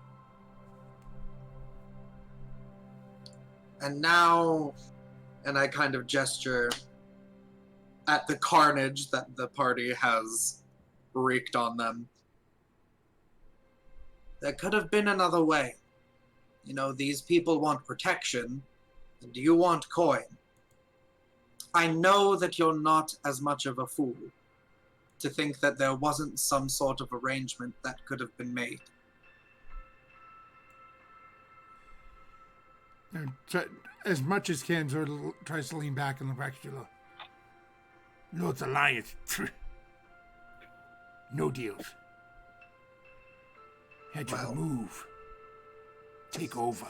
And now, and I kind of gesture at the carnage that the party has wreaked on them. There could have been another way. You know, these people want protection, and you want coin. I know that you're not as much of a fool to think that there wasn't some sort of arrangement that could have been made. And as much as Ken sort of tries to lean back and look back at you, Lord's Alliance. No deals. Had to move. Take over.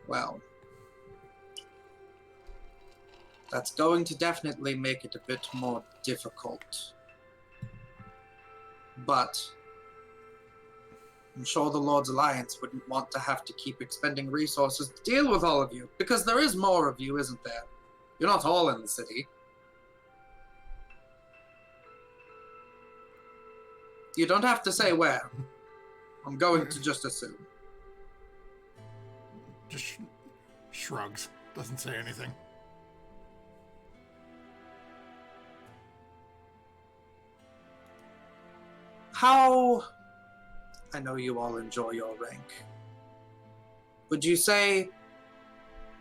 Well, that's going to definitely make it a bit more difficult. But I'm sure the Lord's Alliance wouldn't want to have to keep expending resources to deal with all of you, because there is more of you, isn't there? You're not all in the city. You don't have to say where. I'm going to just assume. Just shrugs. Doesn't say anything. How... I know you all enjoy your rank. Would you say,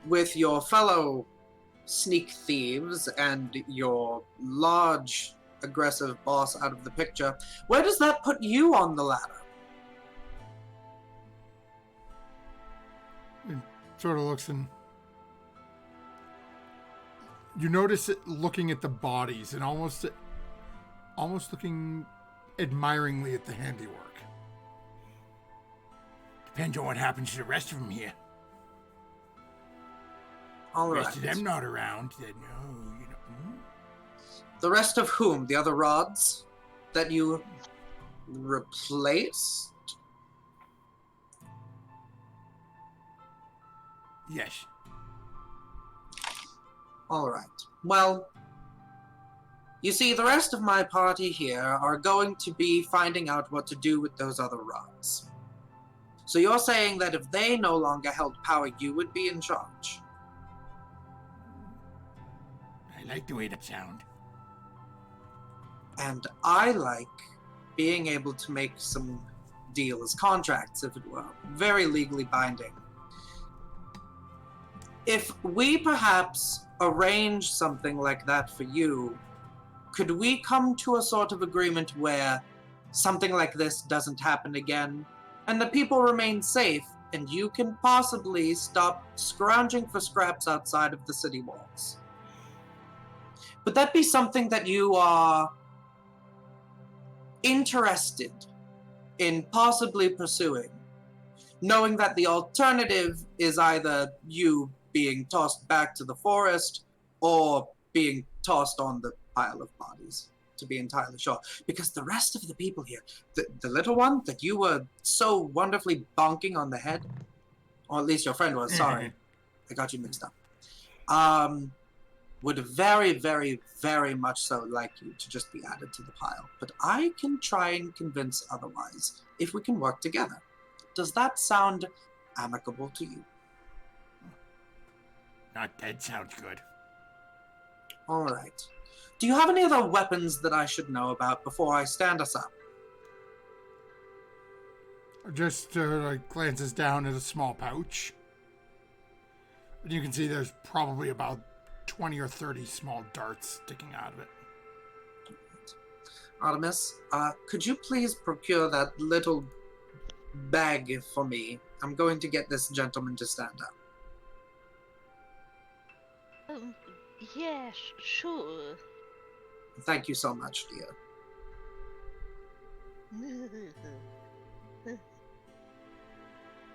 with your fellow sneak thieves and your large, aggressive boss out of the picture, where does that put you on the ladder? It sort of looks and... You notice it looking at the bodies and almost looking admiringly at the handiwork. Depends on what happens to the rest of them here. All The right. rest of them not around. Then no, you know. The rest of whom? The other rods? that you replaced? Yes. All right. Well, you see, the rest of my party here are going to be finding out what to do with those other rods. So you're saying that if they no longer held power, you would be in charge? I like the way that sound. And I like being able to make some deals, contracts, if it were, very legally binding. If we perhaps arrange something like that for you, could we come to a sort of agreement where something like this doesn't happen again, and the people remain safe, and you can possibly stop scrounging for scraps outside of the city walls? Would that be something that you are interested in possibly pursuing, knowing that the alternative is either you being tossed back to the forest or being tossed on the pile of bodies, to be entirely sure? Because the rest of the people here, the little one that you were so wonderfully bonking on the head, or at least your friend was, sorry, I got you mixed up, would very, very, very much so like you to just be added to the pile. But I can try and convince otherwise if we can work together. Does that sound amicable to you? That sounds good. All right. Do you have any other weapons that I should know about before I stand us up? Just glances down at a small pouch. And you can see there's probably about 20 or 30 small darts sticking out of it. Artemis, could you please procure that little bag for me? I'm going to get this gentleman to stand up. Yeah, sure. Thank you so much, dear.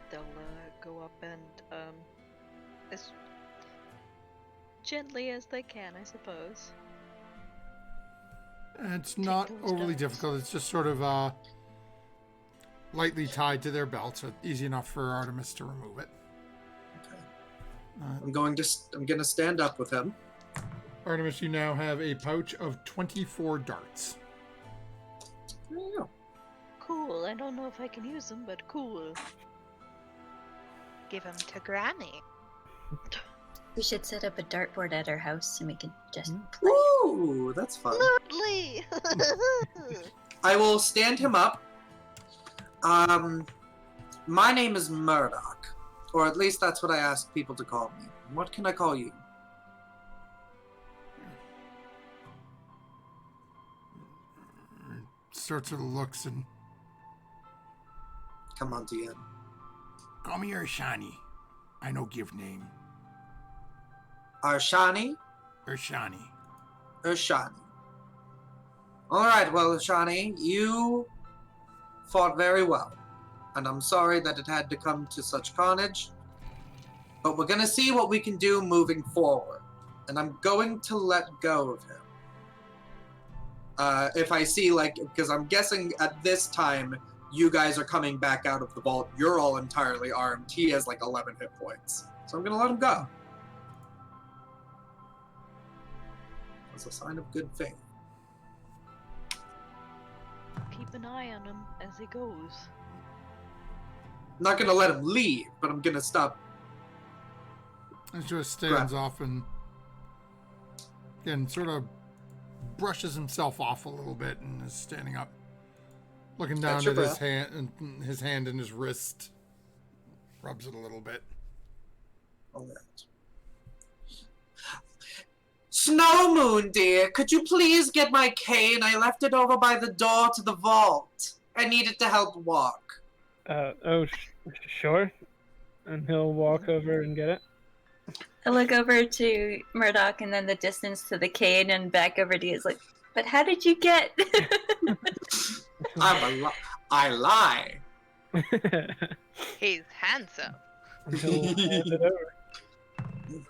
They'll go up and as gently as they can, I suppose. It's not those overly darts. difficult. It's just sort of lightly tied to their belt, so easy enough for Artemis to remove it. Okay. I'm going to stand up with him. Artemis, you now have a pouch of 24 darts. There you go. Cool. I don't know if I can use them, but cool. Give him to Granny. We should set up a dartboard at our house and we can just play. Ooh, that's fun. Absolutely. I will stand him up. My name is Murdoch, or at least that's what I ask people to call me. What can I call you? Sorts of looks and Come on, Tian. call me Urshani. I no give name. Arshani? Urshani. Urshani. Alright, well, Urshani, you fought very well. And I'm sorry that it had to come to such carnage. But we're gonna see what we can do moving forward. And I'm going to let go of him. If I see, because I'm guessing at this time, you guys are coming back out of the vault. You're all entirely armed. He has 11 hit points. So I'm gonna let him go. As a sign of good faith. Keep an eye on him as he goes. I'm not gonna let him leave, but I'm gonna stop. And just stands off and again sort of brushes himself off a little bit and is standing up, looking down Catch your at his breath. hand and his wrist, rubs it a little bit. All right. Snow Moon, dear, could you please get my cane? I left it over by the door to the vault. I needed to help walk. Sure. And he'll walk over and get it. I look over to Murdoch and then the distance to the cane and back over to you. It's like, but how did you get? I lie. He's handsome. And he'll hand it over.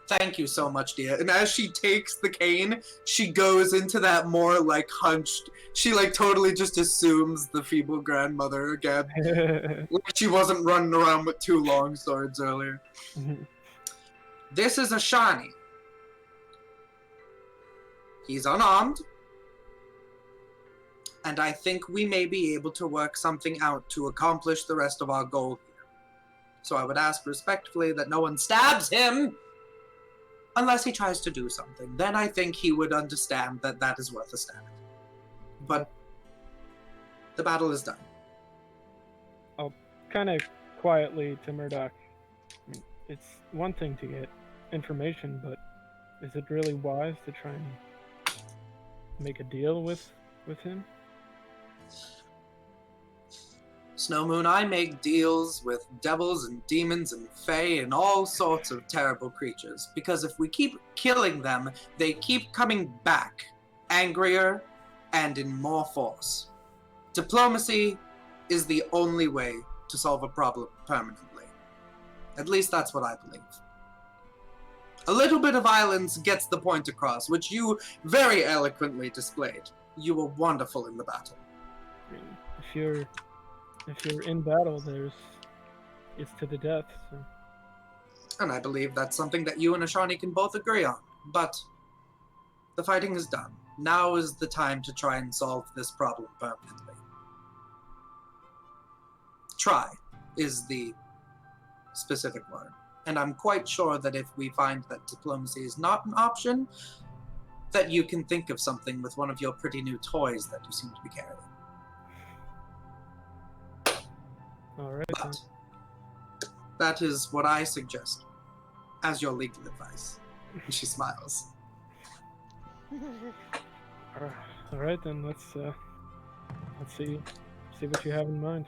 Thank you so much, dear. And as she takes the cane, she goes into that more like hunched. She like totally just assumes the feeble grandmother again. Like she wasn't running around with 2 long swords earlier. This is a Shani. He's unarmed. And I think we may be able to work something out to accomplish the rest of our goal here. So I would ask respectfully that no one stabs him unless he tries to do something. Then I think he would understand that that is worth a stab. But the battle is done. I'll kind of quietly to Murdoch. I mean, it's one thing to get information, but is it really wise to try and make a deal with him? Snow Moon, I make deals with devils and demons and fae and all sorts of terrible creatures, because if we keep killing them, they keep coming back, angrier and in more force. Diplomacy is the only way to solve a problem permanently. At least that's what I believe. A little bit of violence gets the point across, which you very eloquently displayed. You were wonderful in the battle. I mean, if you're in battle, it's to the death. So. And I believe that's something that you and Ashani can both agree on. But the fighting is done. Now is the time to try and solve this problem permanently. Try is the specific word. And I'm quite sure that if we find that diplomacy is not an option, that you can think of something with one of your pretty new toys that you seem to be carrying. All right. But that is what I suggest as your legal advice. And she smiles. All right, then let's see what you have in mind.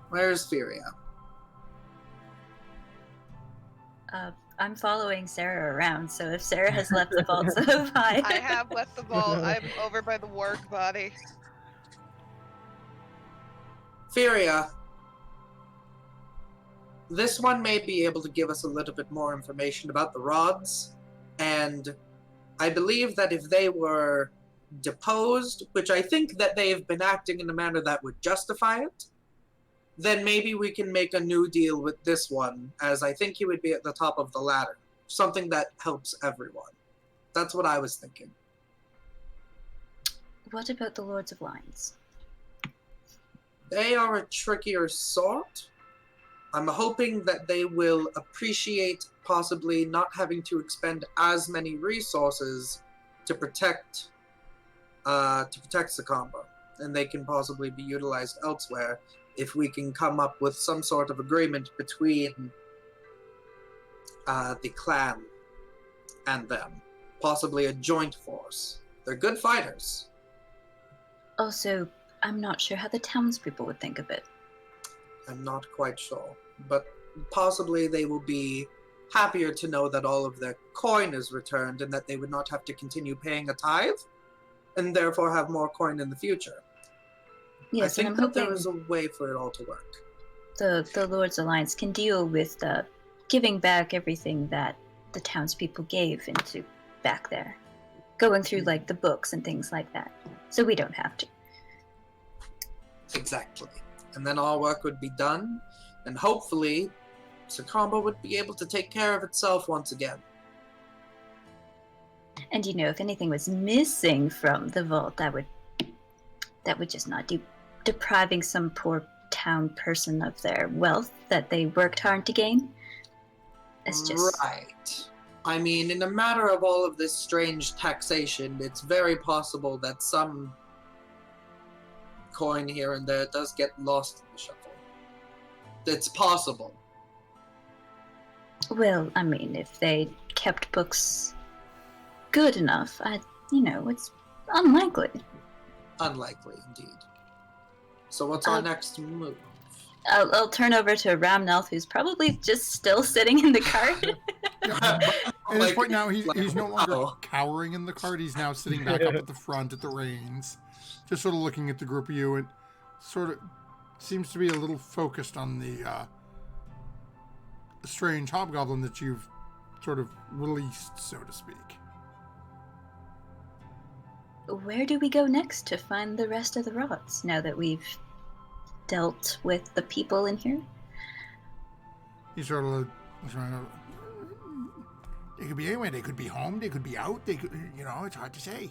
Where's Furia? I'm following Sarah around, so if Sarah has left the vault, so have I. I have left the vault. I'm over by the work body. Furia, this one may be able to give us a little bit more information about the rods, and I believe that if they were deposed, which I think that they have been acting in a manner that would justify it, then maybe we can make a new deal with this one, as I think he would be at the top of the ladder. Something that helps everyone. That's what I was thinking. What about the Lords of Lions? They are a trickier sort. I'm hoping that they will appreciate possibly not having to expend as many resources to protect Sakamba, and they can possibly be utilized elsewhere if we can come up with some sort of agreement between the clan and them. Possibly a joint force. They're good fighters. Also, I'm not sure how the townspeople would think of it. I'm not quite sure. But possibly they will be happier to know that all of their coin is returned and that they would not have to continue paying a tithe, and therefore have more coin in the future. Yes, I and think I'm that there hoping is a way for it all to work. the Lords Alliance can deal with giving back everything that the townspeople gave into back there. Going through like the books and things like that. So we don't have to. Exactly. And then all work would be done, and hopefully Sakamba would be able to take care of itself once again. And if anything was missing from the vault, that would just not do, depriving some poor town person of their wealth that they worked hard to gain. It's just Right. I mean, in a matter of all of this strange taxation, it's very possible that some coin here and there does get lost in the shuffle. It's possible. Well, I mean, if they kept books good enough, it's unlikely. Unlikely, indeed. So what's our next move? I'll turn over to Ramnelth, who's probably just still sitting in the cart. At this point now, he's no longer oh. cowering in the cart. He's now sitting back up at the front at the reins, just sort of looking at the group of you, and sort of seems to be a little focused on the strange hobgoblin that you've sort of released, so to speak. Where do we go next to find the rest of the rods now that we've dealt with the people in here? He sort of looks around. They could be anywhere. They could be home. They could be out. They could, it's hard to say.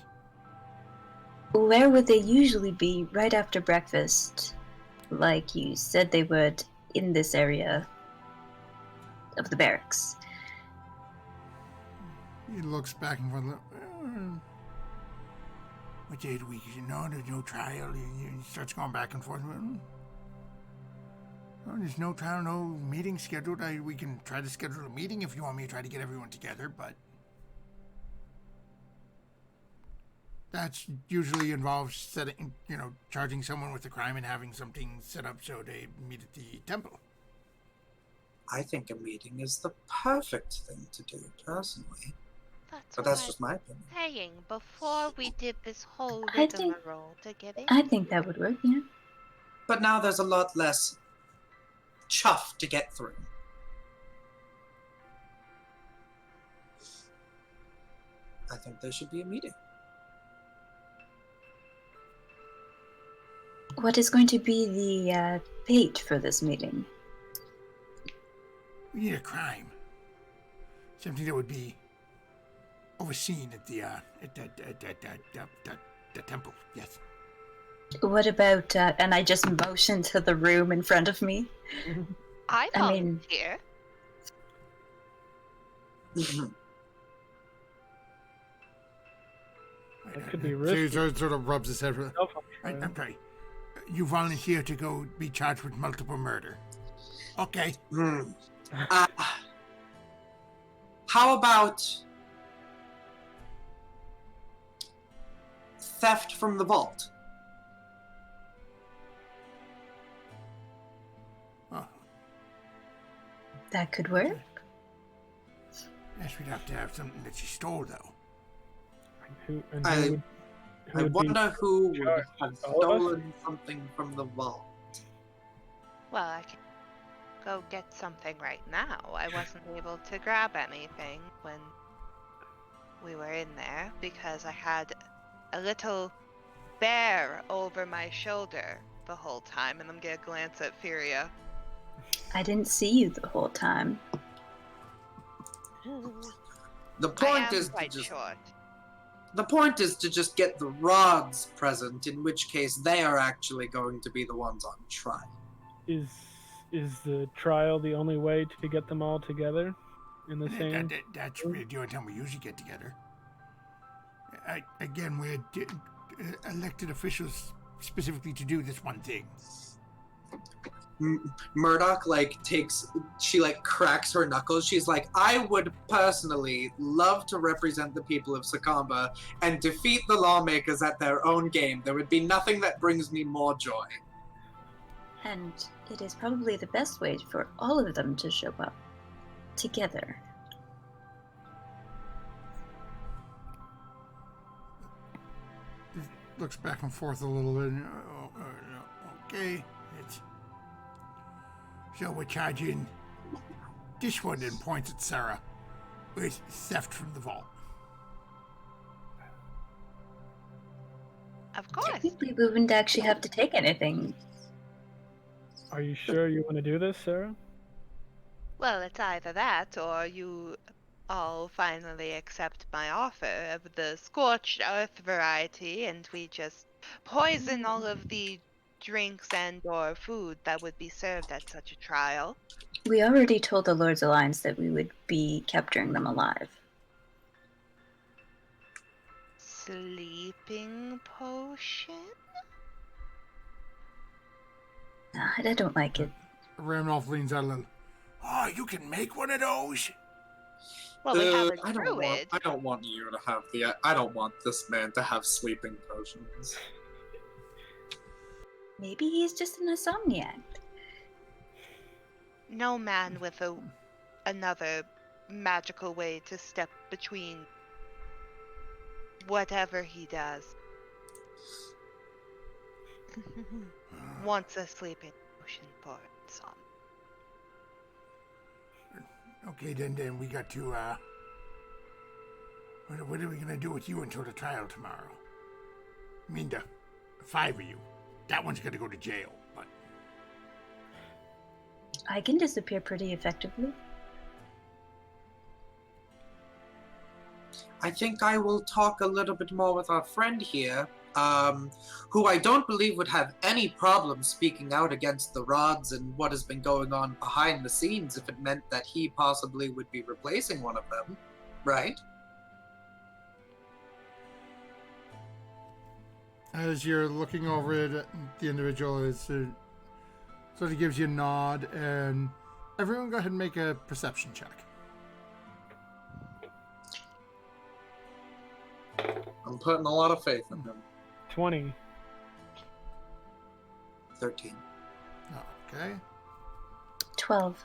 Where would they usually be right after breakfast? Like you said they would in this area of the barracks. He looks back and forth. What day of the week is it? No, there's no trial. He starts going back and forth. Well, there's no trial, no meeting scheduled. We can try to schedule a meeting if you want me to try to get everyone together, but that usually involves setting, charging someone with a crime and having something set up so they meet at the temple. I think a meeting is the perfect thing to do, personally. That's But what that's I'm just my opinion. saying before we did this whole I think- rigmarole to get in. I think that would work, yeah. But now there's a lot less chuff to get through. I think there should be a meeting. What is going to be the bait for this meeting? We need a crime. Something that would be overseen at the temple. Yes. What about, and I just motion to the room in front of me. I I mean- volunteer. That could be So risky. he sort of rubs his head. Self-harm. I'm sorry. You volunteer to go be charged with multiple murder. Okay. How about theft from the vault? Oh, That could work. yes, we'd have to have something that she stole, though. Who I would be wonder who would charged? have All of us? stolen something from the vault. Well, I can go get something right now. I wasn't able to grab anything when we were in there because I had a little bear over my shoulder the whole time, and I'm gonna glance at Furia. I didn't see you the whole time. The I point am is to quite just short. the point is to just get the rods present, in which case they are actually going to be the ones on trial. Is the trial the only way to get them all together in the same? That's really the only time we usually get together. Again, we're elected officials specifically to do this one thing. Murdoch she cracks her knuckles. She's like, I would personally love to represent the people of Sakamba and defeat the lawmakers at their own game. There would be nothing that brings me more joy. And it is probably the best way for all of them to show up together. Looks back and forth a little bit. Okay, so we're charging this one and points at Sarah with theft from the vault. Of course. Technically, we wouldn't actually have to take anything. Are you sure you want to do this, Sarah? Well, it's either that or you all finally accept my offer of the scorched earth variety and we just poison all of the drinks and or food that would be served at such a trial. We already told the Lord's Alliance that we would be capturing them alive. Sleeping potion? I don't like it. Randolph leans out a little. Oh, you can make one of those? Well, we have a I don't want. druid. I don't want you to have the. I don't want this man to have sleeping potions. Maybe he's just an insomniac. No man with another magical way to step between whatever he does wants a sleeping potion for some. Okay, then we got to, what are we gonna do with you until the trial tomorrow? I mean, the 5 of you. That one's gonna go to jail, but... I can disappear pretty effectively. I think I will talk a little bit more with our friend here, who I don't believe would have any problem speaking out against the rods and what has been going on behind the scenes if it meant that he possibly would be replacing one of them, right? As you're looking over at the individual, it sort of gives you a nod, and everyone go ahead and make a perception check. I'm putting a lot of faith in him. 20. 13. Okay. 12.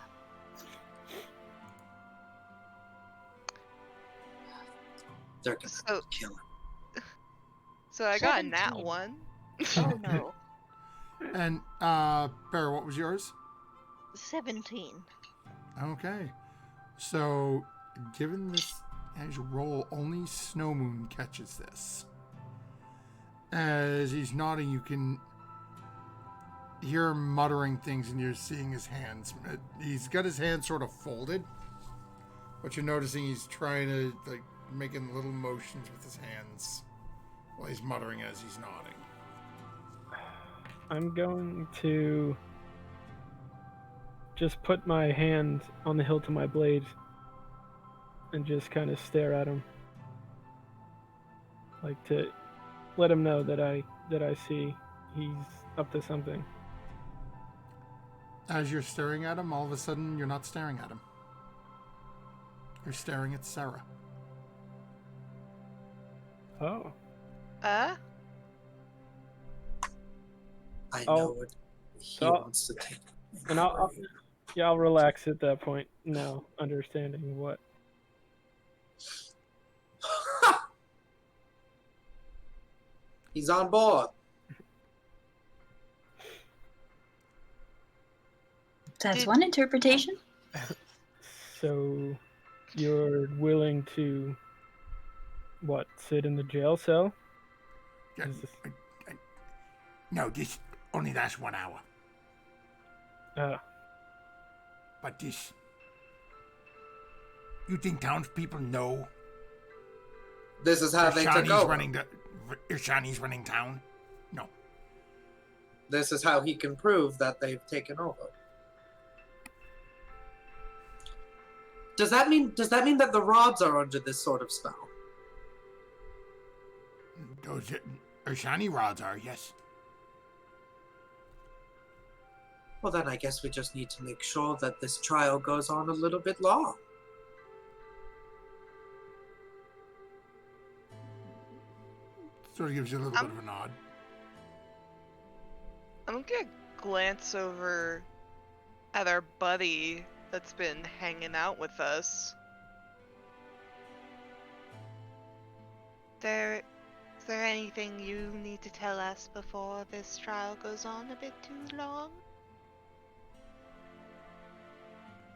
They're gonna So- kill him. So I got a nat 17. 1. Oh no. And, Bear, what was yours? 17. Okay. So, given this as you roll, only Snow Moon catches this. As he's nodding, you can hear him muttering things, and you're seeing his hands. He's got his hands sort of folded, but you're noticing he's trying to, like, making little motions with his hands while he's muttering as he's nodding. I'm going to just put my hand on the hilt of my blade and just kind of stare at him, like to let him know that I see he's up to something. As you're staring at him, all of a sudden you're not staring at him. You're staring at Sarah. Oh. I Oh. know what he So- wants to take. And I'll relax at that point now, understanding what. He's on board. That's Did- one interpretation. So, you're willing to, what, sit in the jail cell? Yeah, Is this- no, this only lasts 1 hour. But this... You think townspeople know This is how they took Irshani's over. Irshani's running town? No. This is how he can prove that they've taken over. Does that mean that the rods are under this sort of spell? Those Irshani rods are, yes. Well, then I guess we just need to make sure that this trial goes on a little bit long. Sort of gives you a little bit of a nod. I'm gonna glance over at our buddy that's been hanging out with us. Is there anything you need to tell us before this trial goes on a bit too long?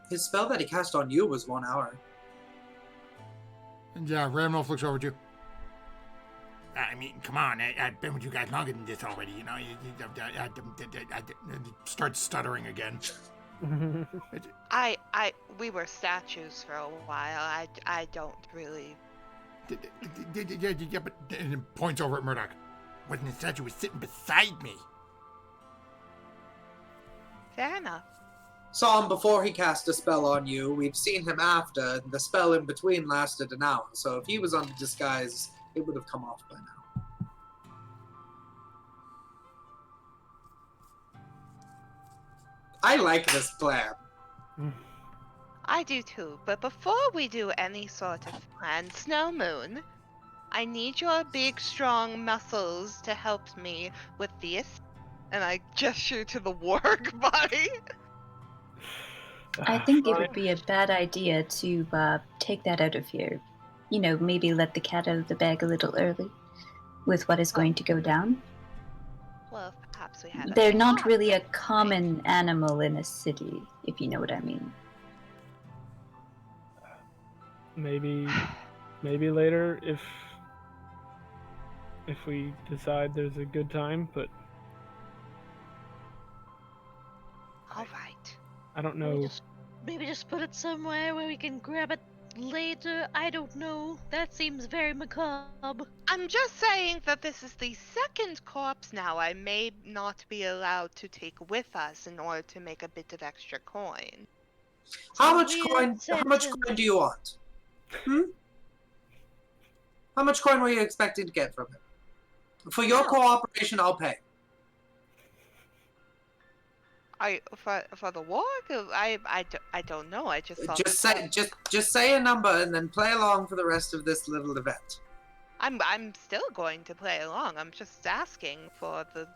His spell that he cast on you was 1 hour. And yeah, Ramnolf looks over at you. I mean, come on, I've been with you guys longer than this already, you know? He starts stuttering again. We were statues for a while. I don't really. Yeah, but and it points over at Murdoch. Wasn't a statue, was sitting beside me. Fair enough. Saw him before he cast a spell on you. We've seen him after, and the spell in between lasted an hour. So if he was under disguise, it would have come off by now. I like this plan. I do too, but before we do any sort of plan, Snow Moon, I need your big, strong muscles to help me with this. And I gesture to the warg body. I think it would be a bad idea to take that out of here. You know, maybe let the cat out of the bag a little early with what is going to go down. Well, perhaps we have. They're not really a common animal in a city, if you know what I mean. maybe later if we decide there's a good time, but All right. I don't Maybe know. just put it somewhere where we can grab it later. I don't know. That seems very macabre. I'm just saying that this is the second corpse now I may not be allowed to take with us in order to make a bit of extra coin. How Some much weird coin? How much sentence. coin do you want? How much coin were you expecting to get from him? For your No. cooperation, I'll pay. For the war? I don't know. I just thought Just say a number and then play along for the rest of this little event. I'm still going to play along. I'm just asking for the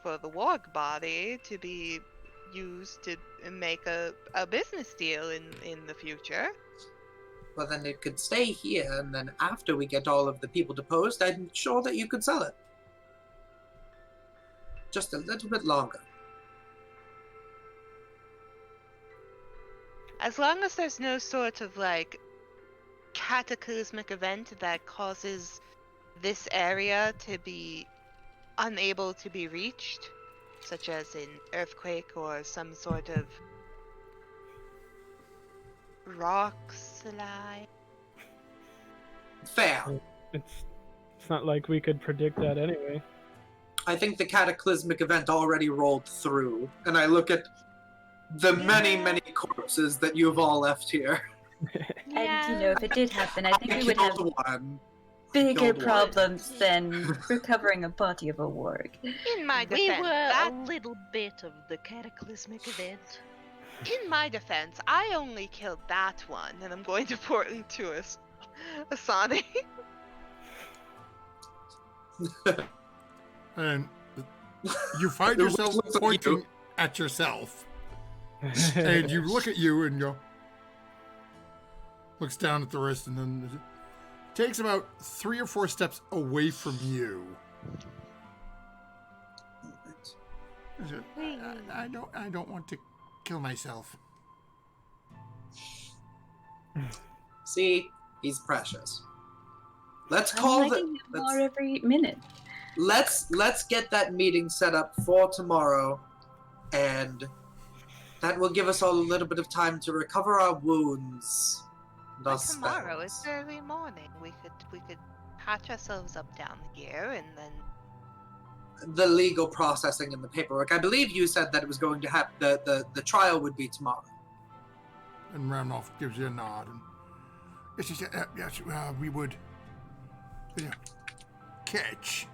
warg body to be used to make a business deal in the future. Well, then it could stay here, and then after we get all of the people deposed, I'm sure that you could sell it. Just a little bit longer. As long as there's no sort of like cataclysmic event that causes this area to be unable to be reached, such as an earthquake or some sort of rock slide. Fair. It's not like we could predict that anyway. I think the cataclysmic event already rolled through, and I look at the many, many corpses that you've all left here. And if it did happen, I think we would have Killed one. bigger Killed one. problems than recovering a body of a warg. In my We defense, were a little bit of the cataclysmic event. in my defense, I only killed that one, and I'm going to point to Asani. And you find It yourself looks like pointing you. at yourself. And you look at you and go, looks down at the wrist and then takes about 3 or 4 steps away from you. I don't want to kill myself. See, he's precious. Let's I'm call liking him more every minute. Let's get that meeting set up for tomorrow, and that will give us all a little bit of time to recover our wounds. Tomorrow is early morning. We could patch ourselves up down here, and then The legal processing and the paperwork. I believe you said that it was going to happen. The trial would be tomorrow. And Ramnoff gives you a nod. And yes, we would catch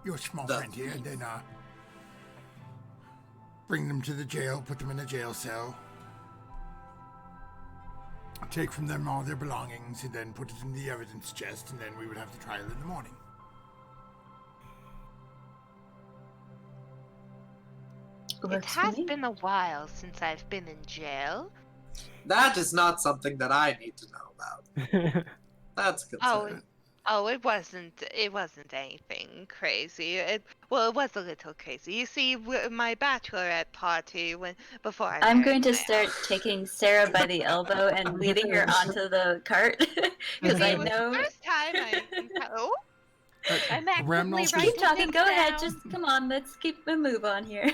your small friend here and then bring them to the jail, put them in a jail cell, take from them all their belongings, and then put it in the evidence chest, and then we would have the trial in the morning. it Works for has me. been a while since I've been in jail. That is not something that I need to know about. That's concerning. Oh, it wasn't anything crazy. It was a little crazy. You see, my bachelorette party before I I'm married going to Sam. start taking Sarah by the elbow and leading her onto the cart because I It was know. the first time oh, I'm actively Ramnoff writing Keep talking. things Go ahead. down. Just come on. Let's keep a move on here.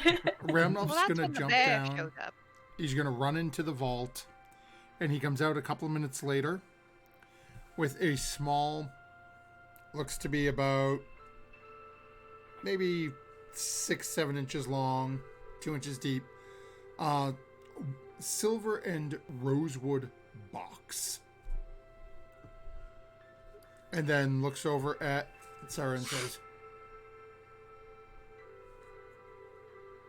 Ramnoff's well, that's gonna when the jump bear down. showed up. He's gonna run into the vault, and he comes out a couple of minutes later with a small, looks to be about maybe 6-7 inches long, 2 inches deep, silver and rosewood box, and then looks over at Sarah and says,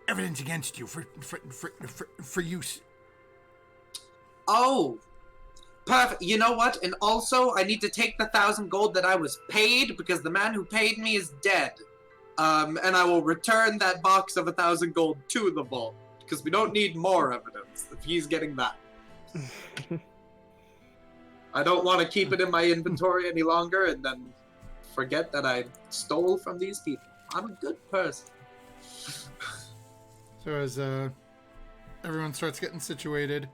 "Evidence against you for use." Oh, perfect. You know what? And also, I need to take the 1,000 gold that I was paid because the man who paid me is dead. And I will return that box of 1,000 gold to the vault because we don't need more evidence if he's getting that. I don't want to keep it in my inventory any longer and then forget that I stole from these people. I'm a good person. So as everyone starts getting situated,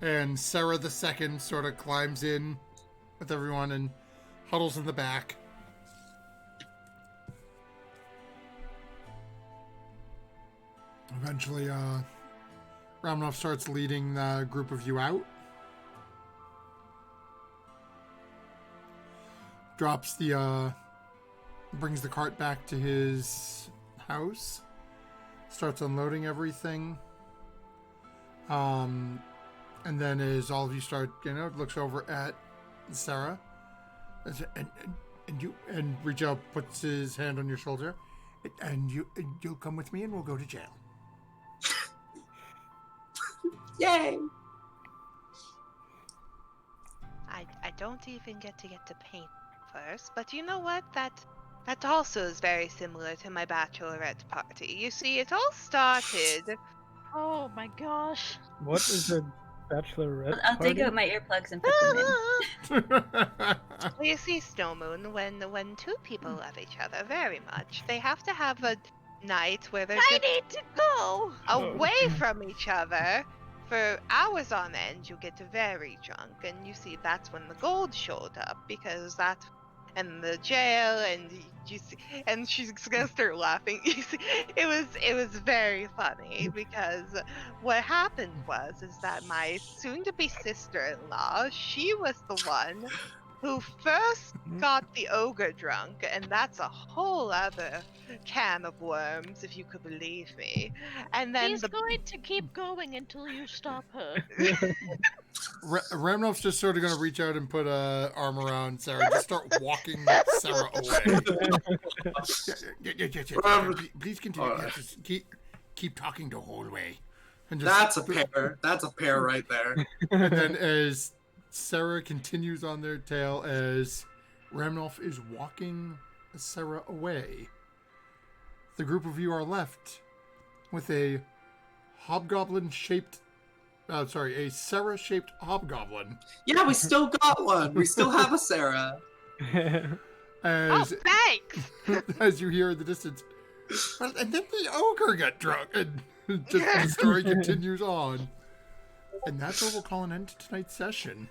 And Sarah the Second sort of climbs in with everyone and huddles in the back. Eventually, Ramanov starts leading the group of you out. Brings the cart back to his house. Starts unloading everything. And then as all of you start, looks over at Sarah. And Rijo puts his hand on your shoulder. And you'll come with me and we'll go to jail. Yay! I don't even get to paint first, but you know what? That also is very similar to my bachelorette party. You see, it all started. Oh my gosh. What is a bachelorette I'll dig party? out my earplugs and put them in. Well, you see, Snow Moon, when two people love each other very much, they have to have a night where they're I just need to go. away from each other for hours on end. You get very drunk, and you see that's when the gold showed up, because that and the jail, and you see, and she's gonna start laughing. You see, it was very funny, because what happened is that my soon-to-be sister-in-law, she was the one who first got the ogre drunk, and that's a whole other can of worms, if you could believe me. And then She's going to keep going until you stop her. Ramnov's just sort of going to reach out and put an arm around Sarah and just start walking Sarah away. Please continue. Just keep talking the whole way. And just, That's a pair. That's a pair right there. And then as Sarah continues on their tail, as Ramnov is walking Sarah away, the group of you are left with a a Sarah-shaped hobgoblin. Yeah, we still got one. We still have a Sarah. As, thanks! as you hear in the distance, well, and then the ogre got drunk, and just the story continues on. And that's where we'll call an end to tonight's session.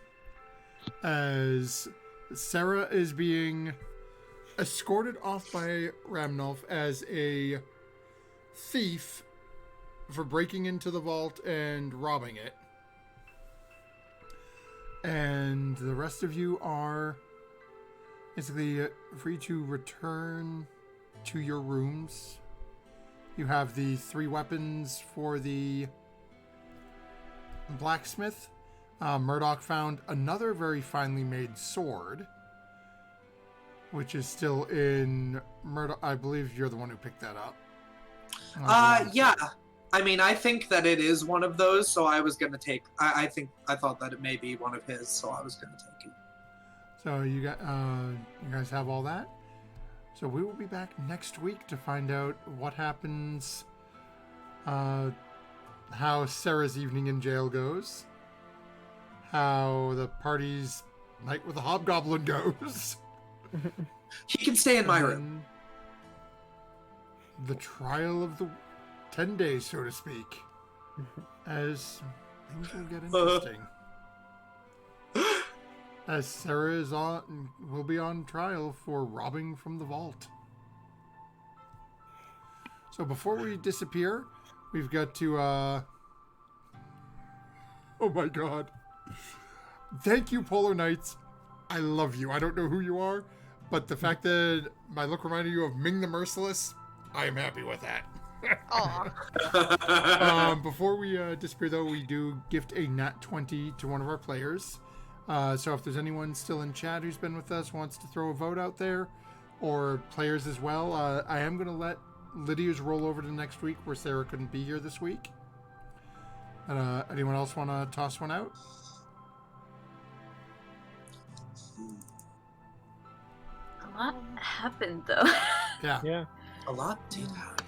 As Sarah is being escorted off by Ramnov as a thief for breaking into the vault and robbing it. And the rest of you are basically free to return to your rooms. You have the 3 weapons for the blacksmith. Murdoch found another very finely made sword, which is still in Murdoch. I believe you're the one who picked that up. Yeah. I mean, I think that it is one of those, so I was gonna take. I thought that it may be one of his, so I was gonna take it. So you guys have all that. So we will be back next week to find out what happens, how Sarah's evening in jail goes, how the party's night with the hobgoblin goes. He can stay in my room. The trial of the 10 days, so to speak, as things will get interesting. As Sarah will be on trial for robbing from the vault. So before we disappear, we've got to, oh my god. Thank you, Polar Knights. I love you. I don't know who you are, but the fact that my look reminded you of Ming the Merciless, I am happy with that. Before we disappear, though, we do gift a nat 20 to one of our players. So if there's anyone still in chat who's been with us, wants to throw a vote out there, or players as well, I am going to let Lydia's roll over to next week where Sarah couldn't be here this week. Anyone else want to toss one out? A lot happened, though. Yeah. A lot did happen.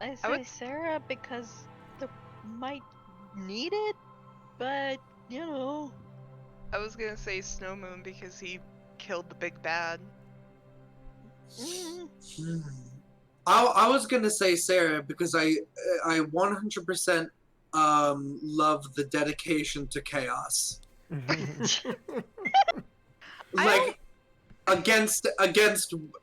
I say Sarah because they might need it, but you know. I was gonna say Snow Moon because he killed the big bad. I was gonna say Sarah because I 100% love the dedication to chaos. I Like against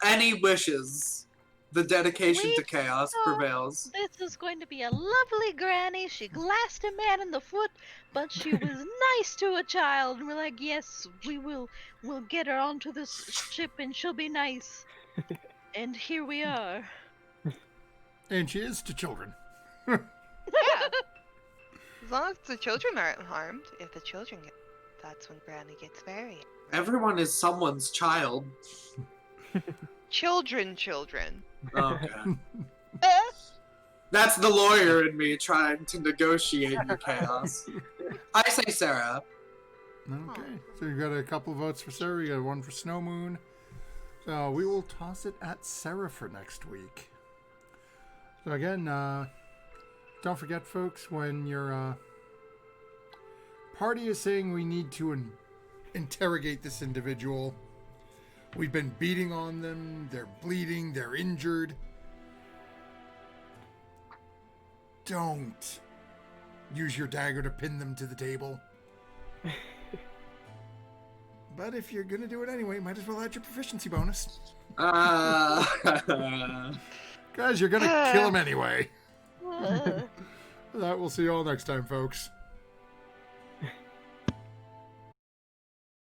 any wishes, the dedication to Wait, chaos no. prevails. This is going to be a lovely granny. She glassed a man in the foot, but she was nice to a child. And we're like, yes, we'll get her onto this ship and she'll be nice. And here we are. And she is to children. Yeah. As long as the children aren't harmed, if the children get, that's when Granny gets very angry. Everyone is someone's child. Children. Okay. That's the lawyer in me trying to negotiate your chaos. I say Sarah. Okay, so you've got a couple of votes for Sarah. You got one for Snow Moon. So we will toss it at Sarah for next week. So again, don't forget, folks, when your party is saying we need to interrogate this individual, we've been beating on them, they're bleeding, they're injured. Don't use your dagger to pin them to the table. But if you're going to do it anyway, might as well add your proficiency bonus. Guys, you're going to kill him anyway. That we'll see you all next time, folks.